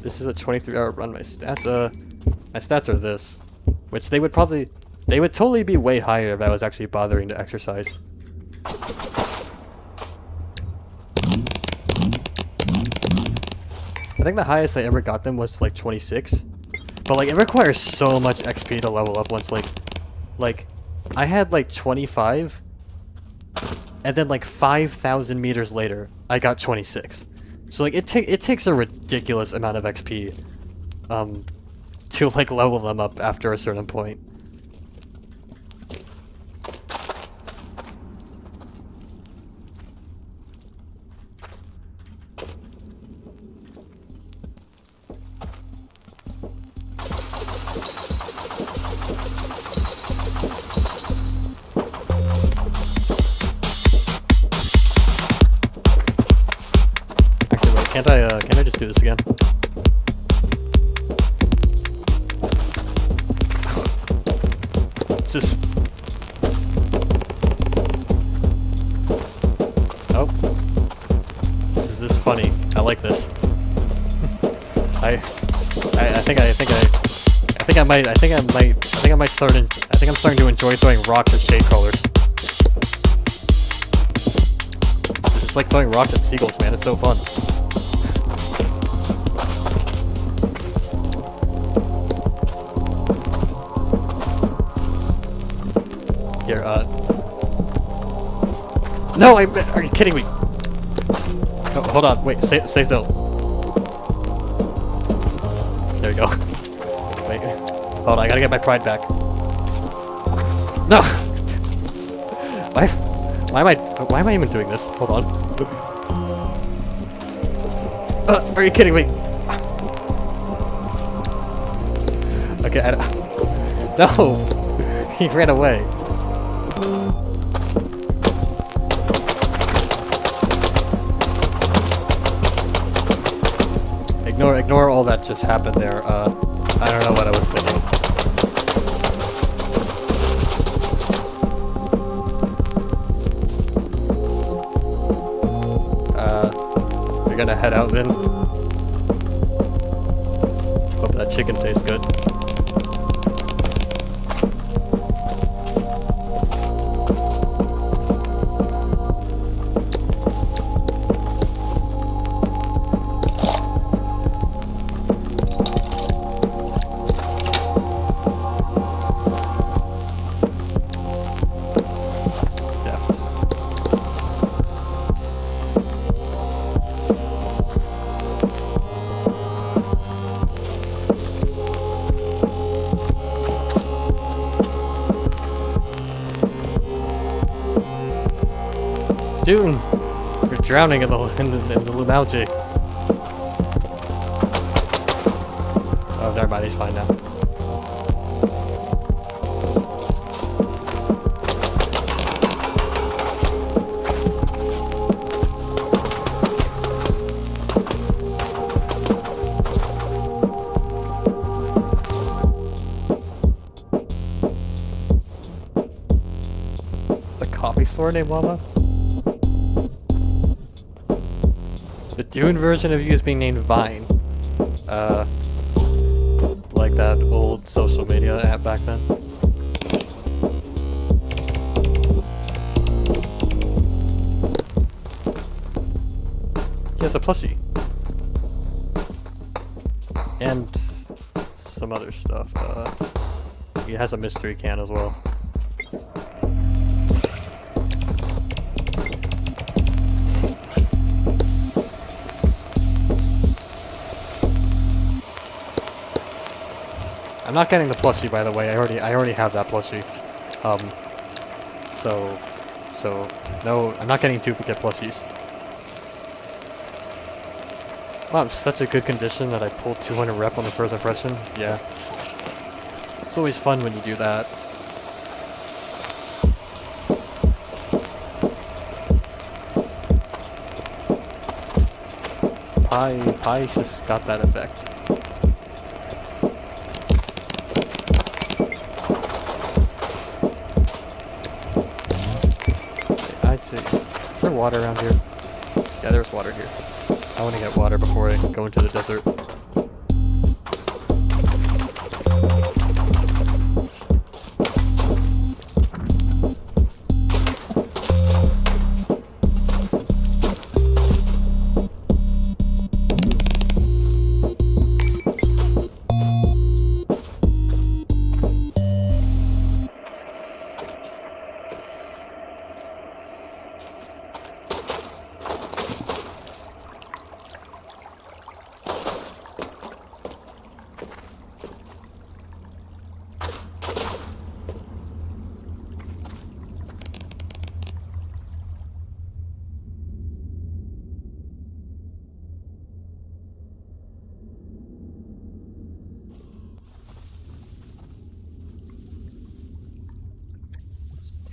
This is a 23-hour run. My stats are this, which they would totally be way higher if I was actually bothering to exercise. I think the highest I ever got them was like 26, but like it requires so much XP to level up once. Like I had like 25. And then like 5,000 meters later, I got 26. So like it takes a ridiculous amount of XP to like level them up after a certain point. Can't I just do this again? This is... Oh. This is funny. I like this. I think I'm starting to enjoy throwing rocks at shade crawlers. This is like throwing rocks at seagulls, man. It's so fun. Here, no, are you kidding me? Oh, hold on, wait, stay still. There we go. Wait, hold on, I gotta get my pride back. No! Why am I even doing this? Hold on. Are you kidding me? Okay, no! He ran away. Ignore all that just happened there. I don't know what I was thinking. We're gonna head out then. Hope that chicken tastes good. Dune! You're drowning in the loom algae. Oh, never mind, he's fine now. The coffee store named Llama? The Dune version of you is being named Vine. Like that old social media app back then. He has a plushie. And some other stuff. He has a mystery can as well. I'm not getting the plushie, by the way. I already have that plushie. So no, I'm not getting duplicate plushies. Wow, I'm such a good condition that I pulled 200 rep on the first impression. Yeah, it's always fun when you do that. Pie just got that effect. Is there water around here? Yeah, there's water here. I want to get water before I go into the desert.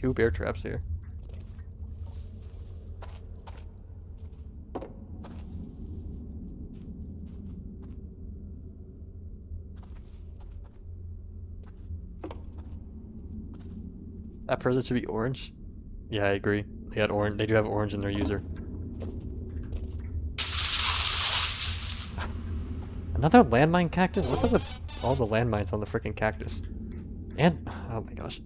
Two bear traps here. That person should be orange. Yeah, I agree. They got orange. They do have orange in their user. Another landmine cactus? What's up with all the landmines on the freaking cactus? And oh my gosh.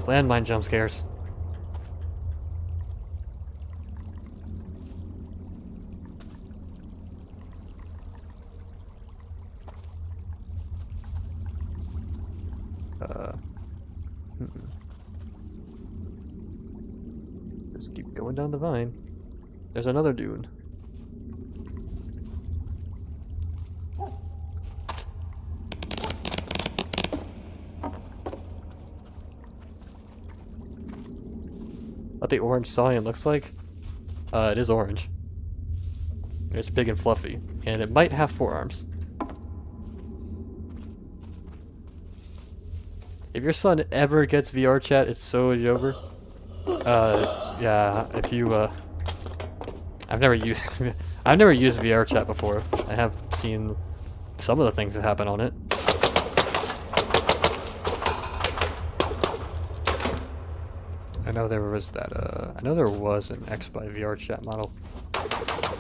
Landmine jump scares. Just keep going down the vine. There's another dune. What the orange scion looks like? It is orange. It's big and fluffy, and it might have forearms. If your son ever gets VR chat, it's so over. Yeah, if you, I've never used VR chat before. I have seen some of the things that happen on it. I know there was that, I know there was an X by VR chat model. I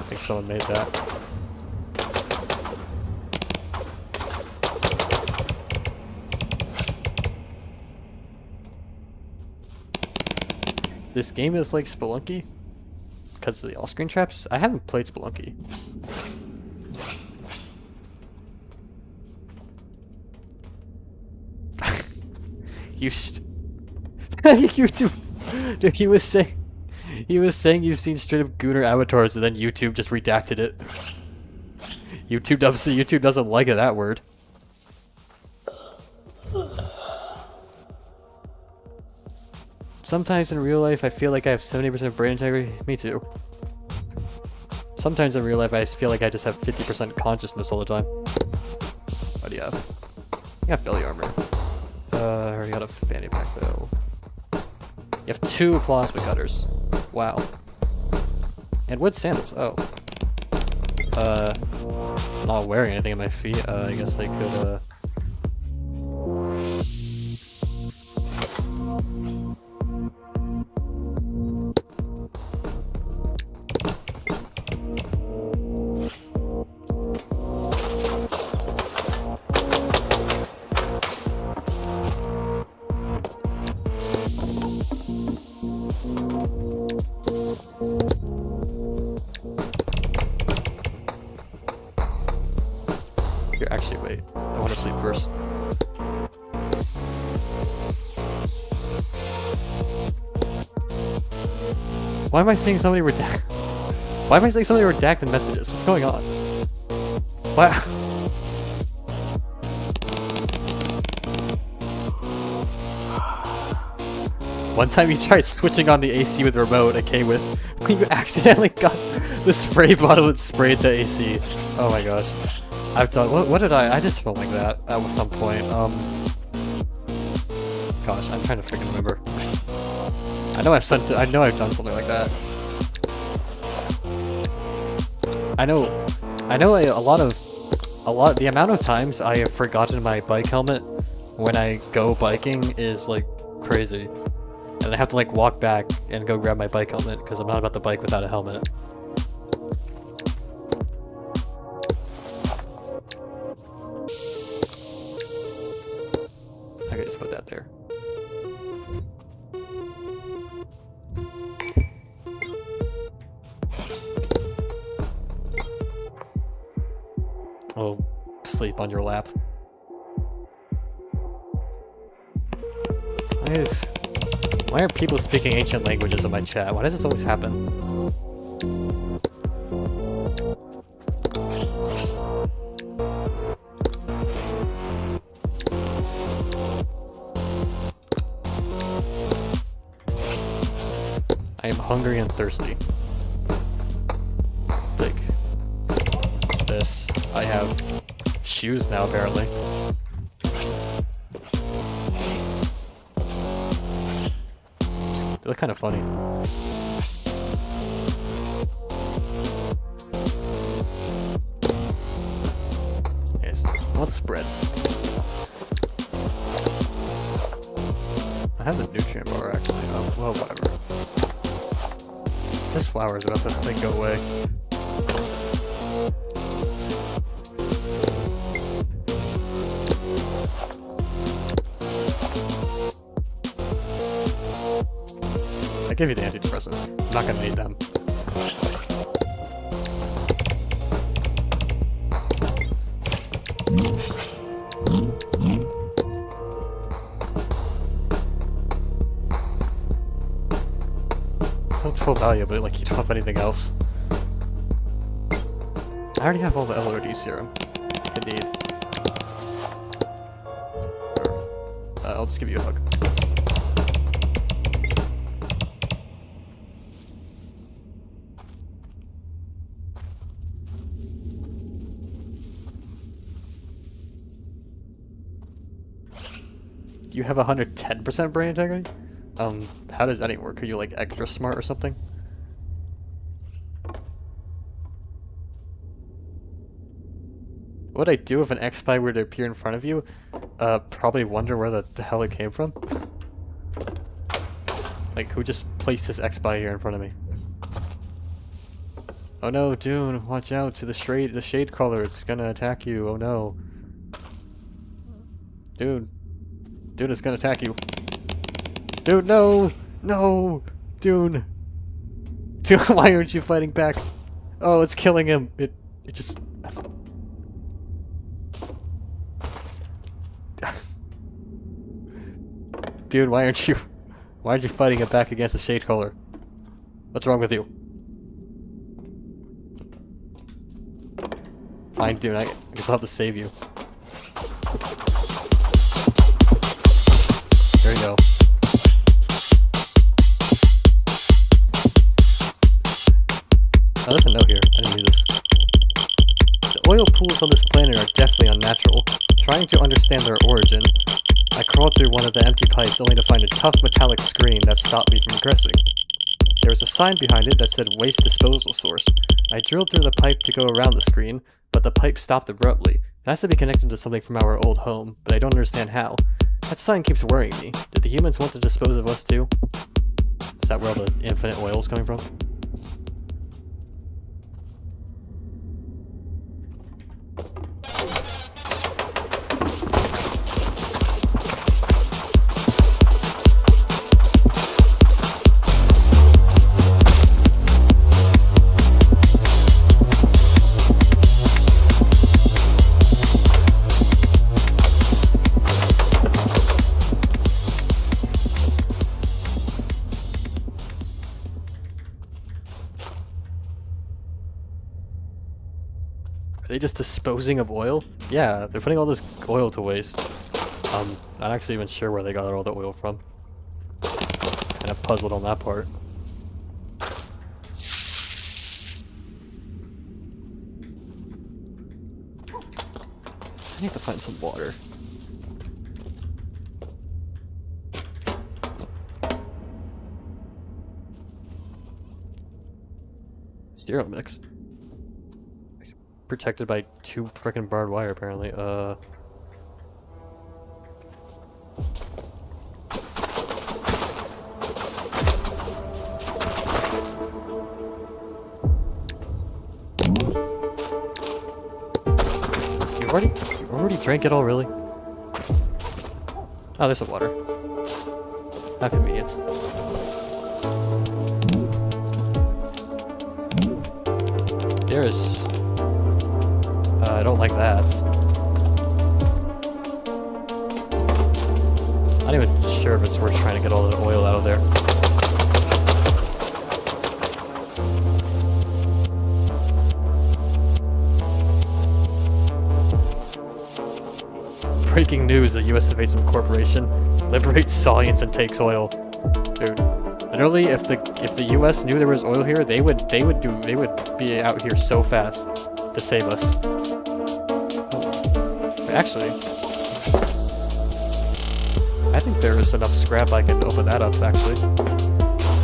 think someone made that. This game is like Spelunky because of the all-screen traps. I haven't played Spelunky. You YouTube. Dude, he was saying you've seen straight up Gooner avatars, and then YouTube just redacted it. YouTube doesn't like it, that word. Sometimes in real life I feel like I have 70% brain integrity. Me too. Sometimes in real life I feel like I just have 50% consciousness all the time. What do you have? You got belly armor. I already got a fanny pack though. You have 2 plasma cutters. Wow. And wood sandals. Oh. Not wearing anything on my feet. I guess I could, Here, actually, wait. I want to sleep first. Why am I seeing so many redacted? Why am I seeing so many redacted messages? What's going on? What? One time you tried switching on the AC with remote, it came with when you accidentally got the spray bottle and sprayed the AC. Oh my gosh. I've done what did I just felt like that at some point. Gosh, I'm trying to freaking remember. I know I've done something like that. I know the amount of times I have forgotten my bike helmet when I go biking is like crazy. And I have to like walk back and go grab my bike helmet because I'm not about to bike without a helmet. I could just put that there. Oh, sleep on your lap. Why are people speaking ancient languages in my chat? Why does this always happen? I am hungry and thirsty. Like this. I have shoes now, apparently. They look kind of funny. Yes, let's spread. I have the nutrient bar actually. Oh, well, whatever. This flower is about to like go away. I gave you the antidepressants. I'm not gonna need them. So full value, but like you don't have anything else. I already have all the LRD serum. Indeed. I'll just give you a hug. You have 110% brain integrity? How does that even work? Are you like extra smart or something? What would I do if an X-Spy were to appear in front of you? Probably wonder where the hell it came from. Like, who just placed this X-Spy here in front of me? Oh no, Dune, watch out to the shade crawler, it's gonna attack you, oh no. Dude, it's gonna attack you. Dude, no! No! Dune! Dune, why aren't you fighting back? Oh, it's killing him. It just... dude, why aren't you fighting it back against the shade color? What's wrong with you? Fine, dude, I guess I'll have to save you. There you go. Oh, there's a note here. I didn't read this. The oil pools on this planet are definitely unnatural. Trying to understand their origin, I crawled through one of the empty pipes only to find a tough metallic screen that stopped me from egressing. There was a sign behind it that said waste disposal source. I drilled through the pipe to go around the screen, but the pipe stopped abruptly. It has to be connected to something from our old home, but I don't understand how. That sign keeps worrying me. Did the humans want to dispose of us too? Is that where all the infinite oil is coming from? Are they just disposing of oil? Yeah, they're putting all this oil to waste. I'm not actually even sure where they got all the oil from. Kind of puzzled on that part. I need to find some water. Zero mix. Protected by 2 frickin' barbed wire, apparently. You already drank it all, really? Oh, there's some water. How convenient. There's... I don't like that. Not even sure if it's worth trying to get all the oil out of there. Breaking news, the US invades some corporation, liberates Salians and takes oil. Dude, literally if the US knew there was oil here, they would be out here so fast to save us. Actually, I think there is enough scrap I can open that up, actually.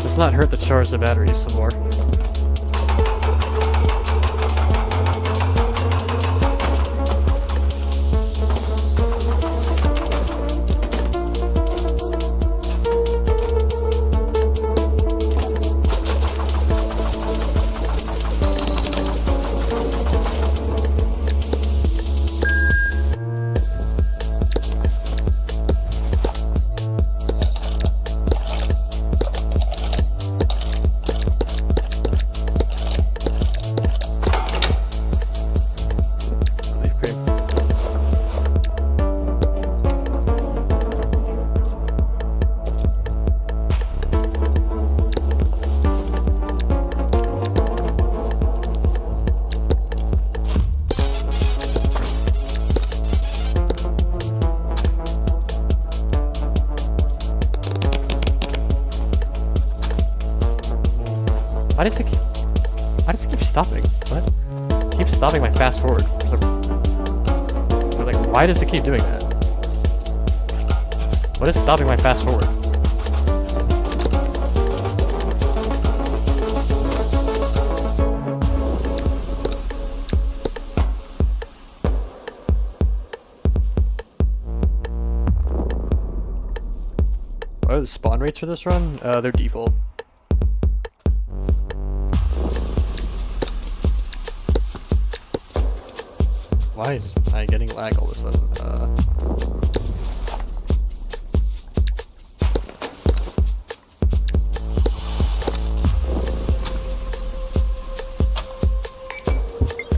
Let's not hurt to charge the batteries some more. Why does it keep stopping? What? It keeps stopping my fast forward. Like, why does it keep doing that? What is stopping my fast forward? What are the spawn rates for this run? They're default. Why am I getting lag all of a sudden?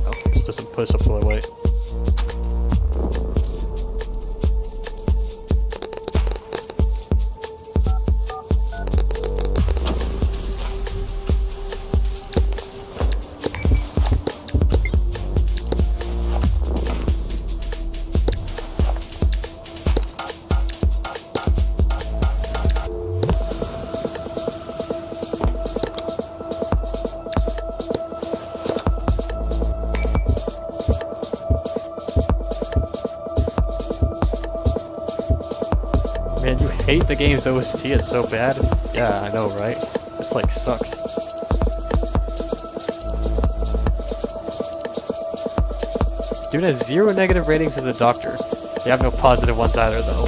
Oh, this doesn't push up to my weight. hate the game's OST, it's so bad. Yeah, I know, right? It's like sucks. Dude has 0 negative ratings as a doctor. You have no positive ones either, though.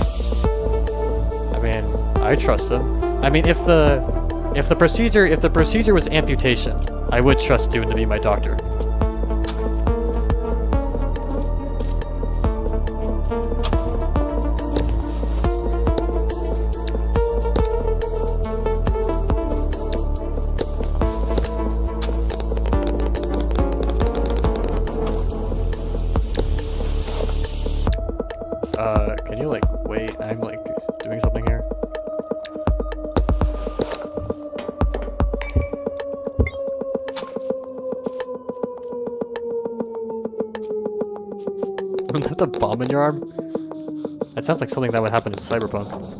I mean, I trust him. I mean, if the procedure was amputation, I would trust Dune to be my doctor. Can you like wait? I'm like doing something here. Is that the bomb in your arm? That sounds like something that would happen in Cyberpunk.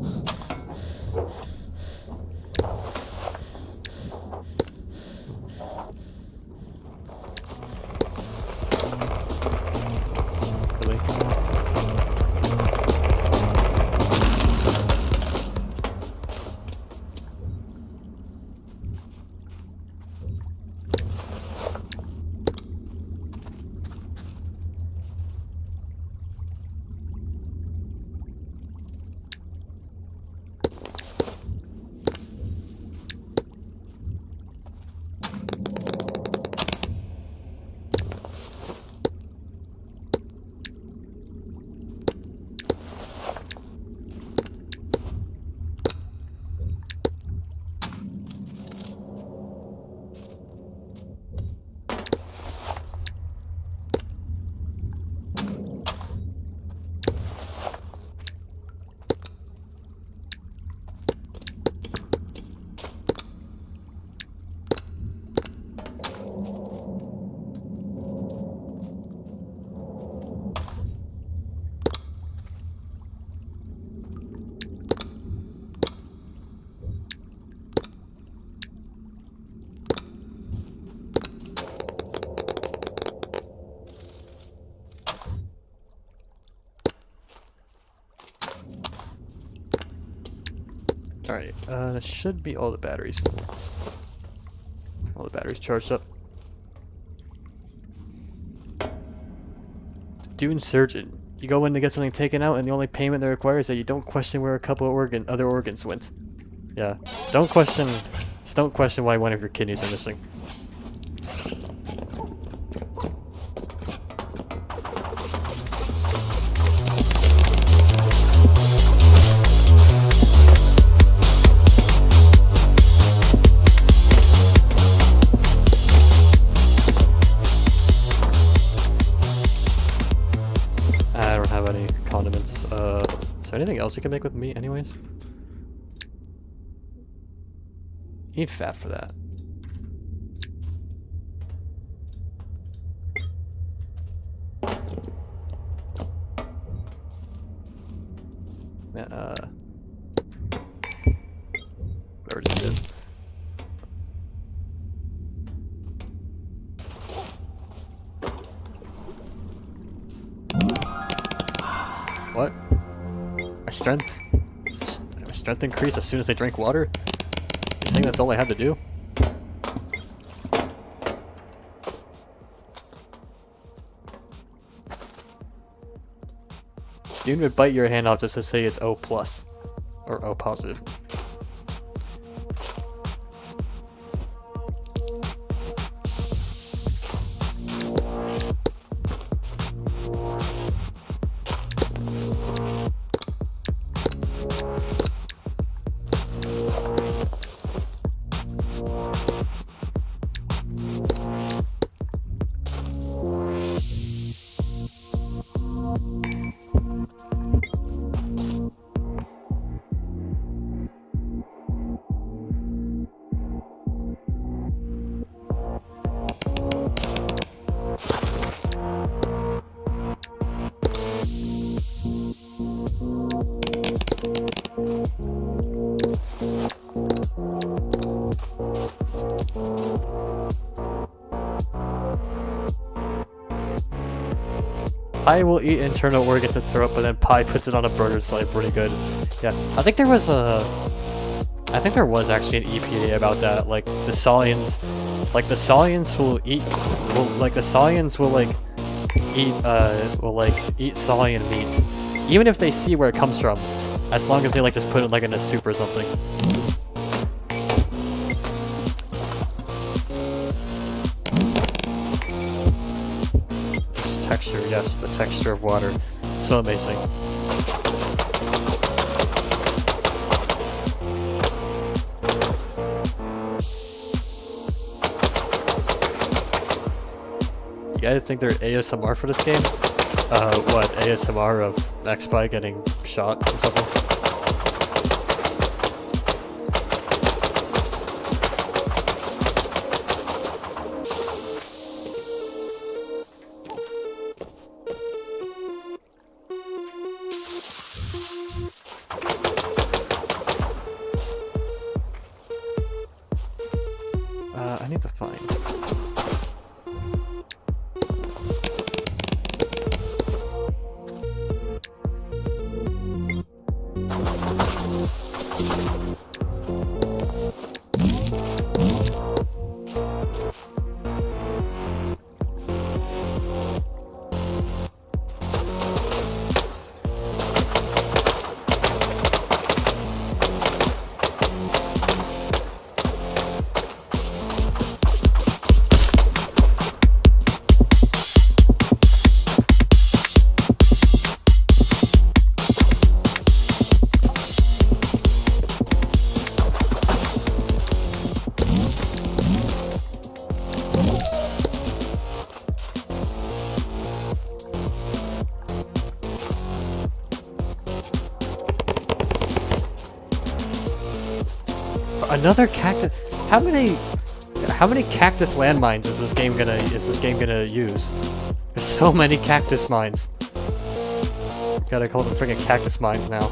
Alright, that should be all the batteries. All the batteries charged up. Dune Surgeon. You go in to get something taken out, and the only payment they require is that you don't question where a couple of other organs went. Yeah, just don't question why one of your kidneys are missing. I don't have any condiments. Is there anything else you can make with meat anyways? You need fat for that. Yeah, whatever this is. What? My strength increased as soon as I drank water? You're saying that's all I had to do? Dune would bite your hand off just to say it's O+, or O positive. Pi will eat internal organs and throw up, but then Pi puts it on a burner's life. Pretty good. Yeah, I think there was actually an EPA about that. Like the Salians will eat, eat Salian meat, even if they see where it comes from, as long as they like just put it like in a soup or something. This texture, yes, the texture of water, it's so amazing. You guys think there's ASMR for this game? What, ASMR of XSpy getting shot or something? I need to find... Another cactus. How many cactus landmines is this game gonna use? There's so many cactus mines. Gotta call them freaking cactus mines now.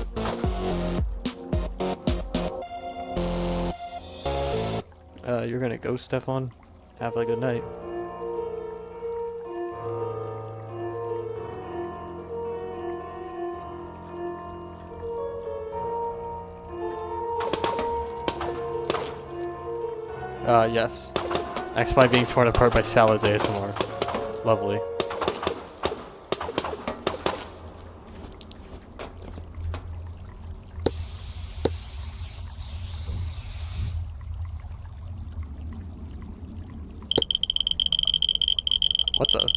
You're gonna go, Stefan. Have a good night. Yes. XSpy being torn apart by Sal's ASMR. Lovely. What the?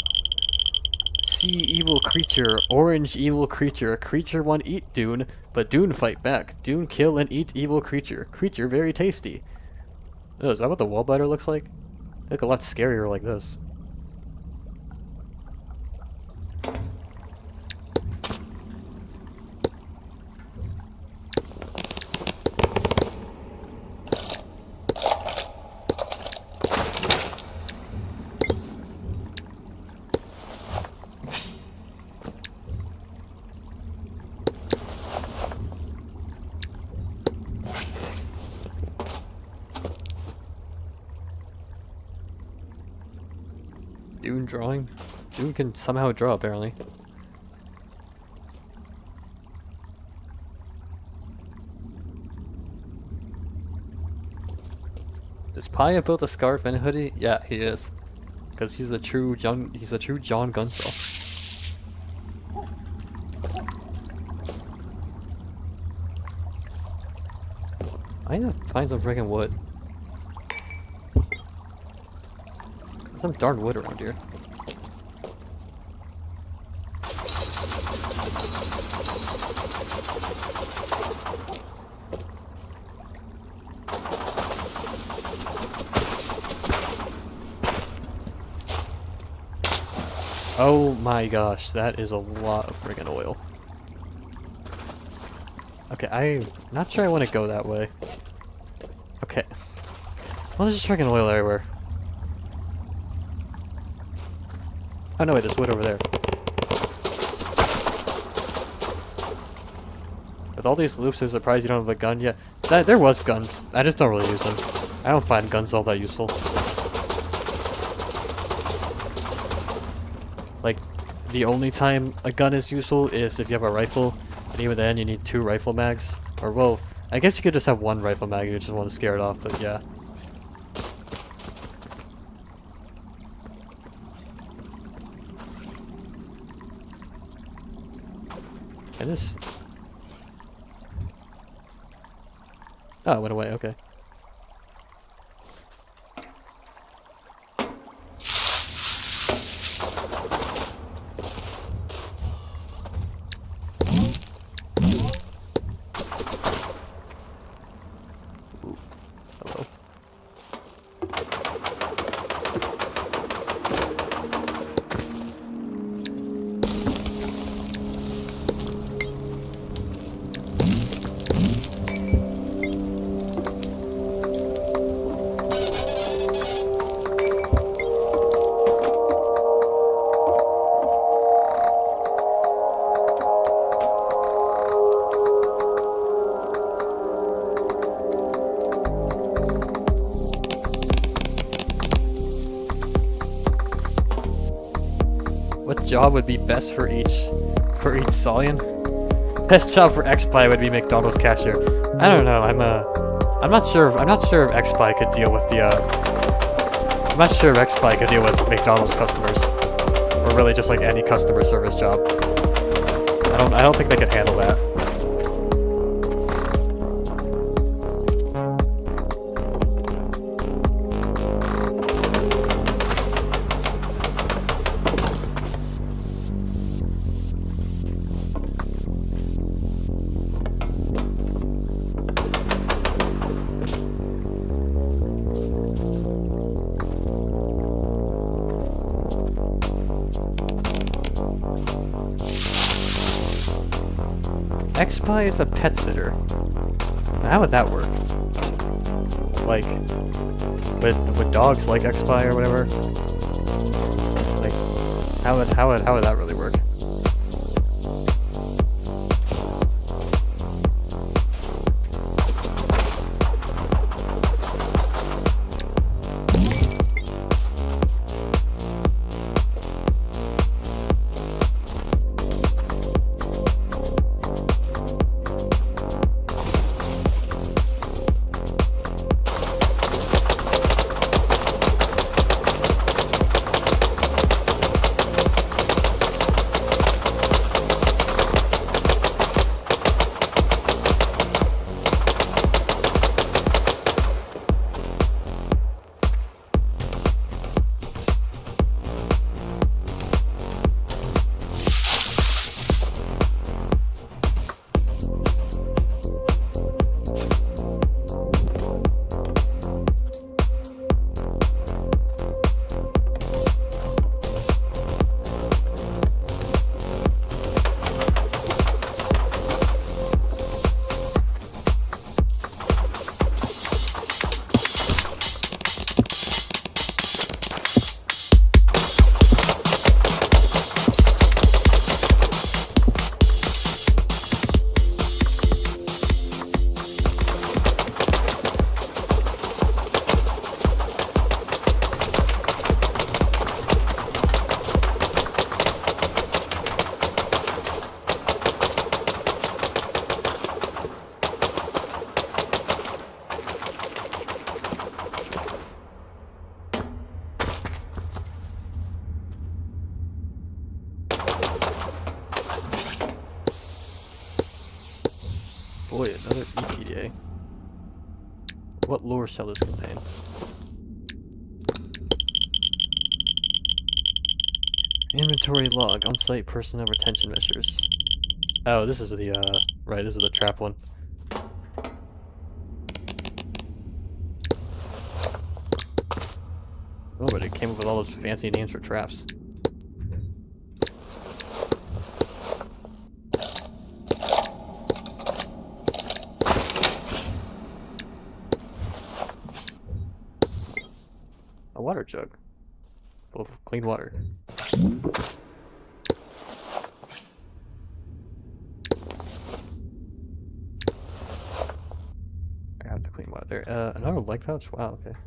See evil creature, orange evil creature. Creature one eat Dune, but Dune fight back. Dune kill and eat evil creature. Creature very tasty. Oh, is that what the wall biter looks like? They look a lot scarier like this. Dune drawing? Dune can somehow draw, apparently. Does Pi have built a scarf and a hoodie? Yeah, he is. Because he's a true John Gunsel. I need to find some freaking wood. Some darn wood around here. Oh my gosh, that is a lot of friggin' oil. Okay, I'm not sure I want to go that way. Okay. Well, there's just friggin' oil everywhere. Oh no, wait, there's wood over there. With all these loops, I'm surprised you don't have a gun yet. There was guns. I just don't really use them. I don't find guns all that useful. Like, the only time a gun is useful is if you have a rifle, and even then you need 2 rifle mags. Or well, I guess you could just have 1 rifle mag if you just want to scare it off, but yeah. And this... Oh, it went away, okay. Hello. What job would be best for each Solian? Best job for XPI would be McDonald's cashier. I don't know. I'm not sure if XPI could deal with the I'm not sure if XPI could deal with McDonald's customers, or really just like any customer service job. I don't think they could handle that. XPI is a pet sitter. How would that work? Like, would dogs like XPI or whatever? Like, how would that really work? Boy, another EPDA. What lore shall this contain? Inventory log, on-site personnel retention measures. Oh, this is the, right, this is the trap one. Oh, but it came up with all those fancy names for traps. A water jug full of clean water. I have the clean water there. Another leg pouch? Wow, okay.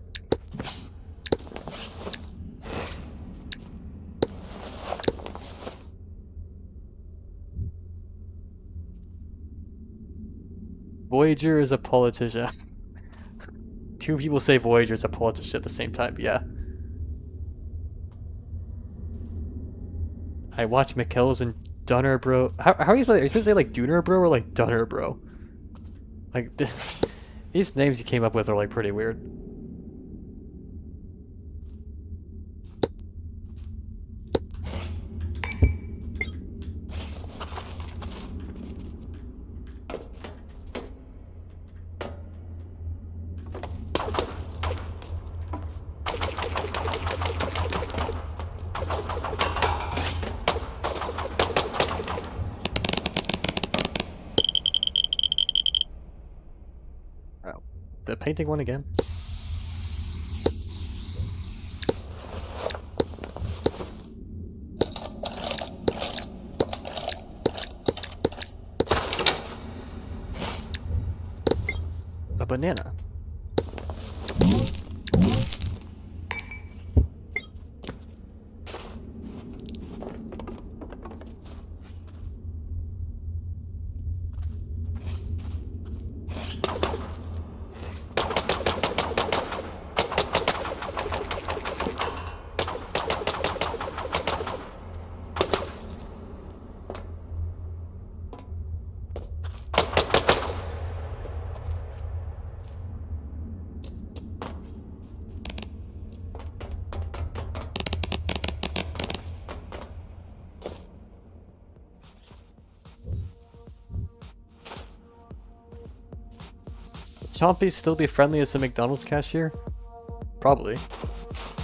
Voyager is a politician. Two people say Voyager is a politician at the same time, yeah. I watch McKells and Dunner Bro. How are you supposed to say like Dooner Bro or like Dunner Bro? Like, these names you came up with are like pretty weird. The painting one again? A banana. Chompy still be friendly as the McDonald's cashier? Probably.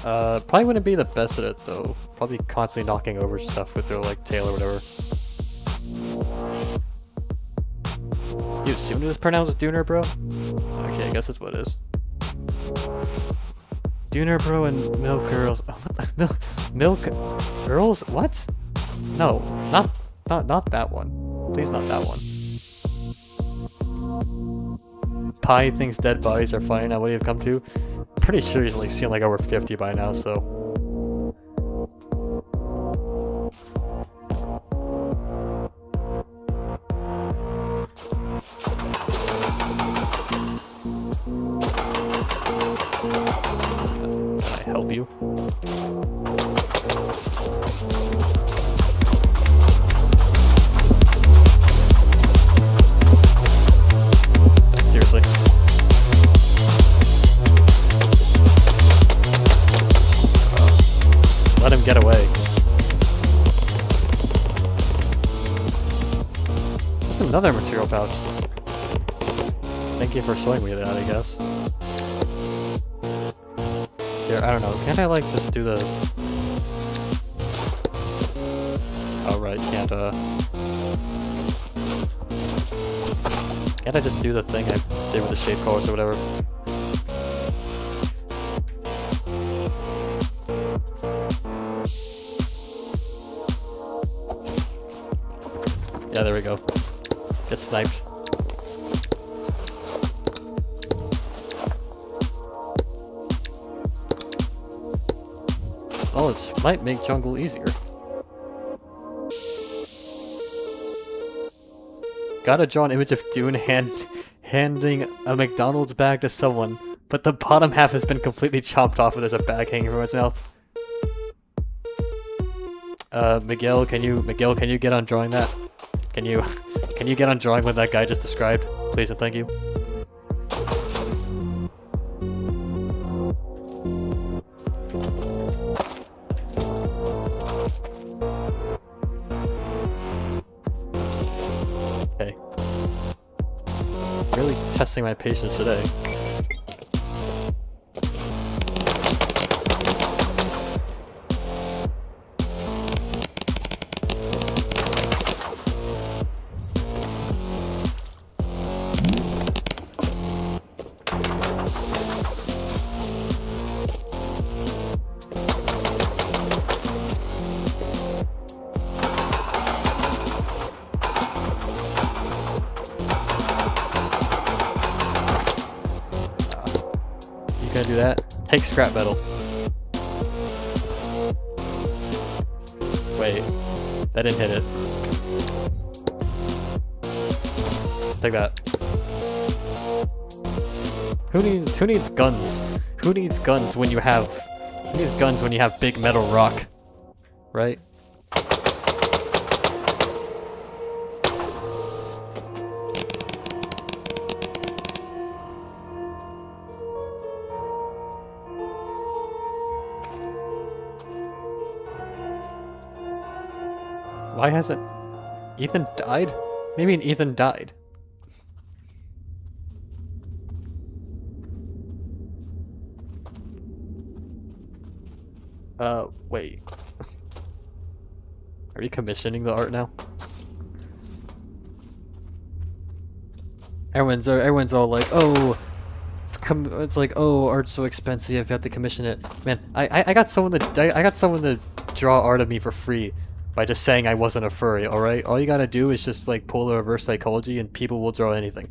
Probably wouldn't be the best at it though. Probably constantly knocking over stuff with their like tail or whatever. You assumed it was pronounced Dooner Bro? Okay, I guess that's what it is. Dooner Bro and Milk Girls. Oh, what the? Milk Girls? What? No, not that one. Please, not that one. Pi thinks dead bodies are funny now. What do you have come to? Pretty sure he's like seen like over 50 by now, so. Can I help you? Seriously. Let him get away. Just another material pouch. Thank you for showing me that, I guess. Here, I don't know. Can't I like just do the... Oh right, can't I just do the thing I did with the shape colors or whatever? Yeah, there we go. Get sniped. Oh, it might make jungle easier. Gotta draw an image of Dune handing a McDonald's bag to someone, but the bottom half has been completely chopped off and there's a bag hanging from its mouth. Miguel, can you get on drawing that? Can you get on drawing what that guy just described? Please and thank you. Okay. Really testing my patience today. Gonna do that. Take scrap metal. Wait, that didn't hit it. Take that. Who needs guns? Who needs guns when you have big metal rock? Right? Why hasn't Ethan died? Maybe Ethan died. Wait. Are you commissioning the art now? Everyone's all like, oh, it's like, oh, art's so expensive, you have to commission it. Man, I got someone to draw art of me for free by just saying I wasn't a furry, alright? All you gotta do is just like pull the reverse psychology and people will draw anything.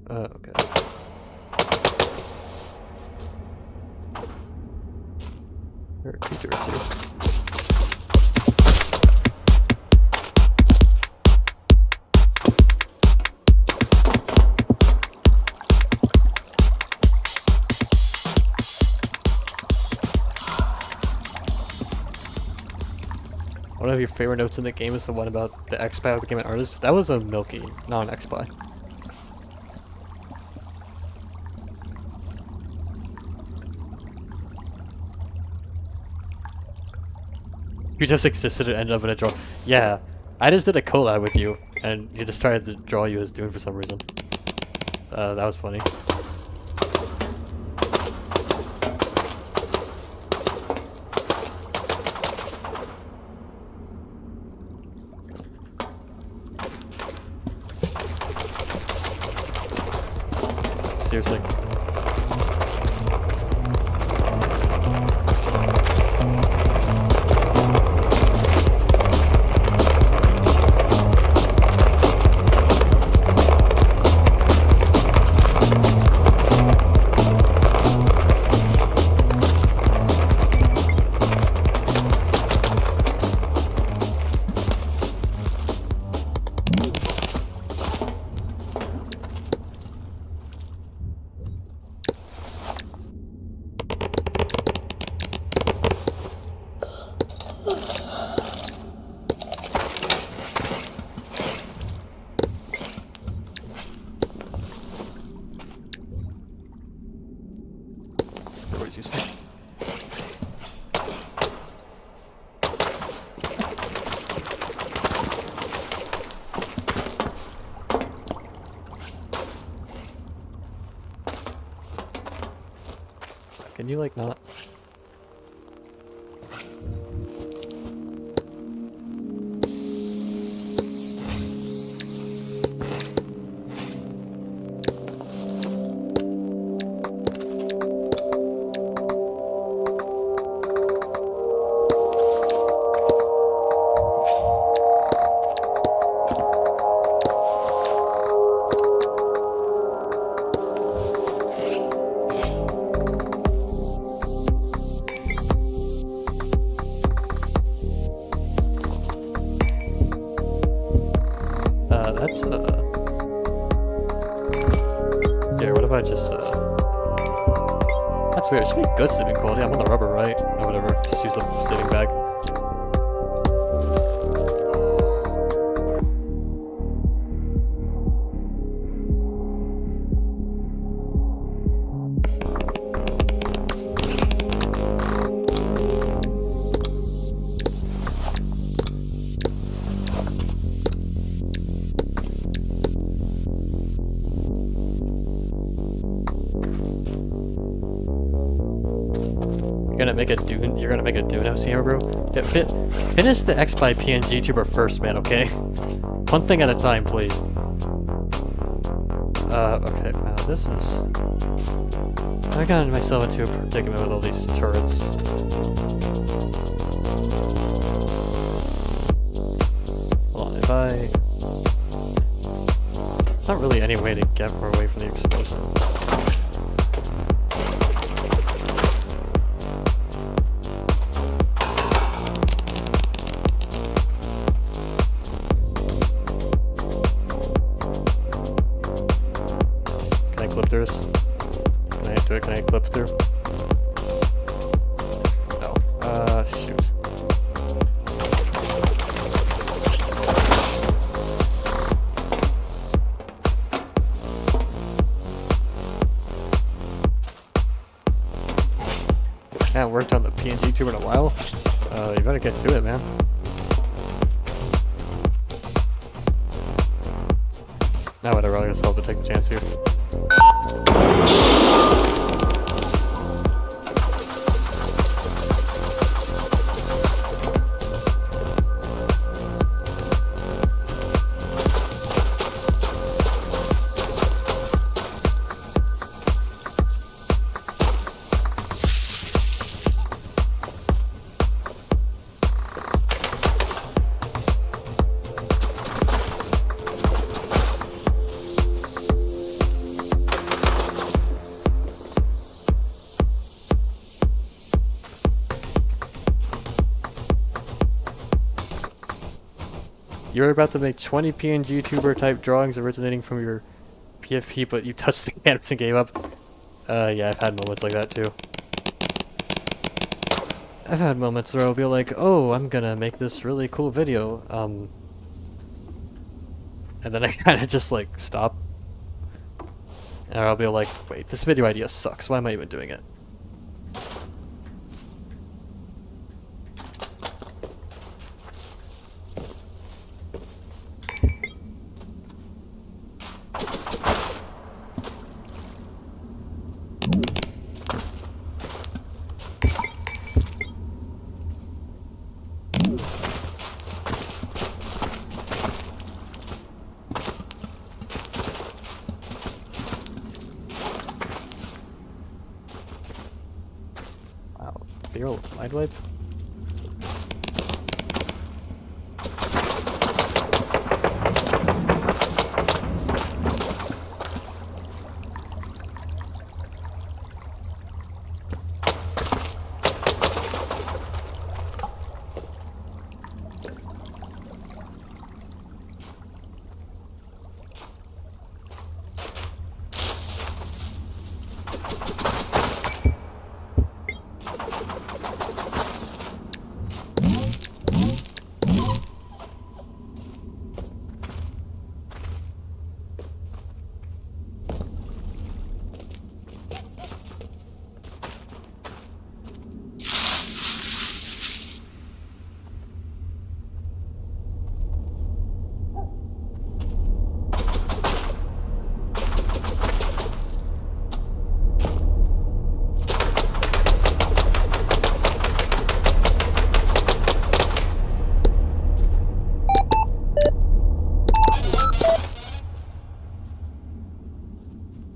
Okay. Or a teacher or two. One of your favorite notes in the game is the one about the X-Spy became an artist. That was a Milky, not an X-Spy. You just existed and ended up in a draw. Yeah, I just did a collab with you, and you just started to draw you as Dune for some reason. That was funny. Seriously. What did you say? Can you like not? Here, what if I just, That's weird, it should be good sleeping quality. I'm on the rubber, right? Or whatever, just use the sleeping bag. You're gonna make a Dune house here, bro? Yeah, finish the X-Spy PNG tuber first, man, okay? One thing at a time, please. Okay, wow, this is... I got myself into a predicament with all these turrets. Hold on, if I... really any way to get far away from the explosion. Can I clip through this? Can I do it? Can I clip through? No. Shoot. I haven't worked on the PNG tuber in a while. You better get to it, man. Now whatever, I guess I'll have to take the chance here. You were about to make 20 PNG tuber type drawings originating from your PFP, but you touched the canvas and gave up. Yeah, I've had moments like that too. I've had moments where I'll be like, oh, I'm gonna make this really cool video, and then I kinda just like stop. And I'll be like, wait, this video idea sucks, why am I even doing it? Barrel wide wipe?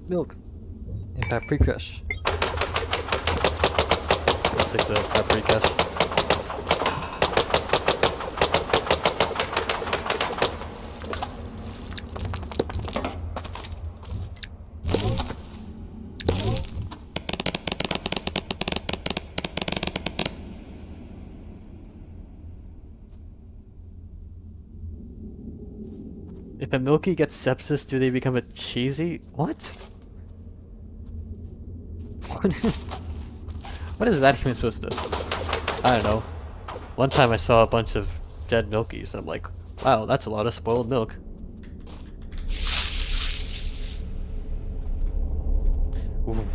Milk and paprikash. I'll take the paprikash. If a Milky gets sepsis, do they become a cheesy? What? What is that even supposed to... I don't know. One time I saw a bunch of dead Milkies and I'm like, wow, that's a lot of spoiled milk. Ooh.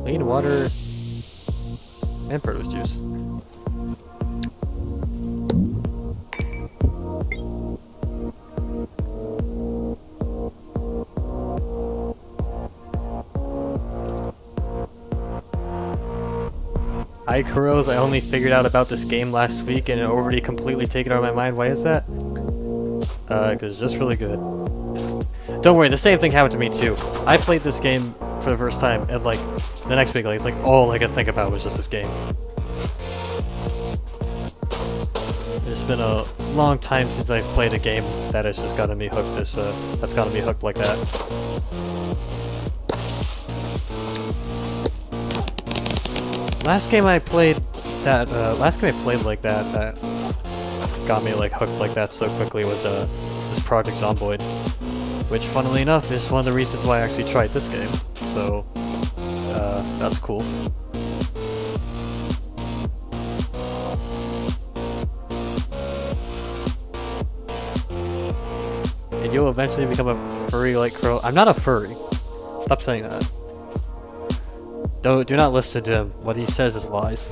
Clean water and produce juice. Hi Kuros, I only figured out about this game last week and it already completely taken out of my mind. Why is that? Because it's just really good. Don't worry, the same thing happened to me too. I played this game for the first time and like, the next week, like, it's like all I could think about was just this game. It's been a long time since I've played a game that has just gotten me hooked that's gotten me hooked like that. Last game I played like that got me like hooked like that so quickly was this Project Zomboid, which funnily enough is one of the reasons why I actually tried this game. So that's cool. And you'll eventually become a furry like Crow. I'm not a furry. Stop saying that. Do not listen to him. What he says is lies.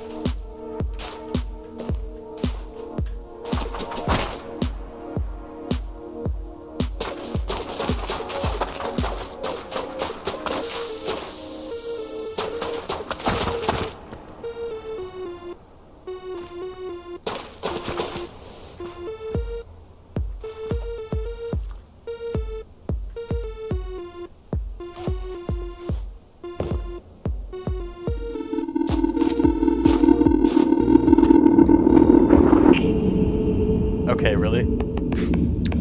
Okay, really? I'm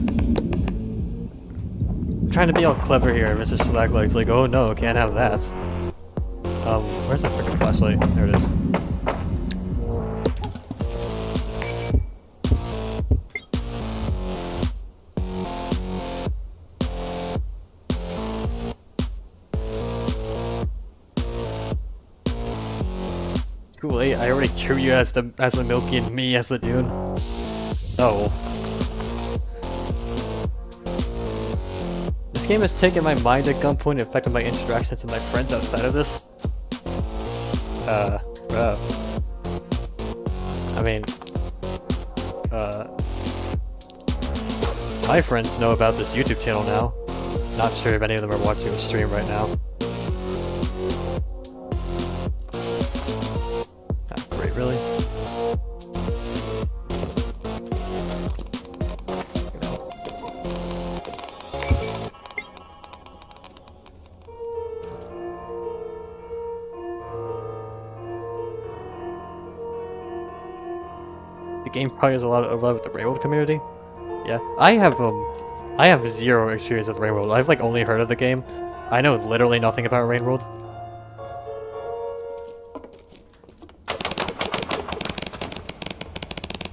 trying to be all clever here, Mr. Slagleg's like, oh no, can't have that. Where's my freaking flashlight? There it is. Cool, I already drew you as the Milky and me as the Dune. Oh. This game has taken my mind at gunpoint and affected my interactions with my friends outside of this. I mean, my friends know about this YouTube channel now. Not sure if any of them are watching the stream right now. Not great, really. The game probably has a lot with the Railroad community. Yeah, I have zero experience with Railroad. I've like only heard of the game. I know literally nothing about Railroad.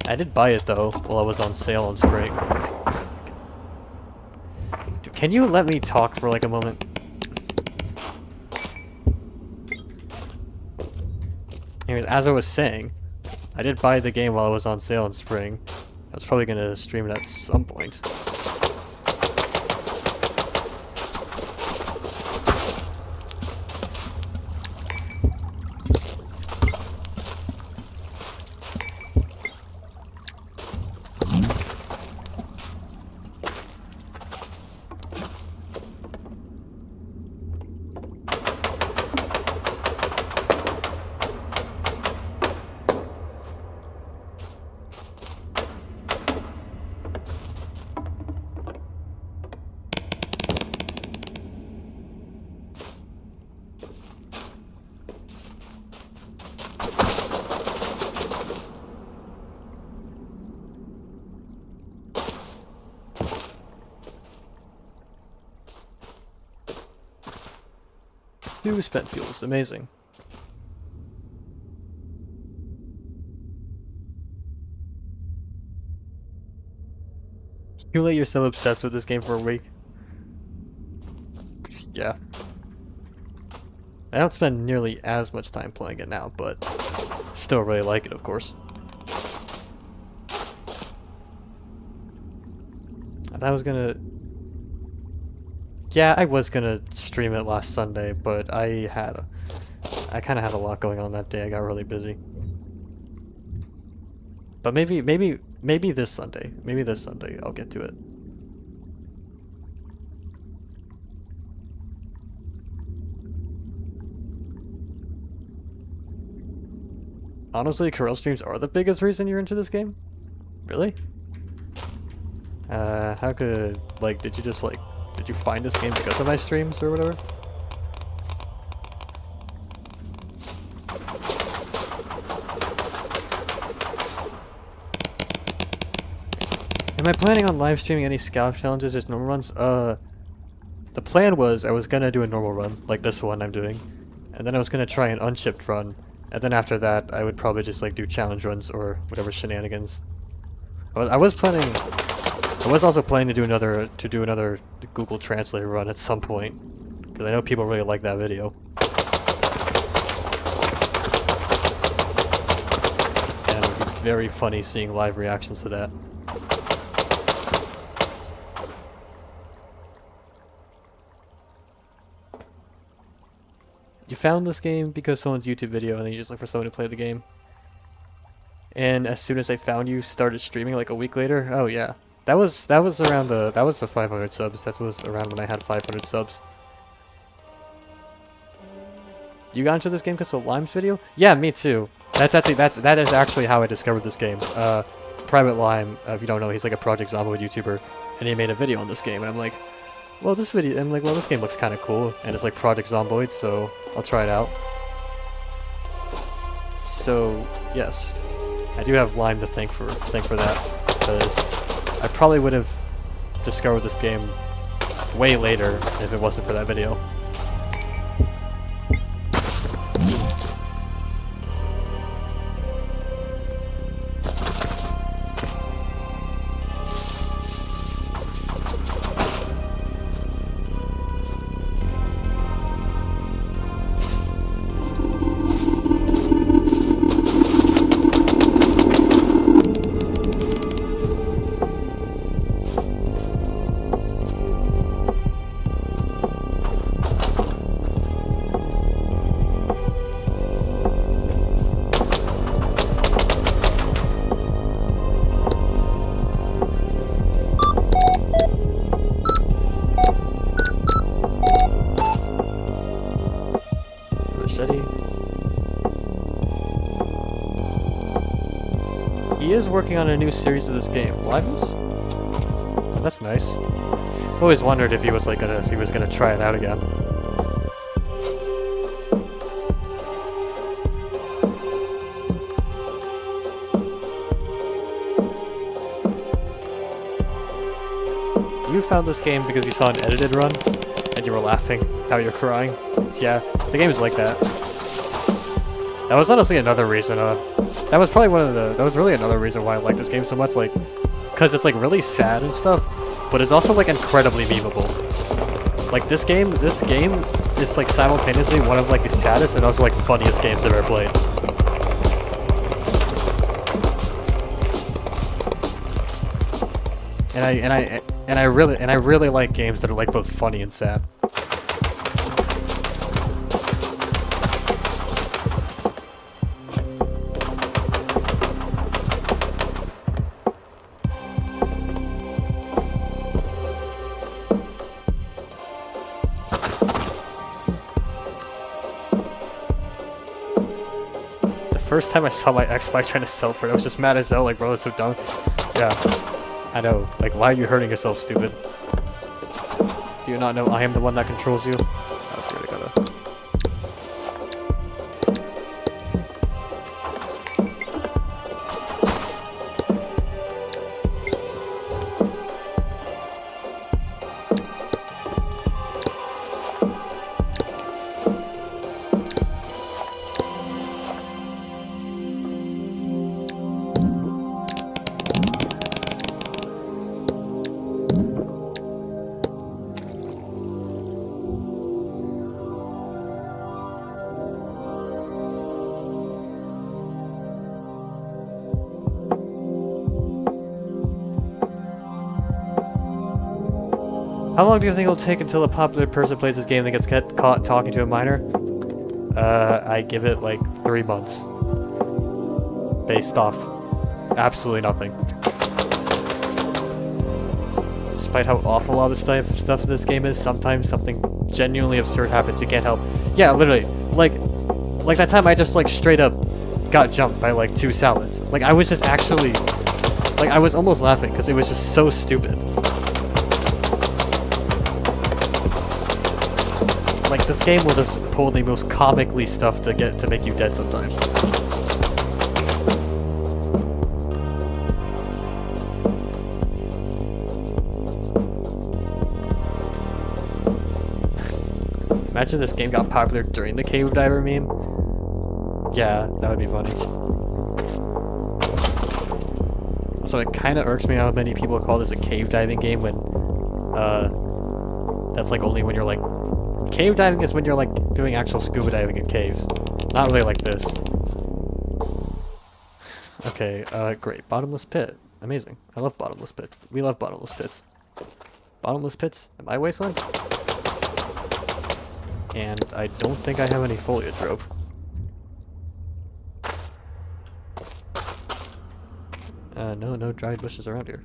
I did buy it though while I was on sale on Spring. Dude, can you let me talk for like a moment? Anyways, as I was saying, I did buy the game while I was on sale in Spring. I was probably gonna stream it at some point. New spent fuels, amazing. You let yourself obsessed with this game for a week. Yeah. I don't spend nearly as much time playing it now, but still really like it, of course. I thought I was gonna... Yeah, I was gonna stream it last Sunday, but I had I kind of had a lot going on that day. I got really busy. But maybe this Sunday. Maybe this Sunday I'll get to it. Honestly, Corel streams are the biggest reason you're into this game? Really? How could, like, did you find this game because of my streams or whatever? Am I planning on live streaming any scout challenges, just normal runs? The plan was I was gonna do a normal run, like this one I'm doing, and then I was gonna try an unshipped run, and then after that I would probably just like do challenge runs or whatever shenanigans. I was also planning to do another Google Translate run at some point, because I know people really like that video. And it would be very funny seeing live reactions to that. You found this game because someone's YouTube video and then you just look for someone to play the game. And as soon as I found you, started streaming like a week later? Oh yeah. That was around the 500 subs. That was around when I had 500 subs. You got into this game because of Lime's video? Yeah, me too. That is actually how I discovered this game. Private Lime, if you don't know, he's like a Project Zomboid YouTuber, and he made a video on this game, and I'm like, well, this game looks kind of cool, and it's like Project Zomboid, so I'll try it out. So yes, I do have Lime to thank for that, because I probably would have discovered this game way later if it wasn't for that video. He is working on a new series of this game. Liveness? Oh, that's nice. I always wondered if he was gonna try it out again. You found this game because you saw an edited run and you were laughing how you're crying. Yeah, the game is like that. That was honestly another reason, that was really another reason why I like this game so much, like, because it's like really sad and stuff, but it's also like incredibly memeable. Like this game is like simultaneously one of like the saddest and also like funniest games I've ever played. And I really like games that are like both funny and sad. First time I saw my ex-bike trying to sell for it, I was just mad as hell, like, bro, it's so dumb. Yeah, I know. Like, why are you hurting yourself, stupid? Do you not know I am the one that controls you? Oh, here we go. How long do you think it'll take until a popular person plays this game and gets caught talking to a minor? I give it like 3 months. Based off absolutely nothing. Despite how awful a lot of stuff in this game is, sometimes something genuinely absurd happens. You can't help. Yeah, literally. Like that time I just like straight up got jumped by like 2 salads. Like I was just actually, like I was almost laughing because it was just so stupid. Like this game will just pull the most comically stuff to make you dead sometimes. Imagine this game got popular during the cave diver meme. Yeah, that would be funny. So it kind of irks me how many people call this a cave diving game when that's like only when you're like cave diving is when you're like doing actual scuba diving in caves, not really like this. Okay, great, bottomless pit, amazing. I love bottomless pit. We love bottomless pits. Bottomless pits in my wasteland. And I don't think I have any foliage rope. No dried bushes around here.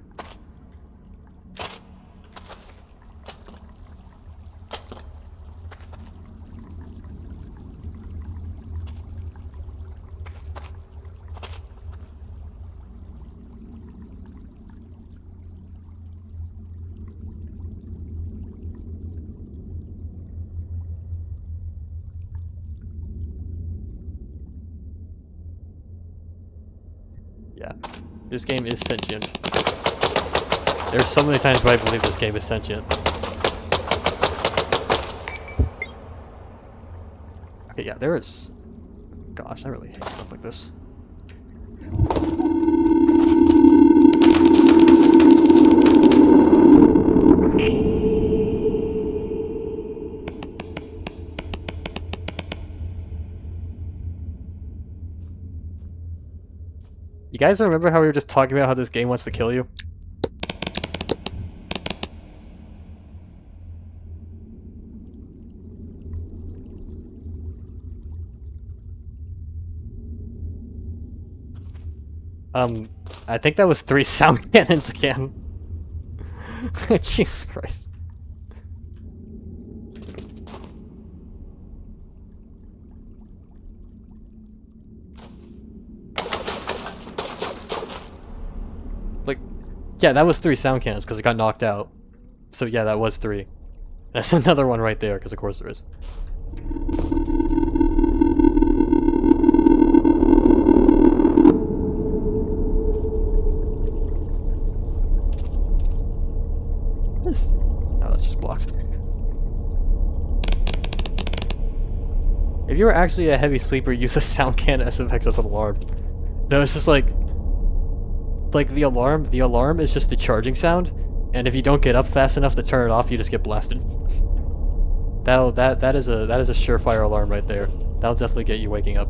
Yeah, this game is sentient. There's so many times where I believe this game is sentient. Okay, yeah, there is. Gosh, I really hate stuff like this. You guys remember how we were just talking about how this game wants to kill you? I think that was 3 sound cannons again. Jesus Christ. Like, yeah, that was 3 sound cannons because it got knocked out. So yeah, that was 3. That's another one right there, because of course there is. Oh, that's just blocks. If you were actually a heavy sleeper, use a sound cannon as effect as an alarm. No, it's just like the alarm is just the charging sound, and if you don't get up fast enough to turn it off, you just get blasted. That is a surefire alarm right there. That'll definitely get you waking up.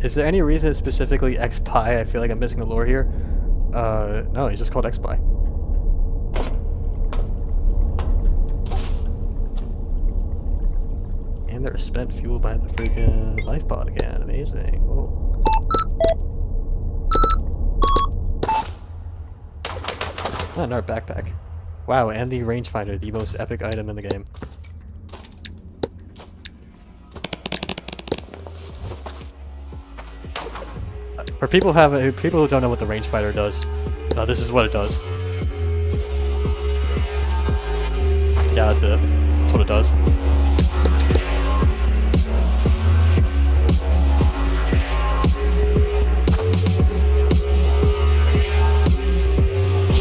Is there any reason it's specifically XPi? I feel like I'm missing the lore here. No, he's just called XPi. And they're spent fuel by the freaking life pod again. Amazing. Whoa. Oh, another backpack. Wow, and the rangefinder, the most epic item in the game. For people who don't know what the rangefinder does, this is what it does. Yeah, that's it. That's what it does.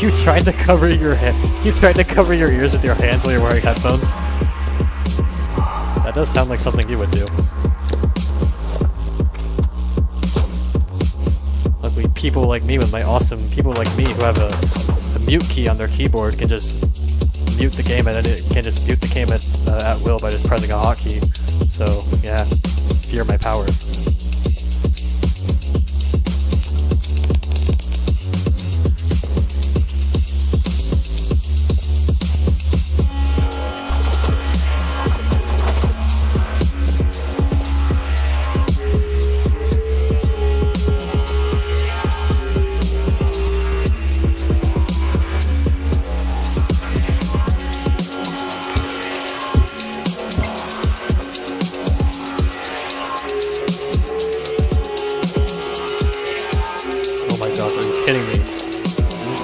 You tried to cover your ears with your hands while you're wearing headphones. That does sound like something you would do. Luckily, people like me who have a mute key on their keyboard can just mute the game at will by just pressing a hotkey. So yeah, fear my power.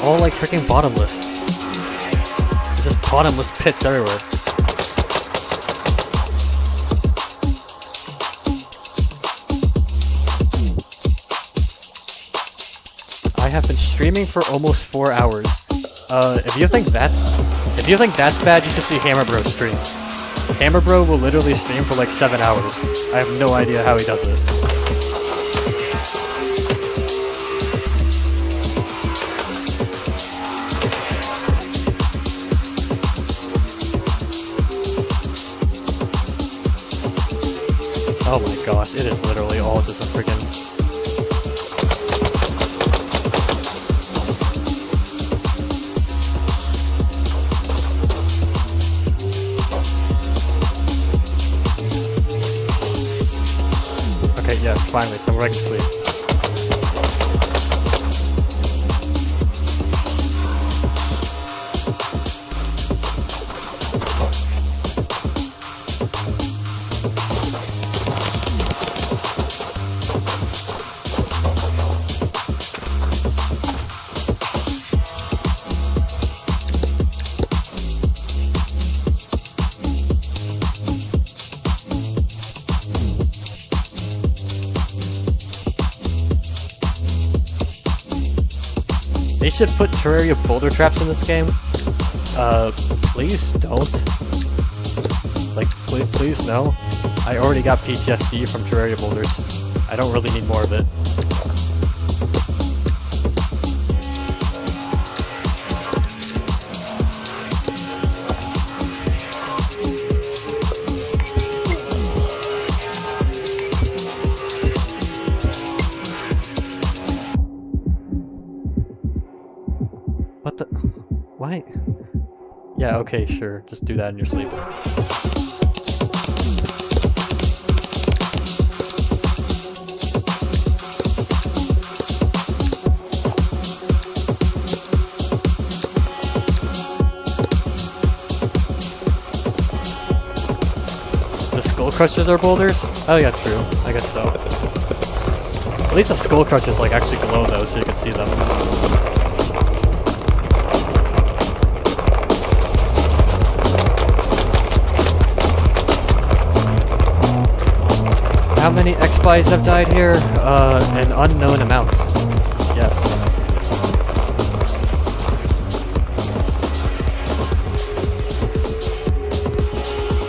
all like freaking bottomless. They're just bottomless pits everywhere. I have been streaming for almost 4 hours. If you think that's bad, you should see Hammer Bro stream. Hammer Bro will literally stream for like 7 hours. I have no idea how he does it. Oh my gosh, it is literally all just a freaking... Okay, yes, finally, so I can sleep. They should put Terraria boulder traps in this game. Please don't. Like, please no. I already got PTSD from Terraria boulders. I don't really need more of it. What the? Why? Yeah, okay, sure. Just do that in your sleep. The skull crushers are boulders? Oh yeah, true. I guess so. At least the skull crushers like actually glow though, so you can see them. How many X-Spies have died here? An unknown amount. Yes.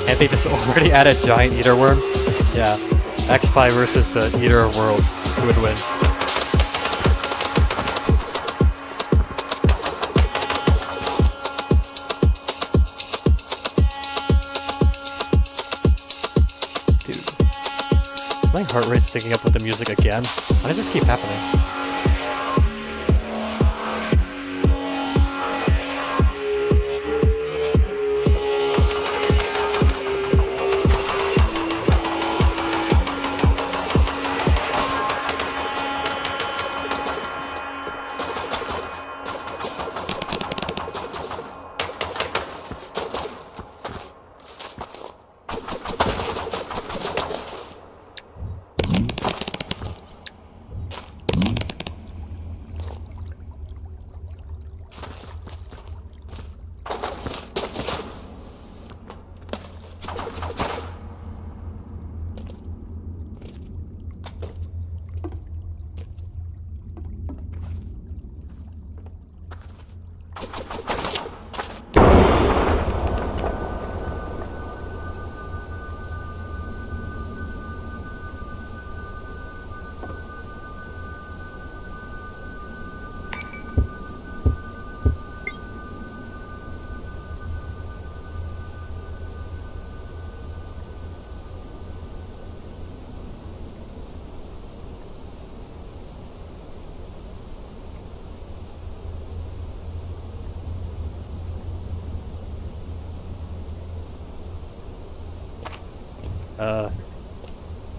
And they just already added giant eater worm? Yeah. X-Spy versus the Eater of Worlds. Who would win? My heart rate's syncing up with the music again. Why does this keep happening?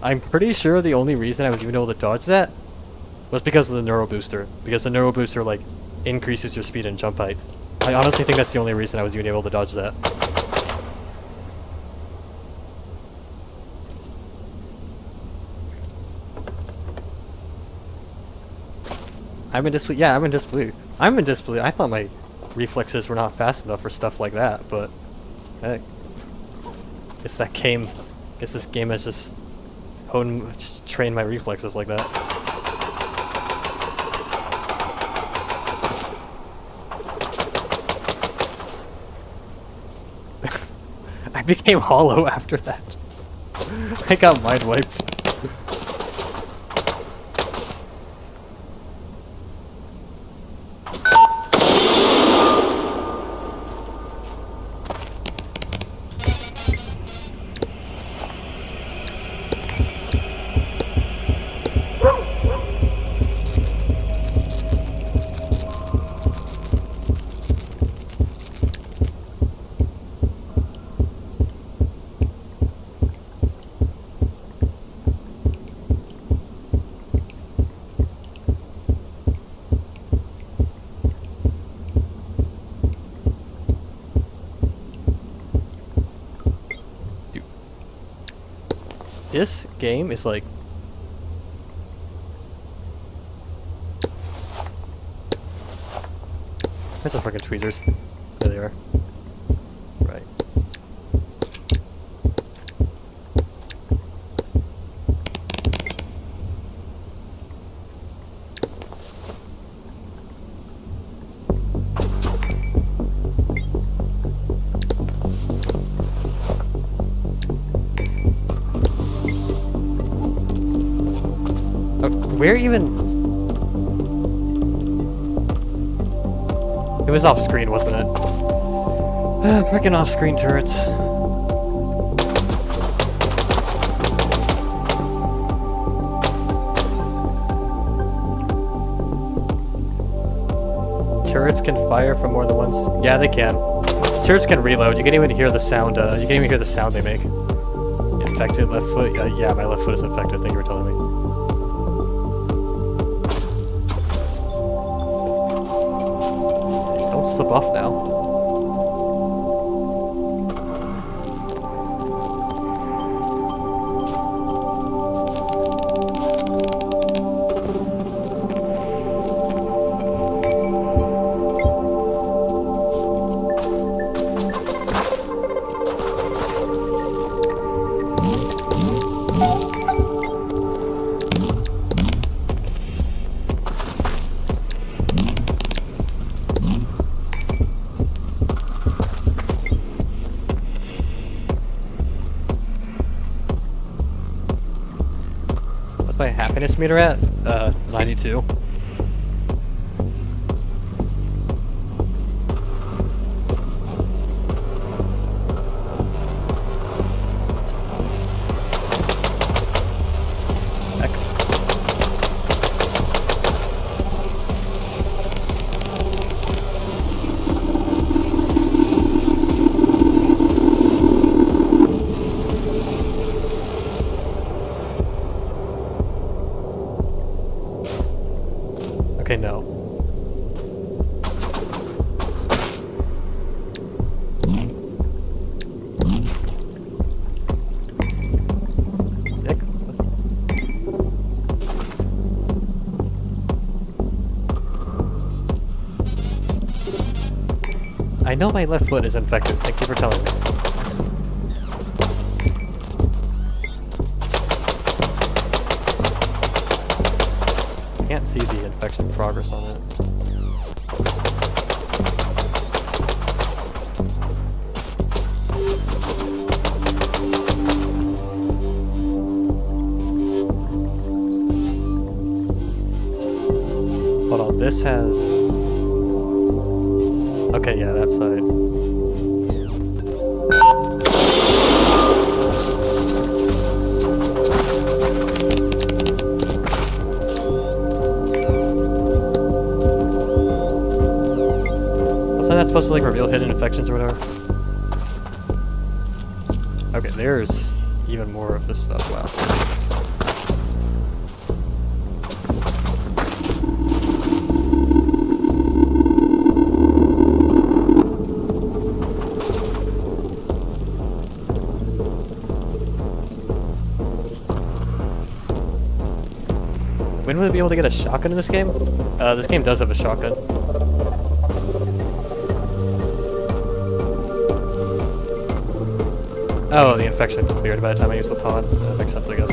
I'm pretty sure the only reason I was even able to dodge that was because of the Neuro Booster. Because the Neuro Booster, like, increases your speed and jump height. I honestly think that's the only reason I was even able to dodge that. I'm in disbelief. Yeah, I'm in disbelief. I'm in disbelief. I thought my reflexes were not fast enough for stuff like that, but hey, guess that game. Guess this game has just trained my reflexes like that. I became hollow after that. I got mind wiped. This game is like... Where's the fucking tweezers? There they are. Right. Where even... It was off screen, wasn't it? Freaking off screen turrets. Turrets can fire from more than once. Yeah, they can. Turrets can reload. You can even hear the sound. You can even hear the sound they make. Infected left foot. Yeah, my left foot is infected. Thank you for telling me. Don't slip off now. My happiness meter at? 92. Heck. Okay, no. Nick? I know my left foot is infected. Thank you for telling me. Can't see the infection progress on it. Hold on, this has... Okay, yeah, that side. Wasn't that supposed to like reveal hidden infections or whatever? Okay, there's even more of this stuff. Wow. When randomly be able to get a shotgun in this game? This game does have a shotgun. Oh, the infection cleared by the time I used the pod. That makes sense, I guess.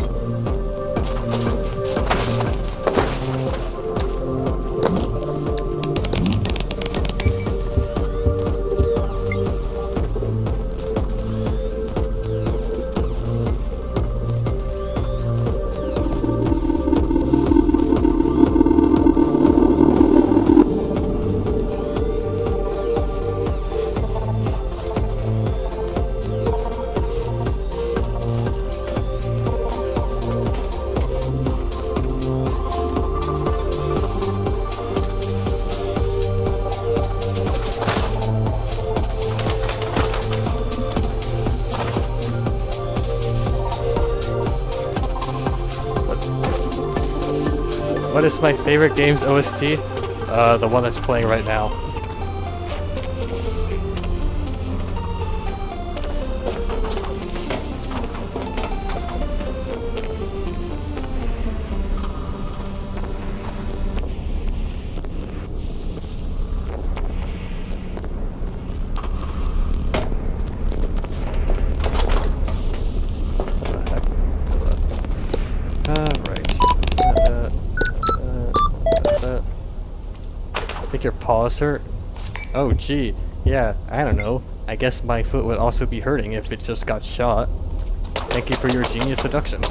What is my favorite game's OST? The one that's playing right now. Your paws hurt? Oh gee, yeah, I don't know. I guess my foot would also be hurting if it just got shot. Thank you for your genius deduction.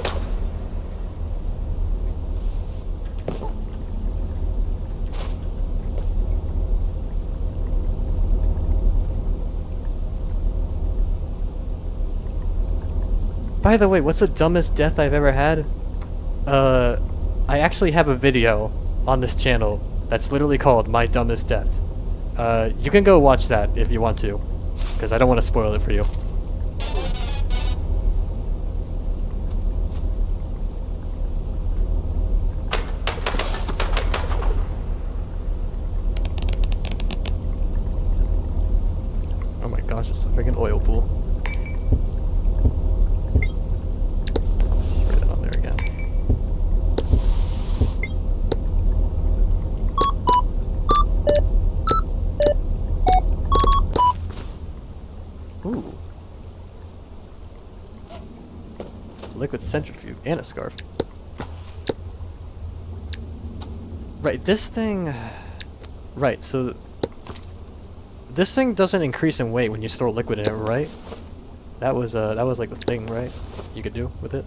By the way, what's the dumbest death I've ever had? I actually have a video on this channel that's literally called My Dumbest Death. You can go watch that if you want to, because I don't want to spoil it for you. Oh my gosh, it's a freaking oil pool. Spray that on there again. Ooh. Liquid centrifuge and a scarf. Right, this thing... Right, so... This thing doesn't increase in weight when you store liquid in it, right? That was like the thing, right? You could do with it?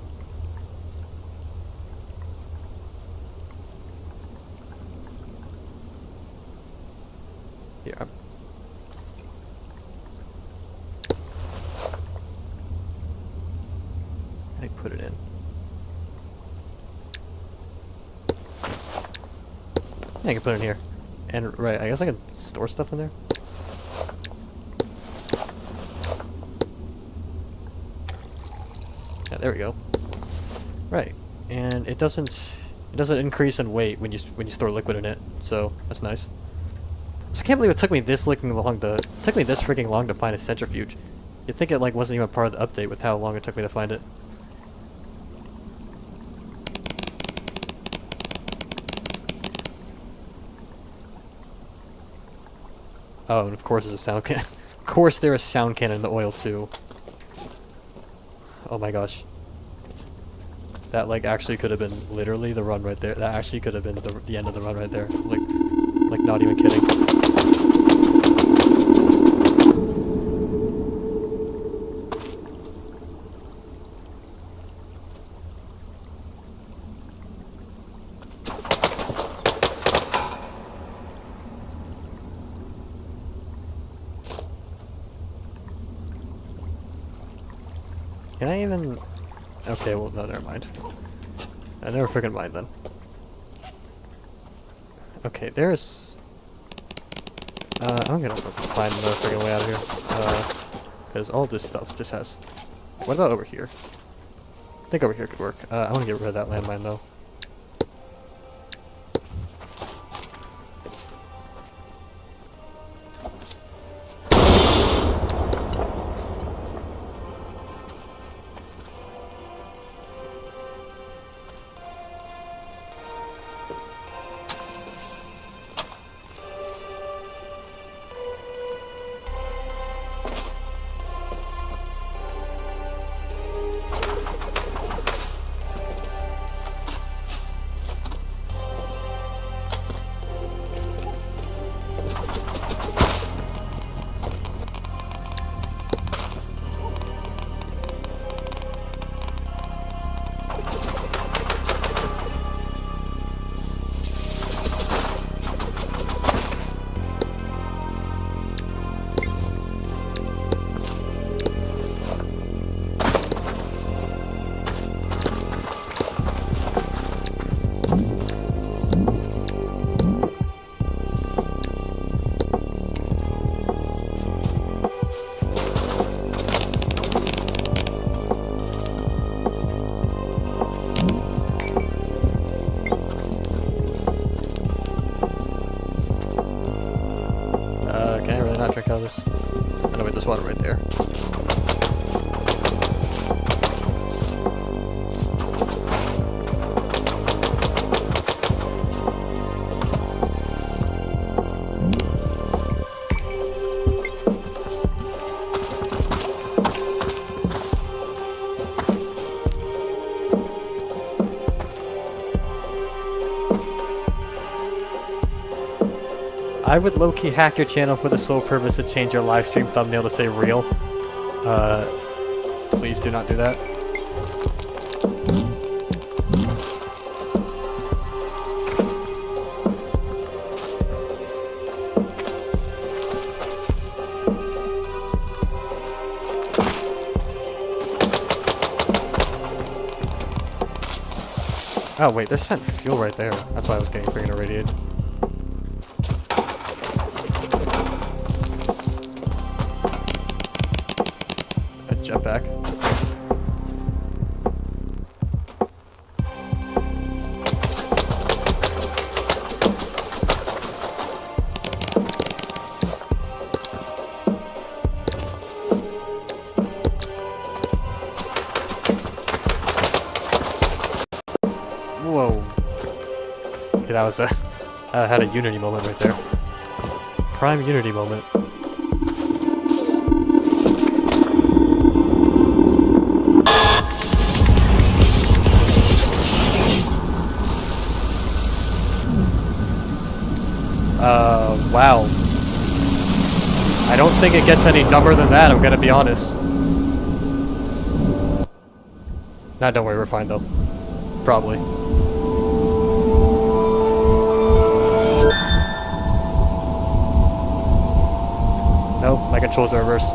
Here, I put it in. I can put it in here. And, right, I guess I can store stuff in there? Yeah, there we go. Right. And it doesn't increase in weight when you store liquid in it, so that's nice. So I can't believe it took me this freaking long to find a centrifuge. You'd think it like wasn't even part of the update with how long it took me to find it. Oh, and of course there's a sound cannon. Of course there is sound cannon in the oil too. Oh my gosh. That like actually could have been literally the run right there. That actually could have been the end of the run right there. Like not even kidding. Can I even... Okay, well, no, never mind. I never freaking mind then. Okay, there's... I'm gonna find another freaking way out of here. Because all this stuff just has... What about over here? I think over here could work. I want to get rid of that landmine though. Can I really not drink out of this? Oh no, wait, there's water right there. I would low-key hack your channel for the sole purpose to change your live stream thumbnail to say real. Please do not do that. Oh wait, there's spent fuel right there. That's why I was getting freaking irradiated. Jetpack. Whoa. Okay, that was I had a Unity moment right there. Prime Unity moment. Wow. I don't think it gets any dumber than that, I'm gonna be honest. Nah, don't worry, we're fine though. Probably. Nope, my controls are reversed.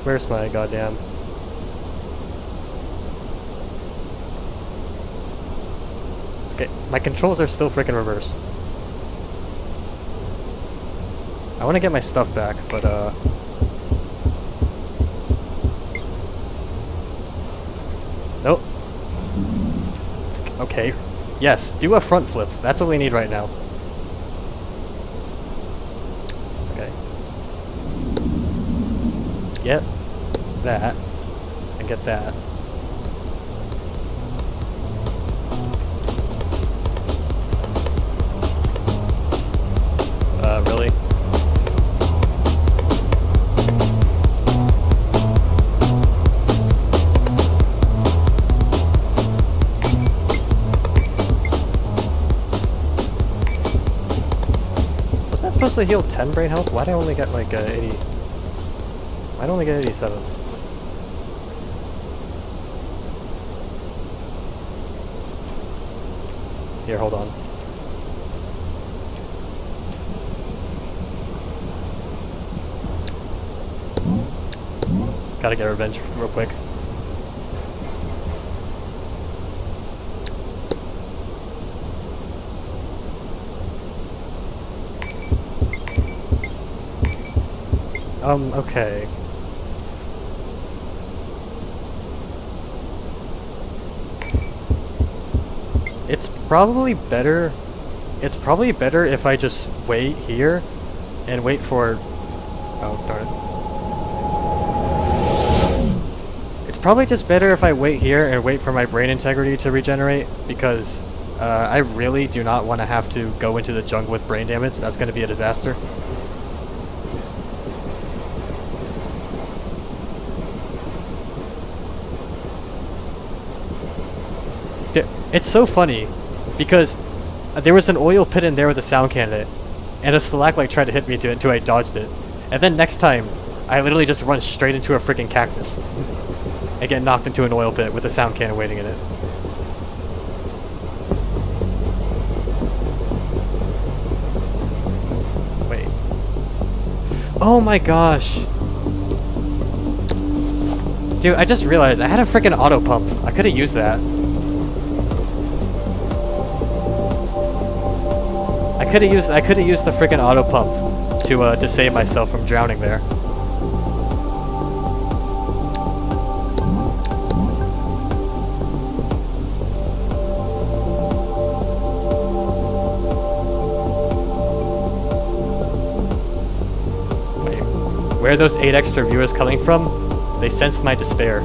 Where's my goddamn... Okay, my controls are still freaking reversed. I want to get my stuff back, but nope. Okay. Yes, do a front flip. That's what we need right now. Okay. Get that, and get that. Really? Wasn't that supposed to heal 10 brain health? Why'd I only get like 80? Why'd I only get 87? Here, hold on. Gotta get revenge real quick. Okay. It's probably better if I just wait here and wait for... Oh, darn it. It's probably just better if I wait here and wait for my brain integrity to regenerate, because I really do not want to have to go into the jungle with brain damage. That's going to be a disaster. It's so funny, because there was an oil pit in there with a sound candidate, and a stalactite tried to hit me until I dodged it. And then next time, I literally just run straight into a freaking cactus and get knocked into an oil pit with a sound cannon waiting in it. Wait. Oh my gosh! Dude, I just realized I had a freaking auto pump. I could have used that. I could have used the freaking auto pump to save myself from drowning there. Wait, where are those 8 extra viewers coming from? They sense my despair.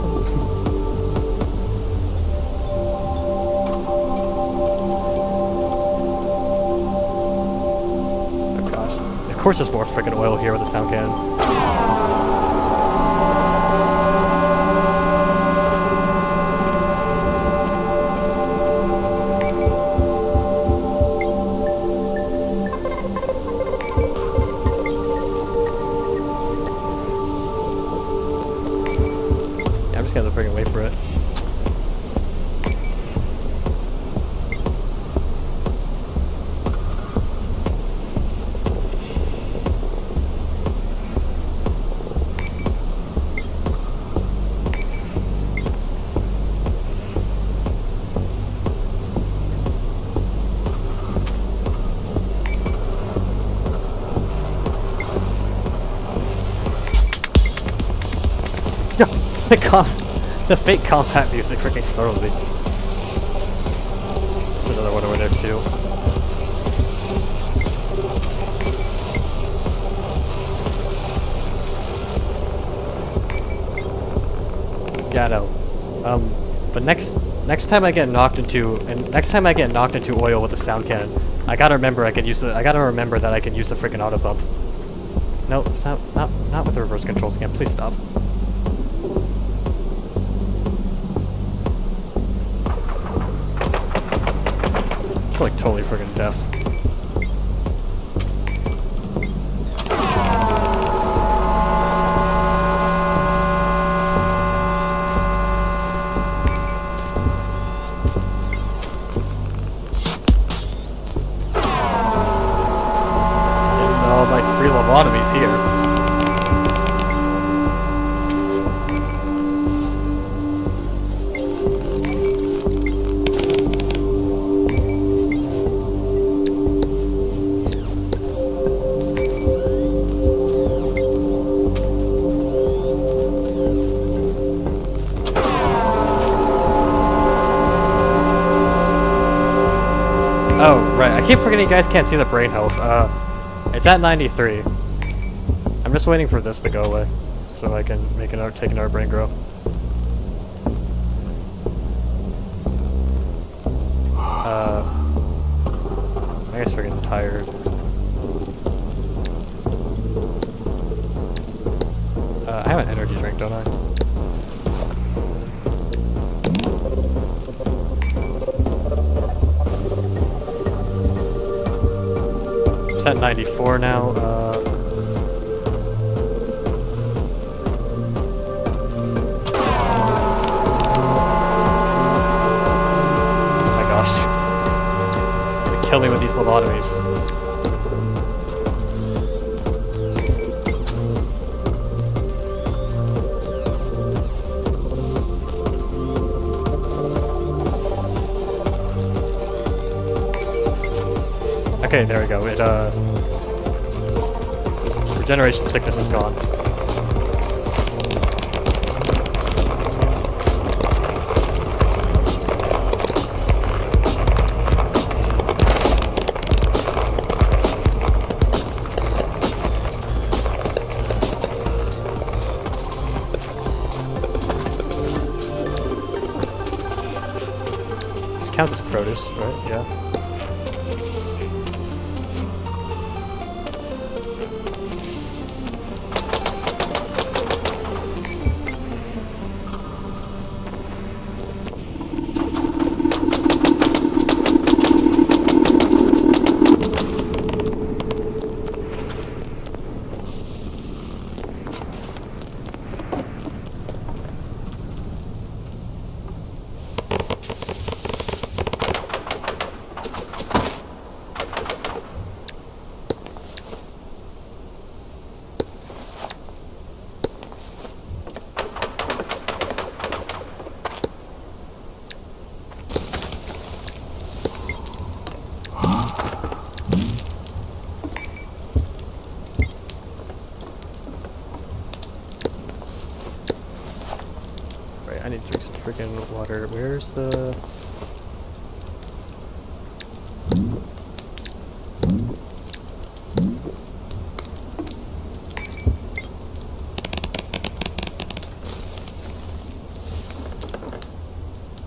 Of course there's more freaking oil here with the sound cannon. Yeah, I'm just gonna freaking wait for it. The fake combat music freaking startled me. There's another one over there too. Yeah, I know. But next time I get knocked into oil with a sound cannon, I gotta remember that I can use the freaking auto pump. No, it's not with the reverse controls again. Please stop. It's like totally friggin' deaf. And all my free lobotomies here. Oh, right. I keep forgetting you guys can't see the brain health. It's at 93. I'm just waiting for this to go away, so I can take another brain grow. I guess we're getting tired. I have an energy drink, don't I? It's at 94 now. Oh my gosh. You're gonna kill me with these lobotomies. Okay, there we go. Regeneration sickness is gone. This counts as produce, right? Yeah. need to drink some freaking water. Where's the...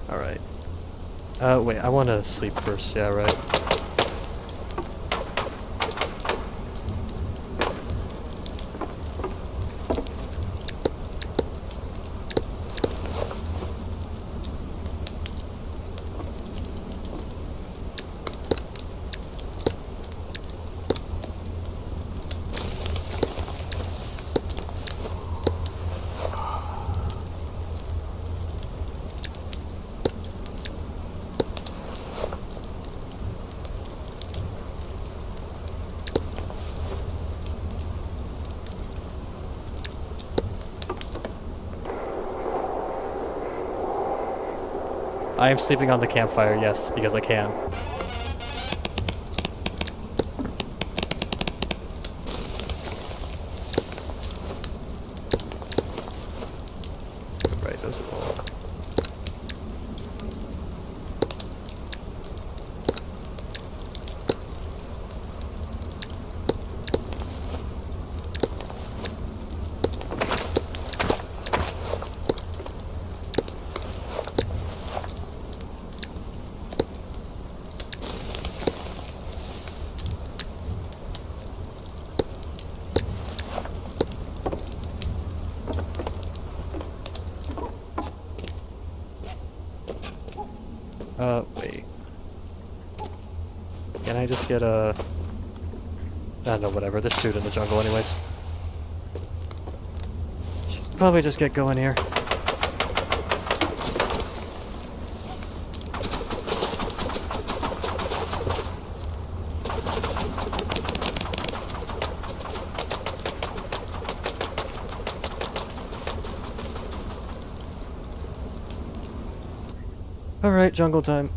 Alright. Wait, I want to sleep first. Yeah, right. I am sleeping on the campfire, yes, because I can. Right, those are all. Wait. Can I just get a... I don't know, whatever. There's food in the jungle anyways. Should probably just get going here. Alright, jungle time.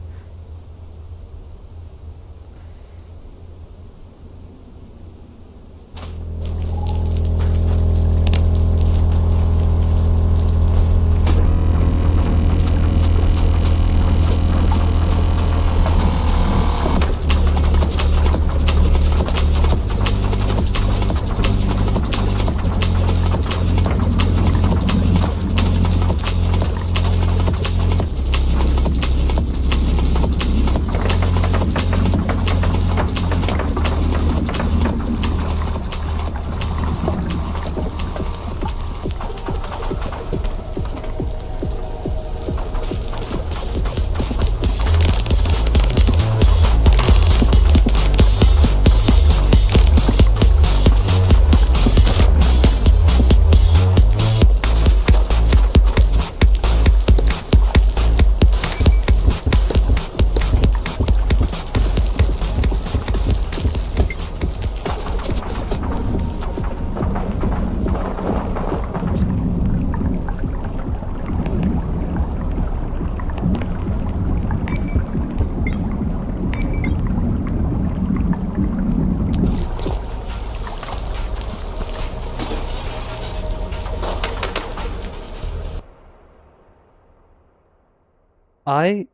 I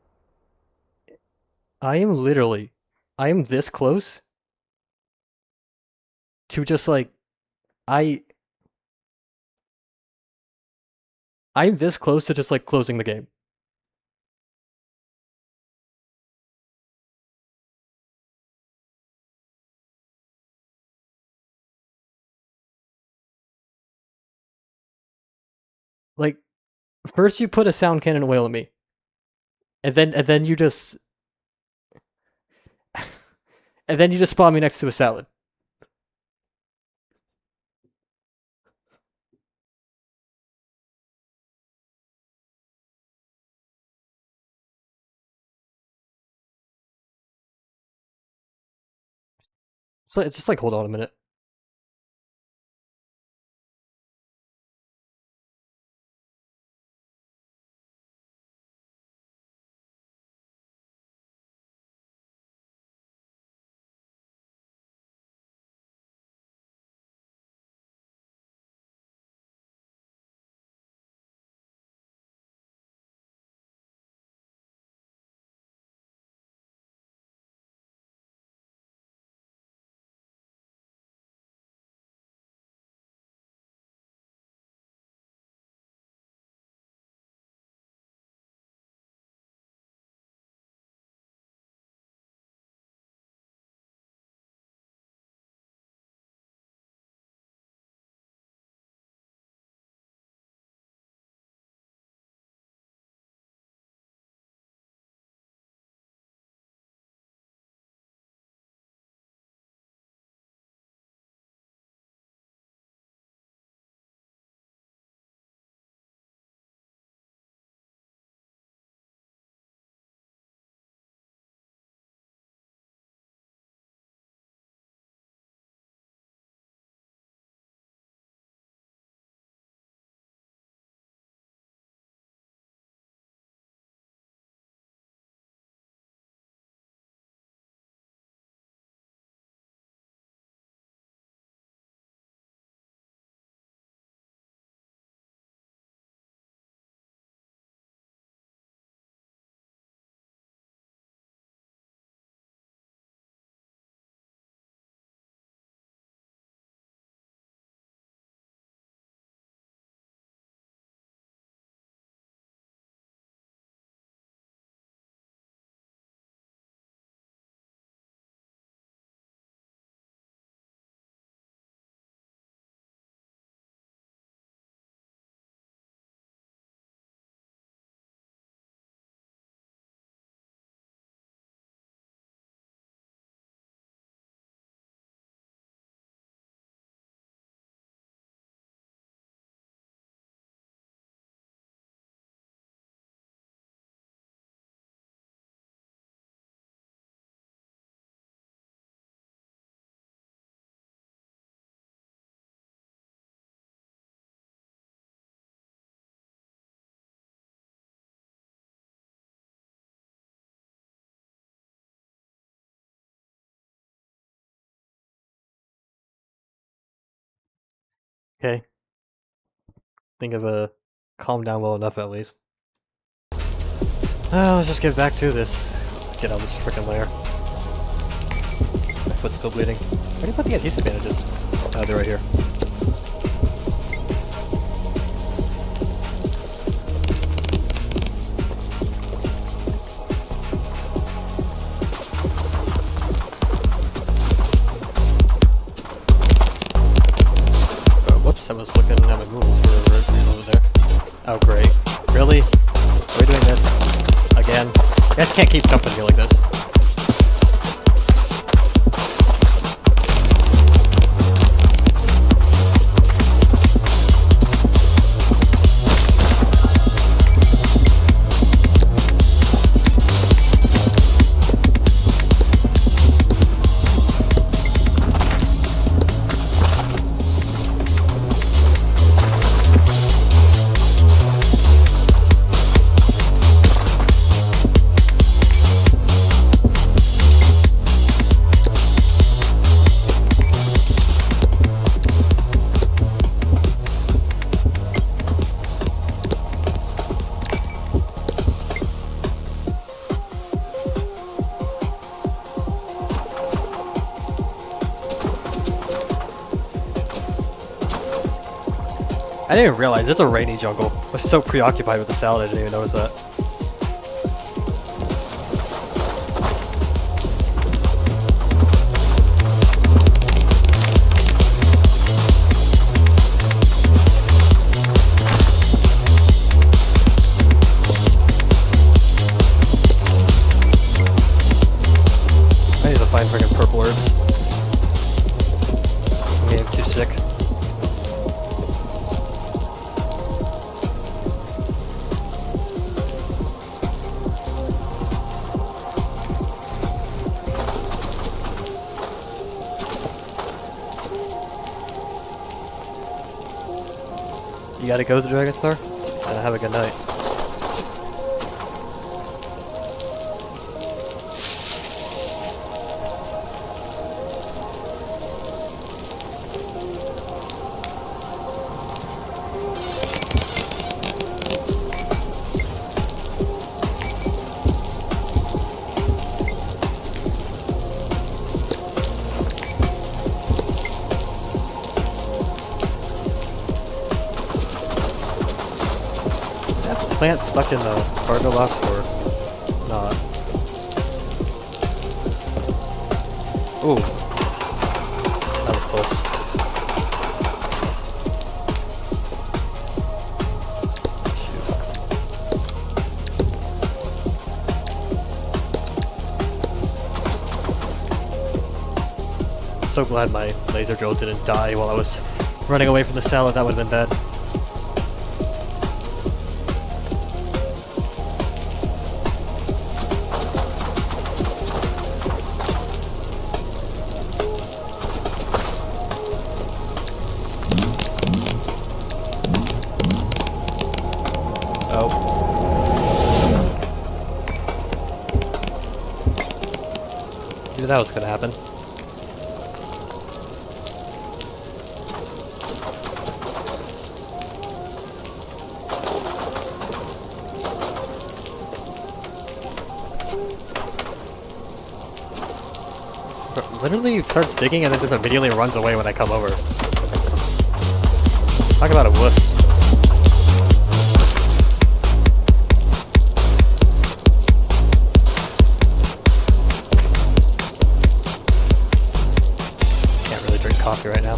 I am literally, I am this close to just like, I, I'm this close to just like closing the game. Like, first you put a sound cannon oil at me, and then you just, and then you just spawn me next to a salad. So it's just like, hold on a minute. Okay. Think of a calm down well enough at least. Let's just get back to this. Get out of this freaking lair. My foot's still bleeding. Where do you put the adhesive bandages? Oh, they're right here. Whoops, I was looking at my Googles for a reason over there. Oh, great. Really? Are we doing this? Again? You guys can't keep jumping me like this. I didn't even realize it's a rainy jungle. I was so preoccupied with the salad I didn't even notice that. I need to find freaking purple herbs. I'm getting too sick. You gotta go to the Dragon Star, and have a good night. Plant stuck in the cargo box or not? Ooh, that was close. Shoot. So glad my laser drill didn't die while I was running away from the salad. That would have been bad. Knew that was gonna happen. Literally starts digging and then just immediately runs away when I come over. Talk about a wuss. Coffee right now.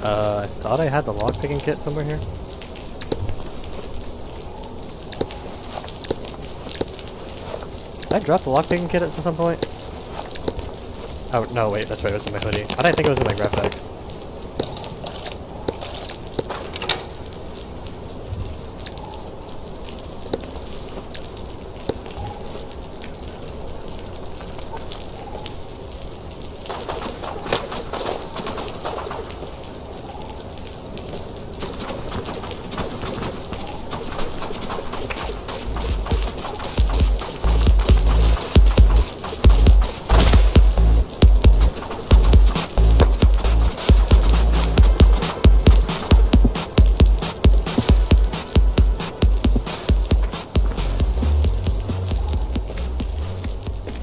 I thought I had the lockpicking kit somewhere here. Did I drop the lockpicking kit at some point? Oh, no, wait, that's right, it was in my hoodie. How did I think it was in my grab bag?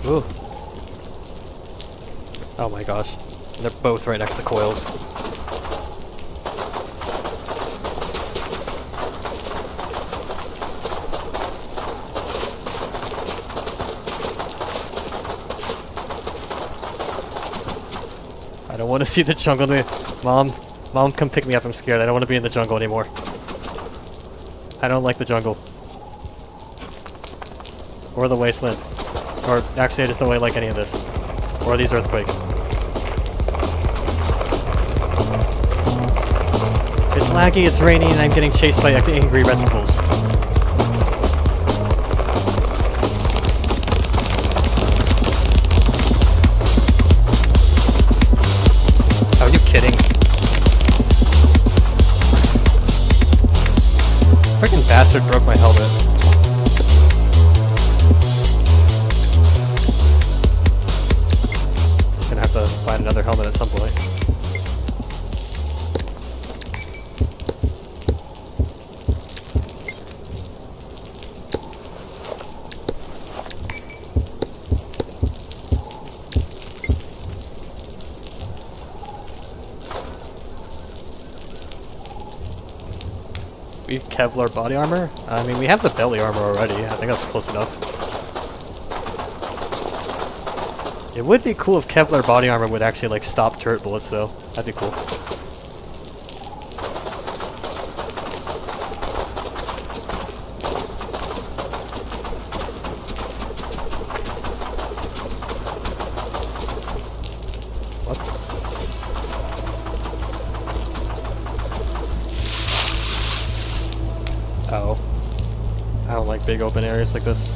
Ooh. Oh my gosh. They're both right next to coils. I don't want to see the jungle. Mom, come pick me up. I'm scared. I don't want to be in the jungle anymore. I don't like the jungle. Or the wasteland. Or actually, I just don't really like any of this. Or these earthquakes. It's laggy, it's raining, and I'm getting chased by angry vegetables. Are you kidding? Freaking bastard broke my helmet. Gonna have to find another helmet at some point. We Kevlar body armor? I mean, we have the belly armor already. I think that's close enough. It would be cool if Kevlar body armor would actually, like, stop turret bullets, though. That'd be cool. Oh. I don't like big open areas like this.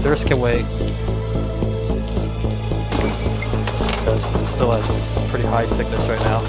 Thirst can wait. Because I'm still at pretty high sickness right now.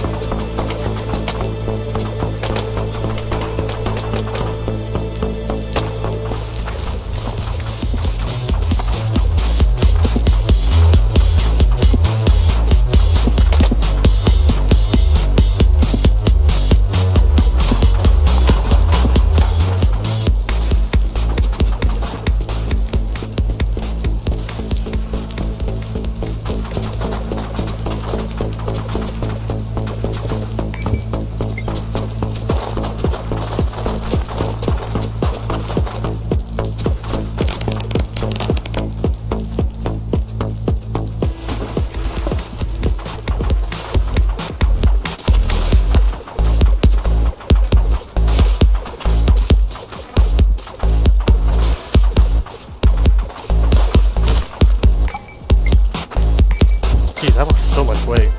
Jeez, I lost so much weight.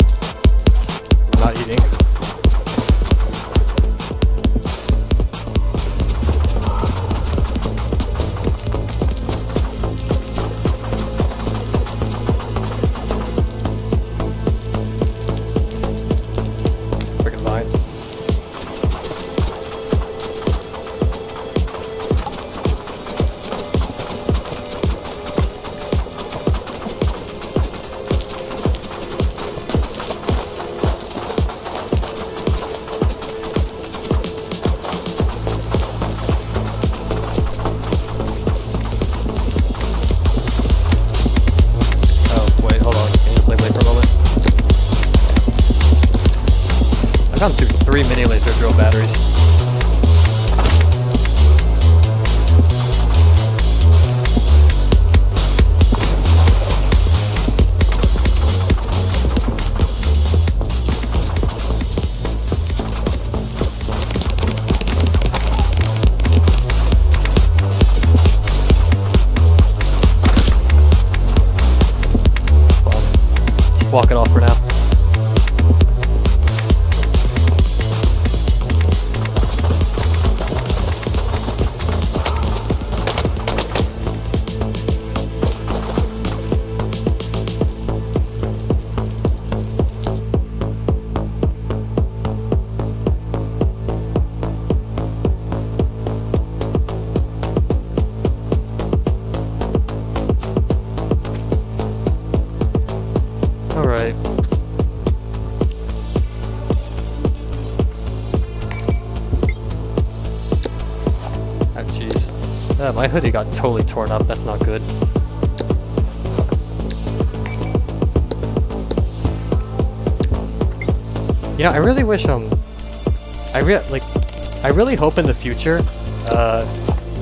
I'm not eating. Freaking fine. I've gone through 3 mini laser drill batteries. Well, just walk it off for now. My hoodie got totally torn up. That's not good. You know, I really wish I really hope in the future,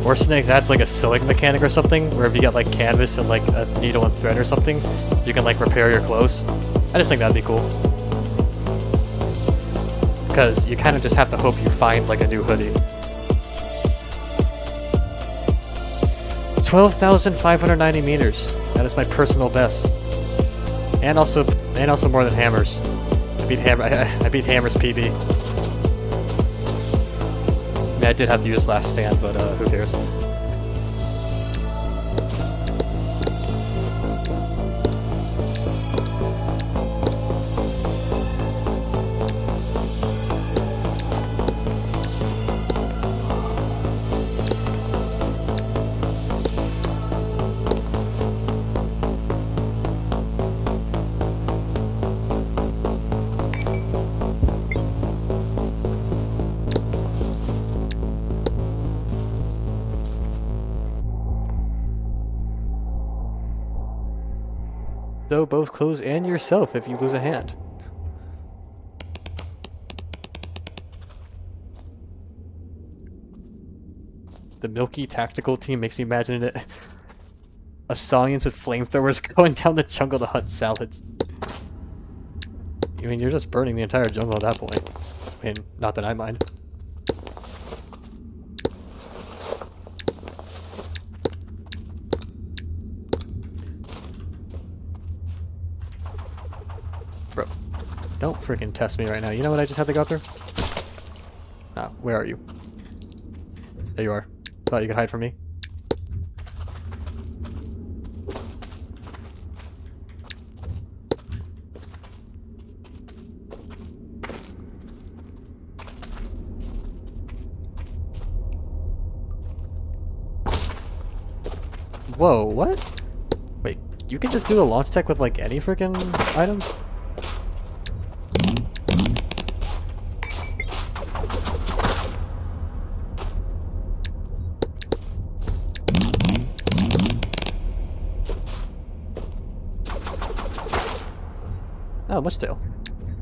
Orsinex adds like a sewing mechanic or something, where if you get like canvas and like a needle and thread or something, you can like repair your clothes. I just think that'd be cool. Because you kind of just have to hope you find like a new hoodie. 12,590 meters. That is my personal best. And also more than Hammer's. I beat Hammer's PB. I mean, I did have to use Last Stand, but who cares? So both clothes and yourself if you lose a hand. The Milky Tactical Team makes me imagine it. Assassins with flamethrowers going down the jungle to hunt salads. I mean, you're just burning the entire jungle at that point. I mean, not that I mind. Bro, don't freaking test me right now. You know what I just had to go through? Ah, where are you? There you are. Thought you could hide from me. Whoa, what? Wait, you can just do the launch tech with like any freaking item? Oh, much tail.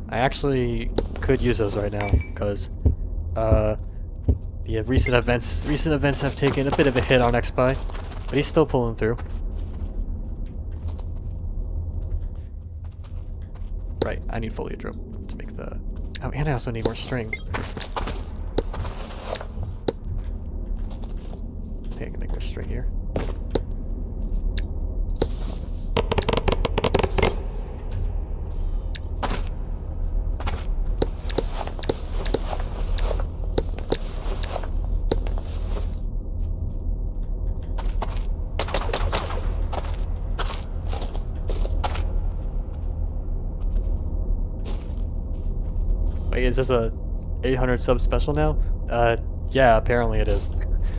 I actually could use those right now because the recent events have taken a bit of a hit on X-Spy, but he's still pulling through. Right, I need foliage rope to make the... Oh, and I also need more string. I think I can make more string here. Wait, is this a 800 sub special now? Yeah, apparently it is.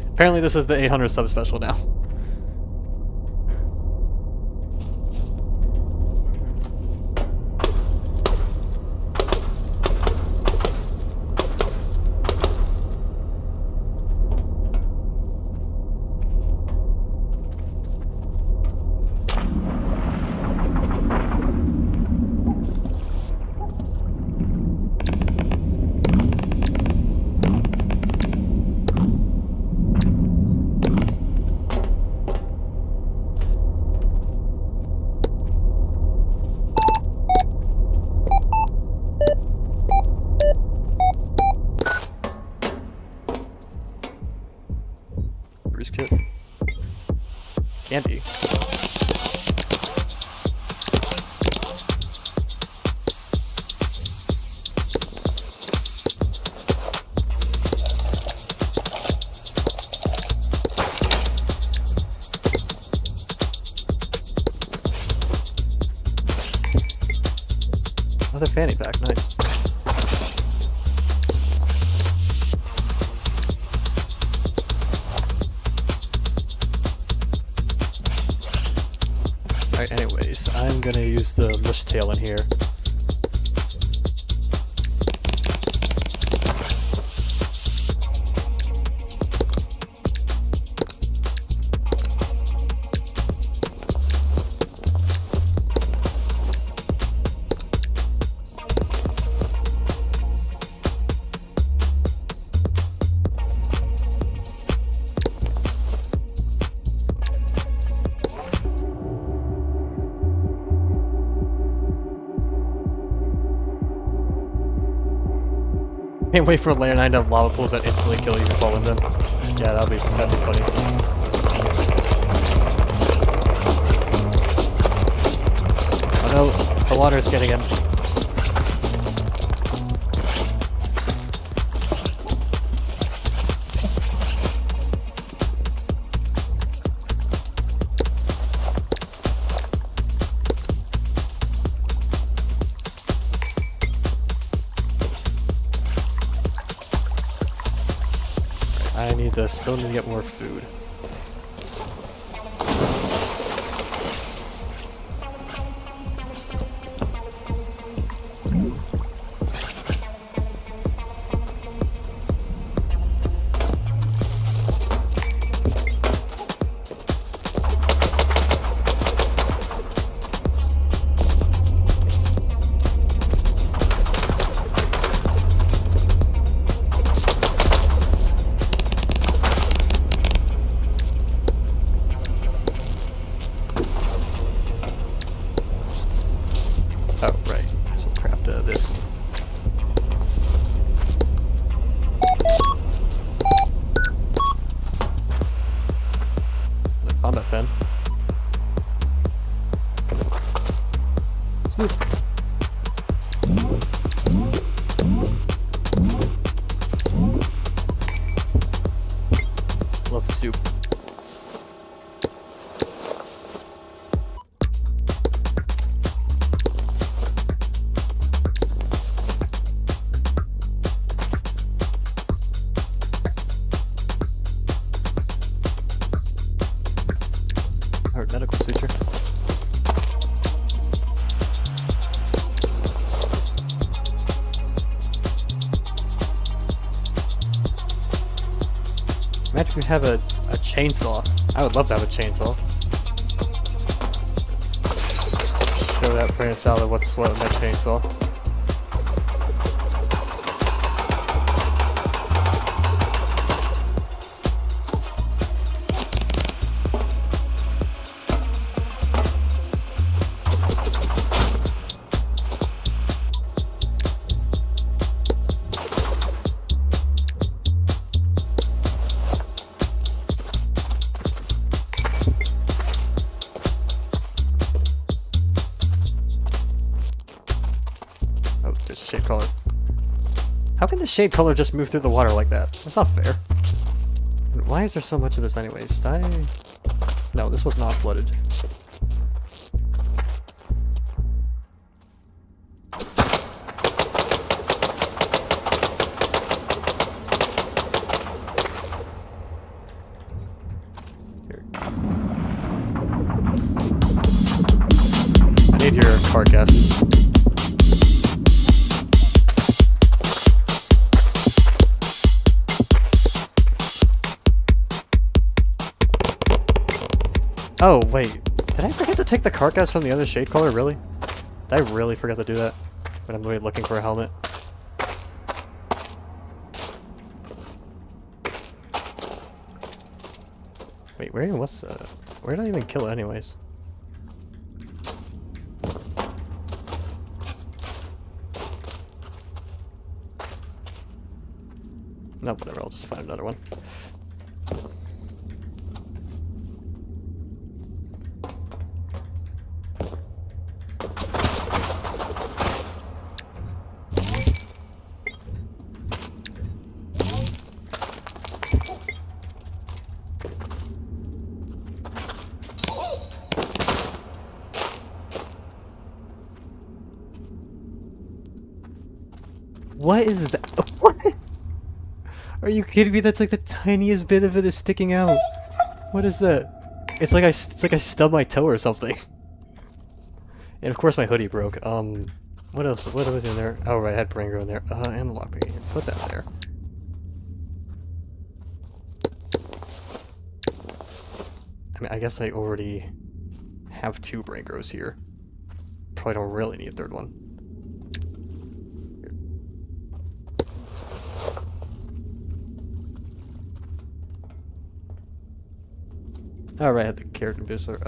Apparently this is the 800 sub special now. Kit. Candy. Another fanny pack, nice. Alright, anyways, I'm gonna use the mush tail in here. Can't wait for layer 9 to have lava pools that instantly kill you if you fall in them. Yeah, that'd be funny. Oh no, the water's getting him. Still need to get more food. Love the soup. Or medical suture. Imagine we have a chainsaw. I would love to have a chainsaw. Show that brain salad what's what in that chainsaw. Shade color. How can the shade color just move through the water like that? That's not fair. Why is there so much of this anyways? Did I... No, this was not flooded. Here. I need your carcass. Oh, wait. Did I forget to take the carcass from the other shade color? Really? Did I really forget to do that? When I'm really looking for a helmet? Wait, where was where did I even kill it anyways? No, whatever, I'll just find another one. What is that? What? Are you kidding me? That's like the tiniest bit of it is sticking out. What is that? It's like I stubbed my toe or something. And of course my hoodie broke. What else? What was in there? Oh right, I had Brango in there. And the lockpick. Put that there. I mean, I guess I already have 2 Brangos here. Probably don't really need a 3rd one. Alright, I had the keratin booster.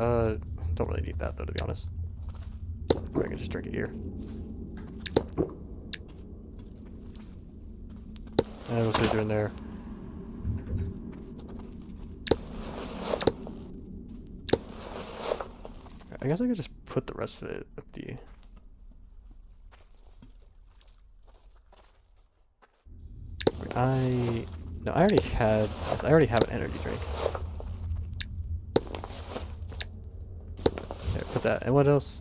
Don't really need that though, to be honest. I can just drink it here. What's he doing there? I guess I could just put the rest of it at the... No, I already have an energy drink. There, put that. And what else?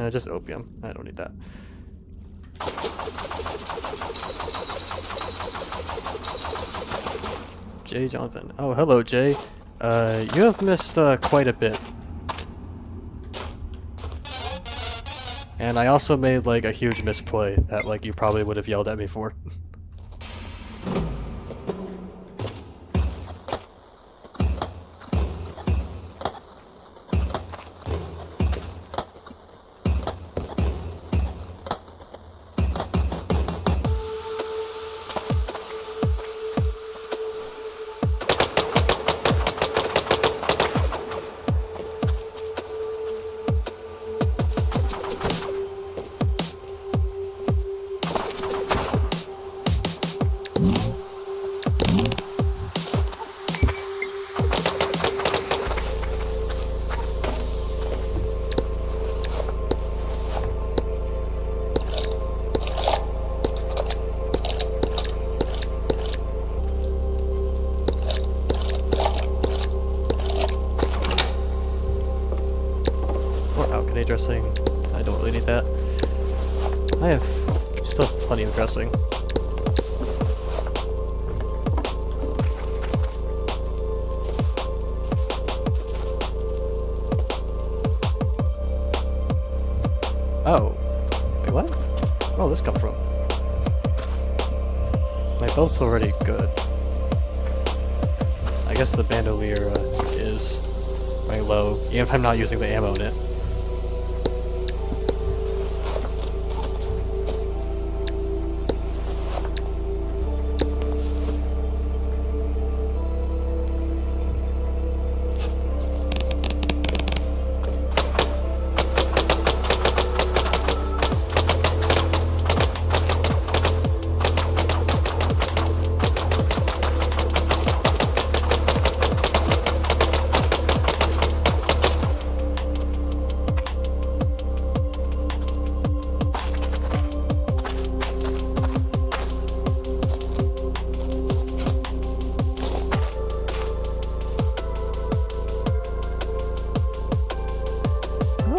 Just opium. I don't need that. Jay Jonathan. Oh, hello, Jay. You have missed quite a bit. And I also made like a huge misplay that like you probably would have yelled at me for. Dressing. I don't really need that. I have still plenty of dressing. Oh. Wait, what? Where did this come from? My belt's already good. I guess the bandolier is running low, even if I'm not using the ammo in it.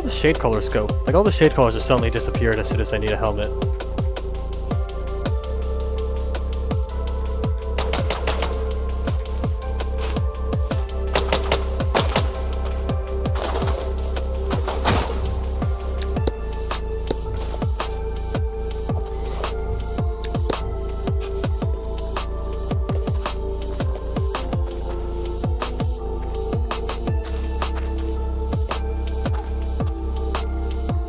Shade color scope. Like all the shade colors just suddenly disappeared as soon as I need a helmet.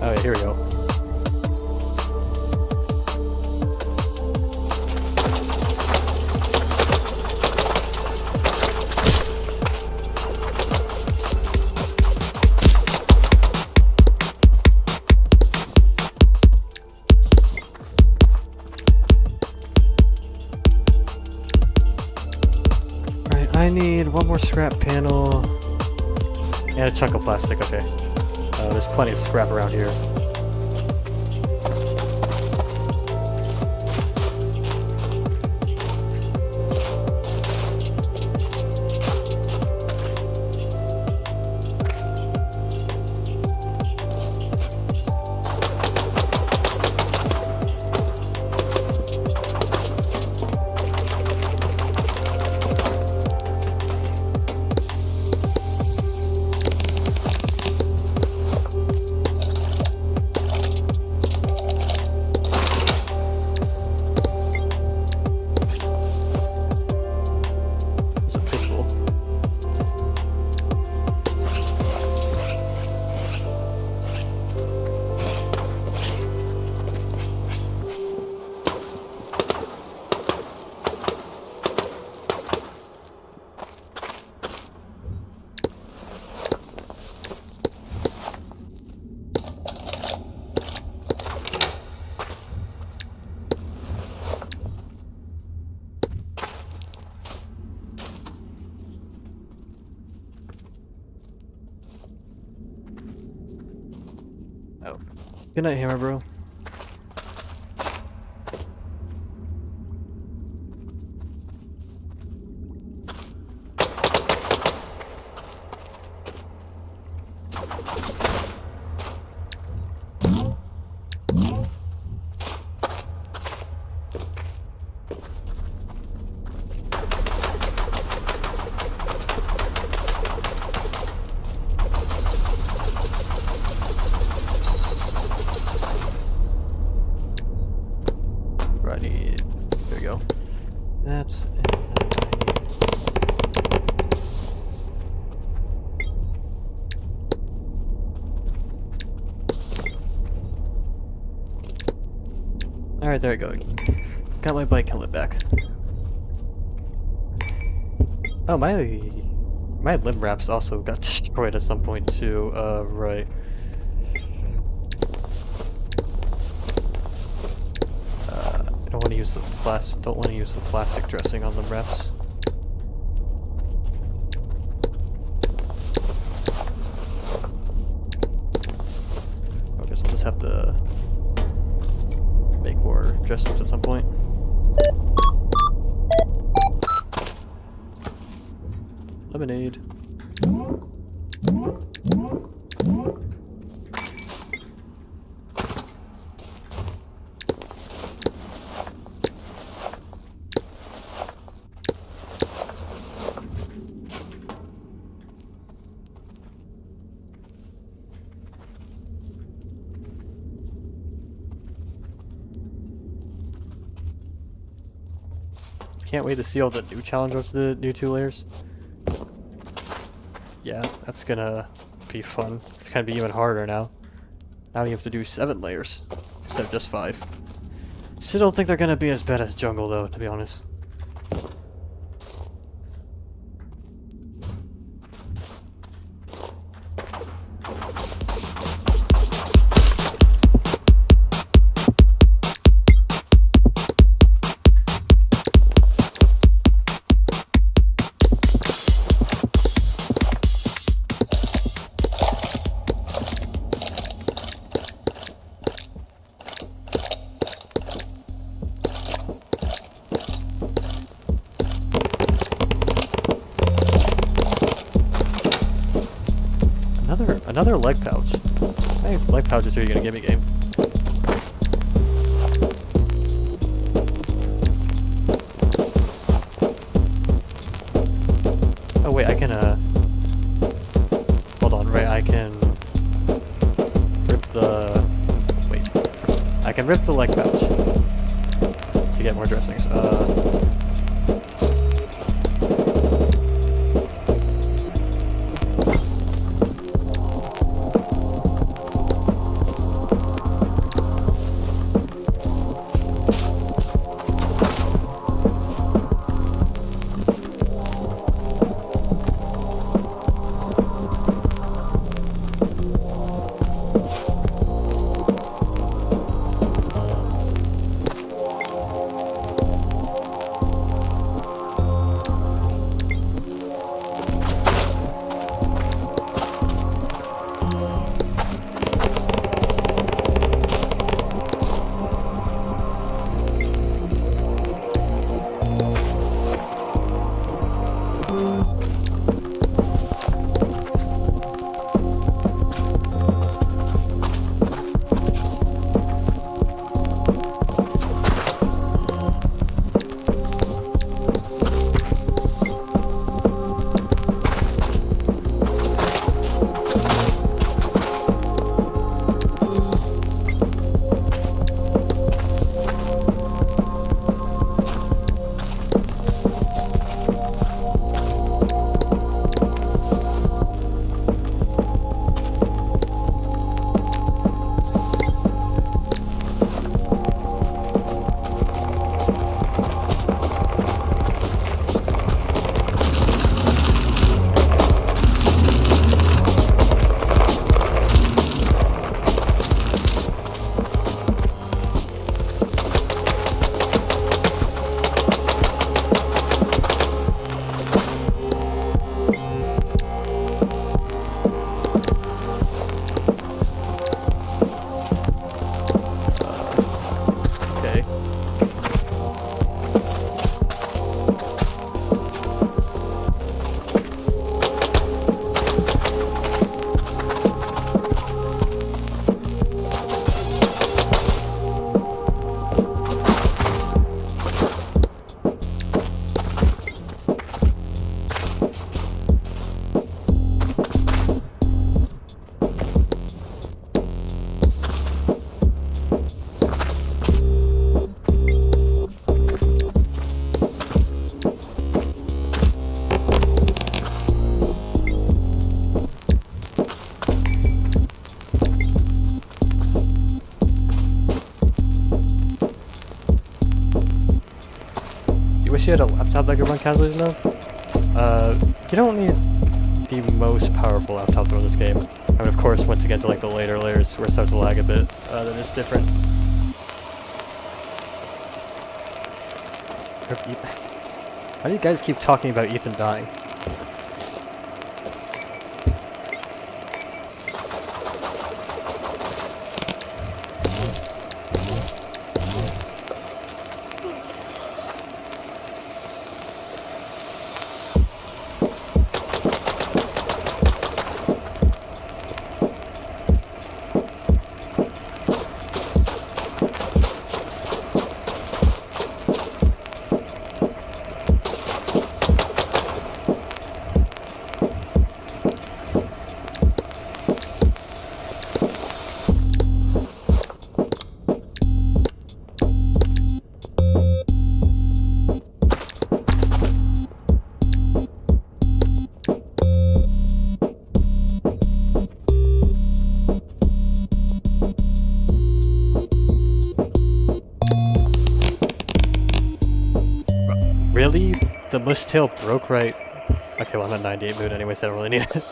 Oh yeah, here we go. Alright, I need one more scrap panel and a chunk of plastic, okay. There's plenty of scrap around here. Good night, Hammer Bro. Righty, there we go. That's it. Alright, there we go. Got my bike helmet back. Oh, my limb wraps also got destroyed at some point too. Right. I don't want to use the plastic dressing on limb wraps. I guess I'll just have to make more dressings at some point. Lemonade. Can't wait to see all the new challenges, the new 2 layers. Yeah, that's gonna be fun. It's gonna be even harder now. Now you have to do 7 layers instead of just 5. Still don't think they're gonna be as bad as Jungle though, to be honest. Another leg pouch. How many leg pouches are you gonna give me, game? Oh wait, I can hold on, right, I can rip the... Wait. I can rip the leg pouch to get more dressings. wish you had a laptop that could run Casualties Unknown? You don't need the most powerful laptop to run this game. I mean, of course, once you get to like the later layers where it starts to lag a bit, then it's different. Why do you guys keep talking about Ethan dying? Really? The mush tail broke right? Okay, well I'm at 98 mood anyways, so I don't really need it.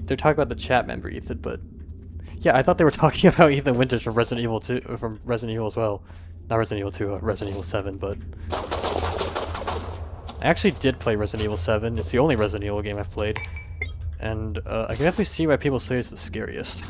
They're talking about the chat member Ethan, but yeah, I thought they were talking about Ethan Winters from Resident Evil 2, from Resident Evil as well. Not Resident Evil 2, Resident Evil 7, but I actually did play Resident Evil 7. It's the only Resident Evil game I've played, and I can definitely see why people say it's the scariest.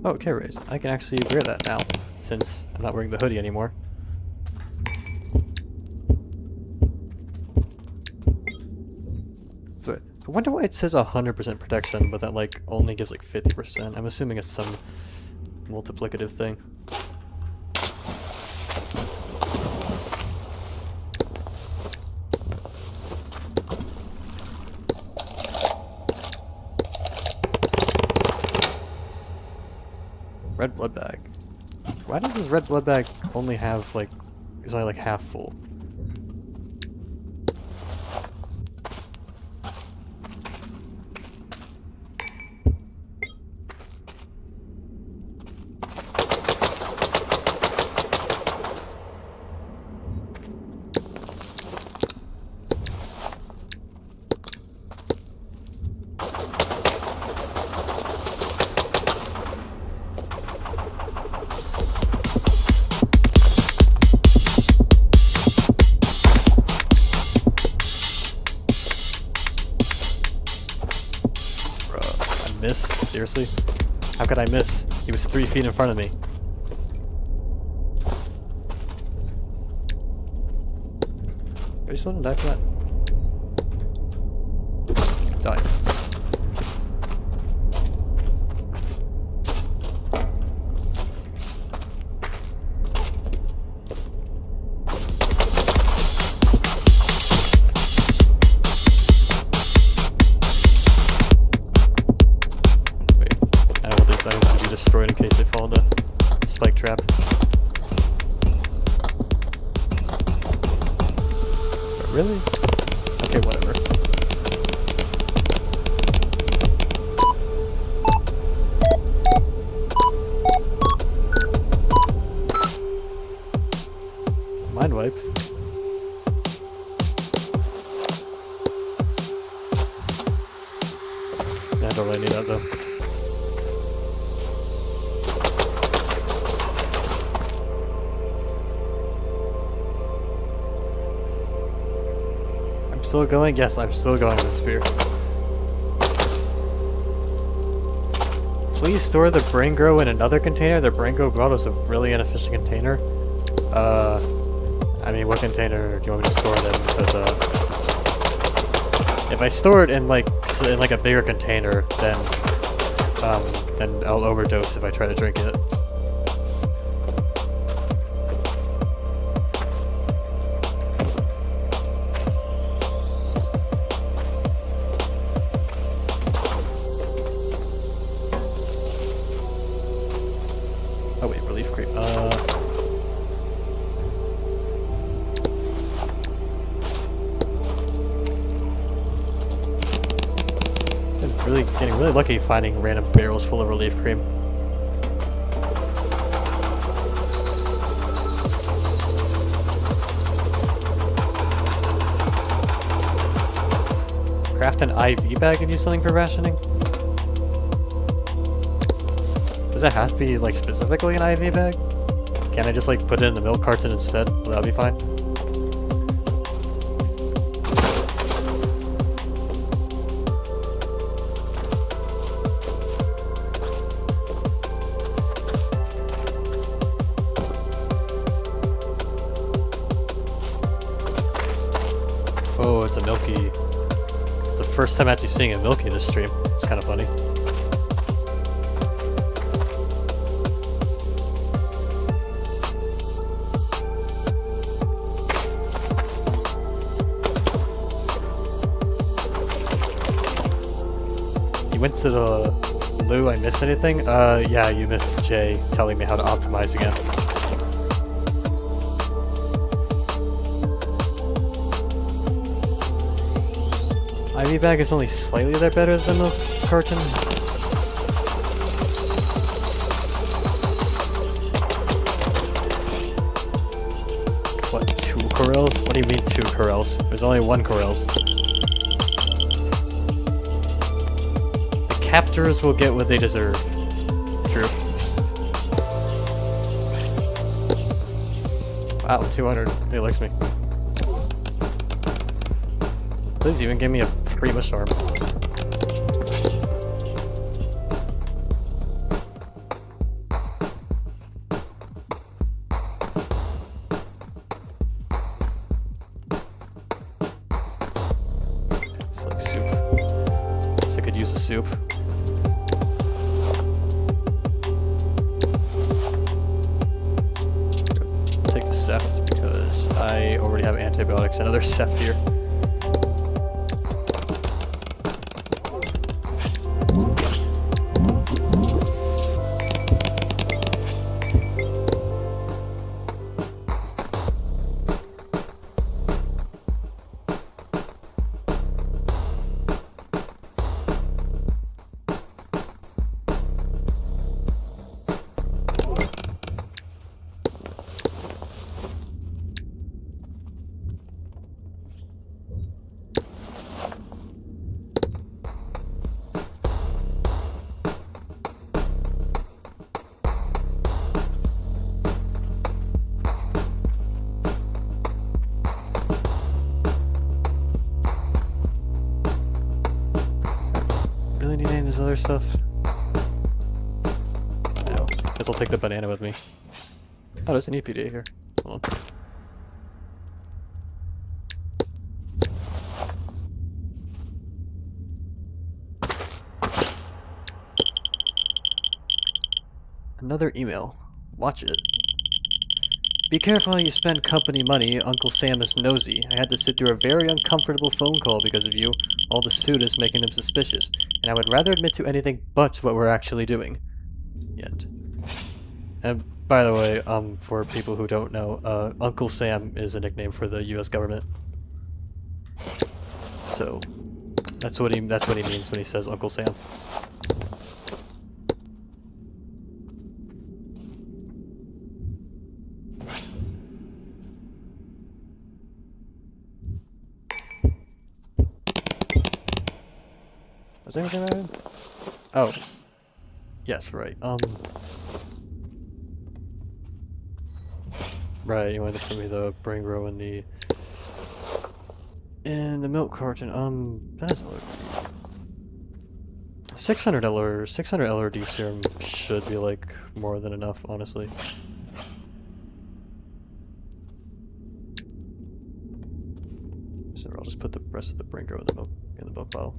Oh, okay, Raze. I can actually wear that now, since I'm not wearing the hoodie anymore. But I wonder why it says 100% protection, but that like only gives like 50%. I'm assuming it's some multiplicative thing. Red blood bag. Why does this red blood bag only have like, it's only like half full? Miss? Seriously? How could I miss? He was 3 feet in front of me. Are you still gonna die for that? Die. Items to be destroyed in case they fall into spike trap. But really? Okay, whatever. Mind wipe. Yeah, I don't really need that though. I'm still going? Yes, I'm still going with spear. Please store the brain grow in another container. The brain grow bottle is a really inefficient container. I mean, what container do you want me to store it in? Because, if I store it in like a bigger container, then I'll overdose if I try to drink it. Oh wait, relief creep. Getting really lucky finding random barrels full of relief cream. Craft an IV bag and use something for rationing? Does that have to be like specifically an IV bag? Can't I just like put it in the milk carton instead? Will that be fine? Oh, it's a milky. It's the first time actually seeing a milky this stream. It's kind of funny. You went to the loo, I missed anything? Yeah, you missed Jay telling me how to optimize again. IV bag is only slightly better than the carton. What, 2 Corels? What do you mean 2 Corels? There's only 1 Corels. The captors will get what they deserve. True. Wow, 200. He likes me. Please even give me a free mush arm. It's like soup. Guess I could use the soup. Take the Ceft because I already have antibiotics and other Ceft here. Really need any of this other stuff? No. Guess I'll take the banana with me. Oh, there's an EPD here. Hold on. Another email. Watch it. Be careful how you spend company money. Uncle Sam is nosy. I had to sit through a very uncomfortable phone call because of you. All this food is making them suspicious, and I would rather admit to anything but what we're actually doing. Yet. And by the way, for people who don't know, Uncle Sam is a nickname for the U.S. government. So, that's what he means when he says Uncle Sam. Was there anything added? Oh. Yes, right. Right, you wanted to give me the brain grow and the... And the milk carton, that is LRD. 600 LRD serum should be like more than enough, honestly. So I'll just put the rest of the Bringo in the milk bottle.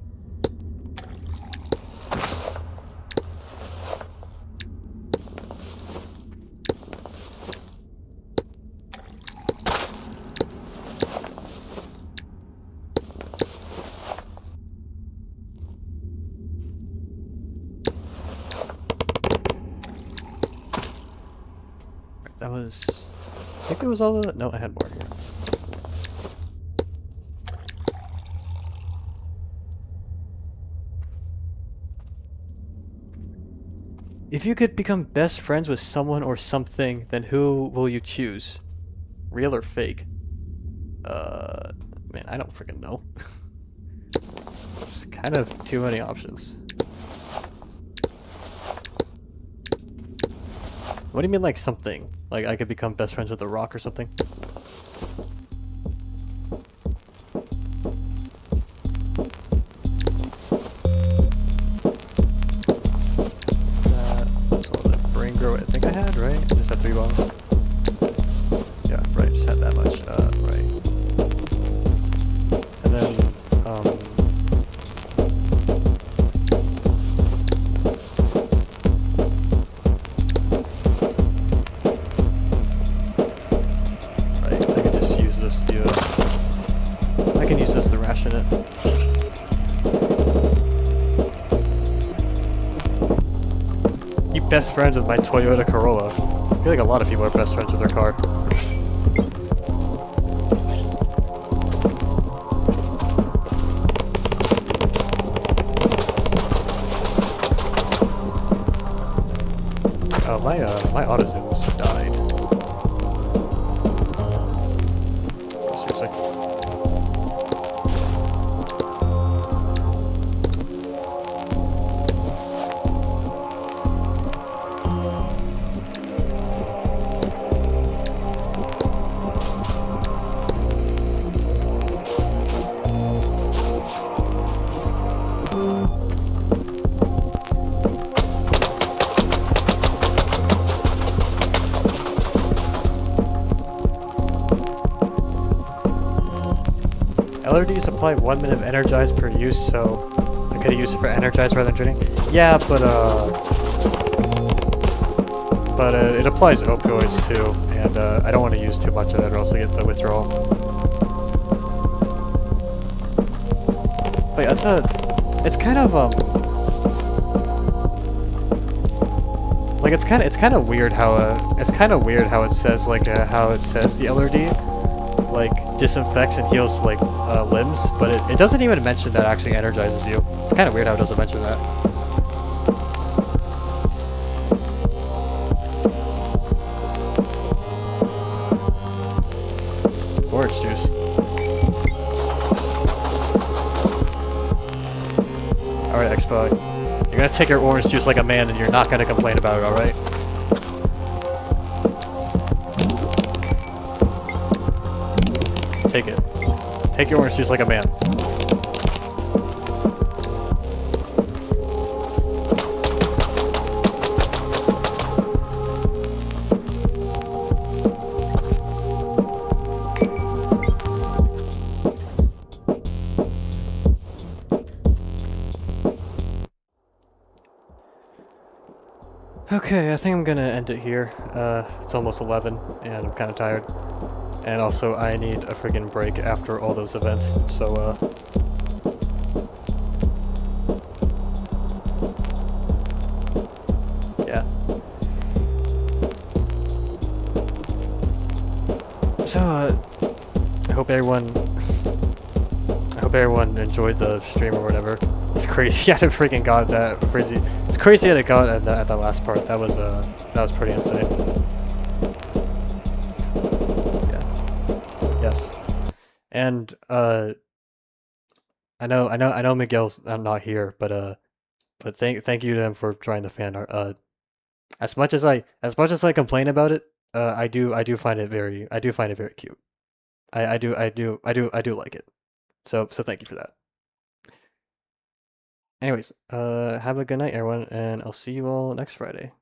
That was... I think that was all the... No, I had more here. If you could become best friends with someone or something, then who will you choose? Real or fake? Man, I don't freaking know. There's kind of too many options. What do you mean like something? Like I could become best friends with a rock or something? That's all the brain grow I think I had, right? I just had 3 bombs. Yeah, right, just had that much. Right. And then, right, I could just use this to, I can use this to ration it. You best friends with my Toyota Corolla. I feel like a lot of people are best friends with their car. Oh, my auto-zooms died. Seriously. LRD supply 1 minute of energize per use, so I could use it for energize rather than training. Yeah, but it applies opioids too, and I don't want to use too much of it or else I get the withdrawal. Wait, it's kind of like it's kind of weird how it says like how it says the LRD like disinfects and heals like limbs, but it doesn't even mention that actually energizes you. It's kind of weird how it doesn't mention that. Orange juice. Alright, Expo. You're gonna take your orange juice like a man and you're not gonna complain about it, alright? Take it. Take your orange juice like a man. Okay, I think I'm gonna end it here. It's almost 11, and I'm kind of tired. And also, I need a friggin' break after all those events, so, yeah. So, I hope everyone enjoyed the stream or whatever. It's crazy how it freaking got that crazy. It's crazy how it got at the last part. That was pretty insane. Yeah. Yes. And I know Miguel's not here, but thank you to him for trying the fan art. As much as I complain about it, I do find it very cute. I do like it. So thank you for that. Anyways, have a good night, everyone, and I'll see you all next Friday.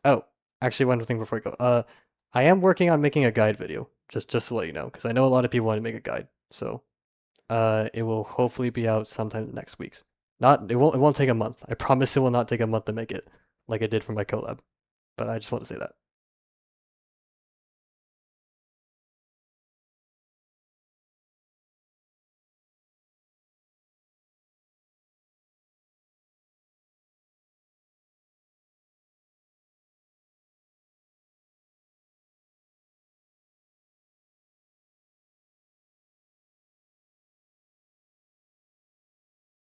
Oh, actually, one thing before I go. I am working on making a guide video, just to let you know, because I know a lot of people want to make a guide. So, it will hopefully be out sometime next week's. It won't take a month. I promise it will not take a month to make it, like it did for my collab. But I just want to say that.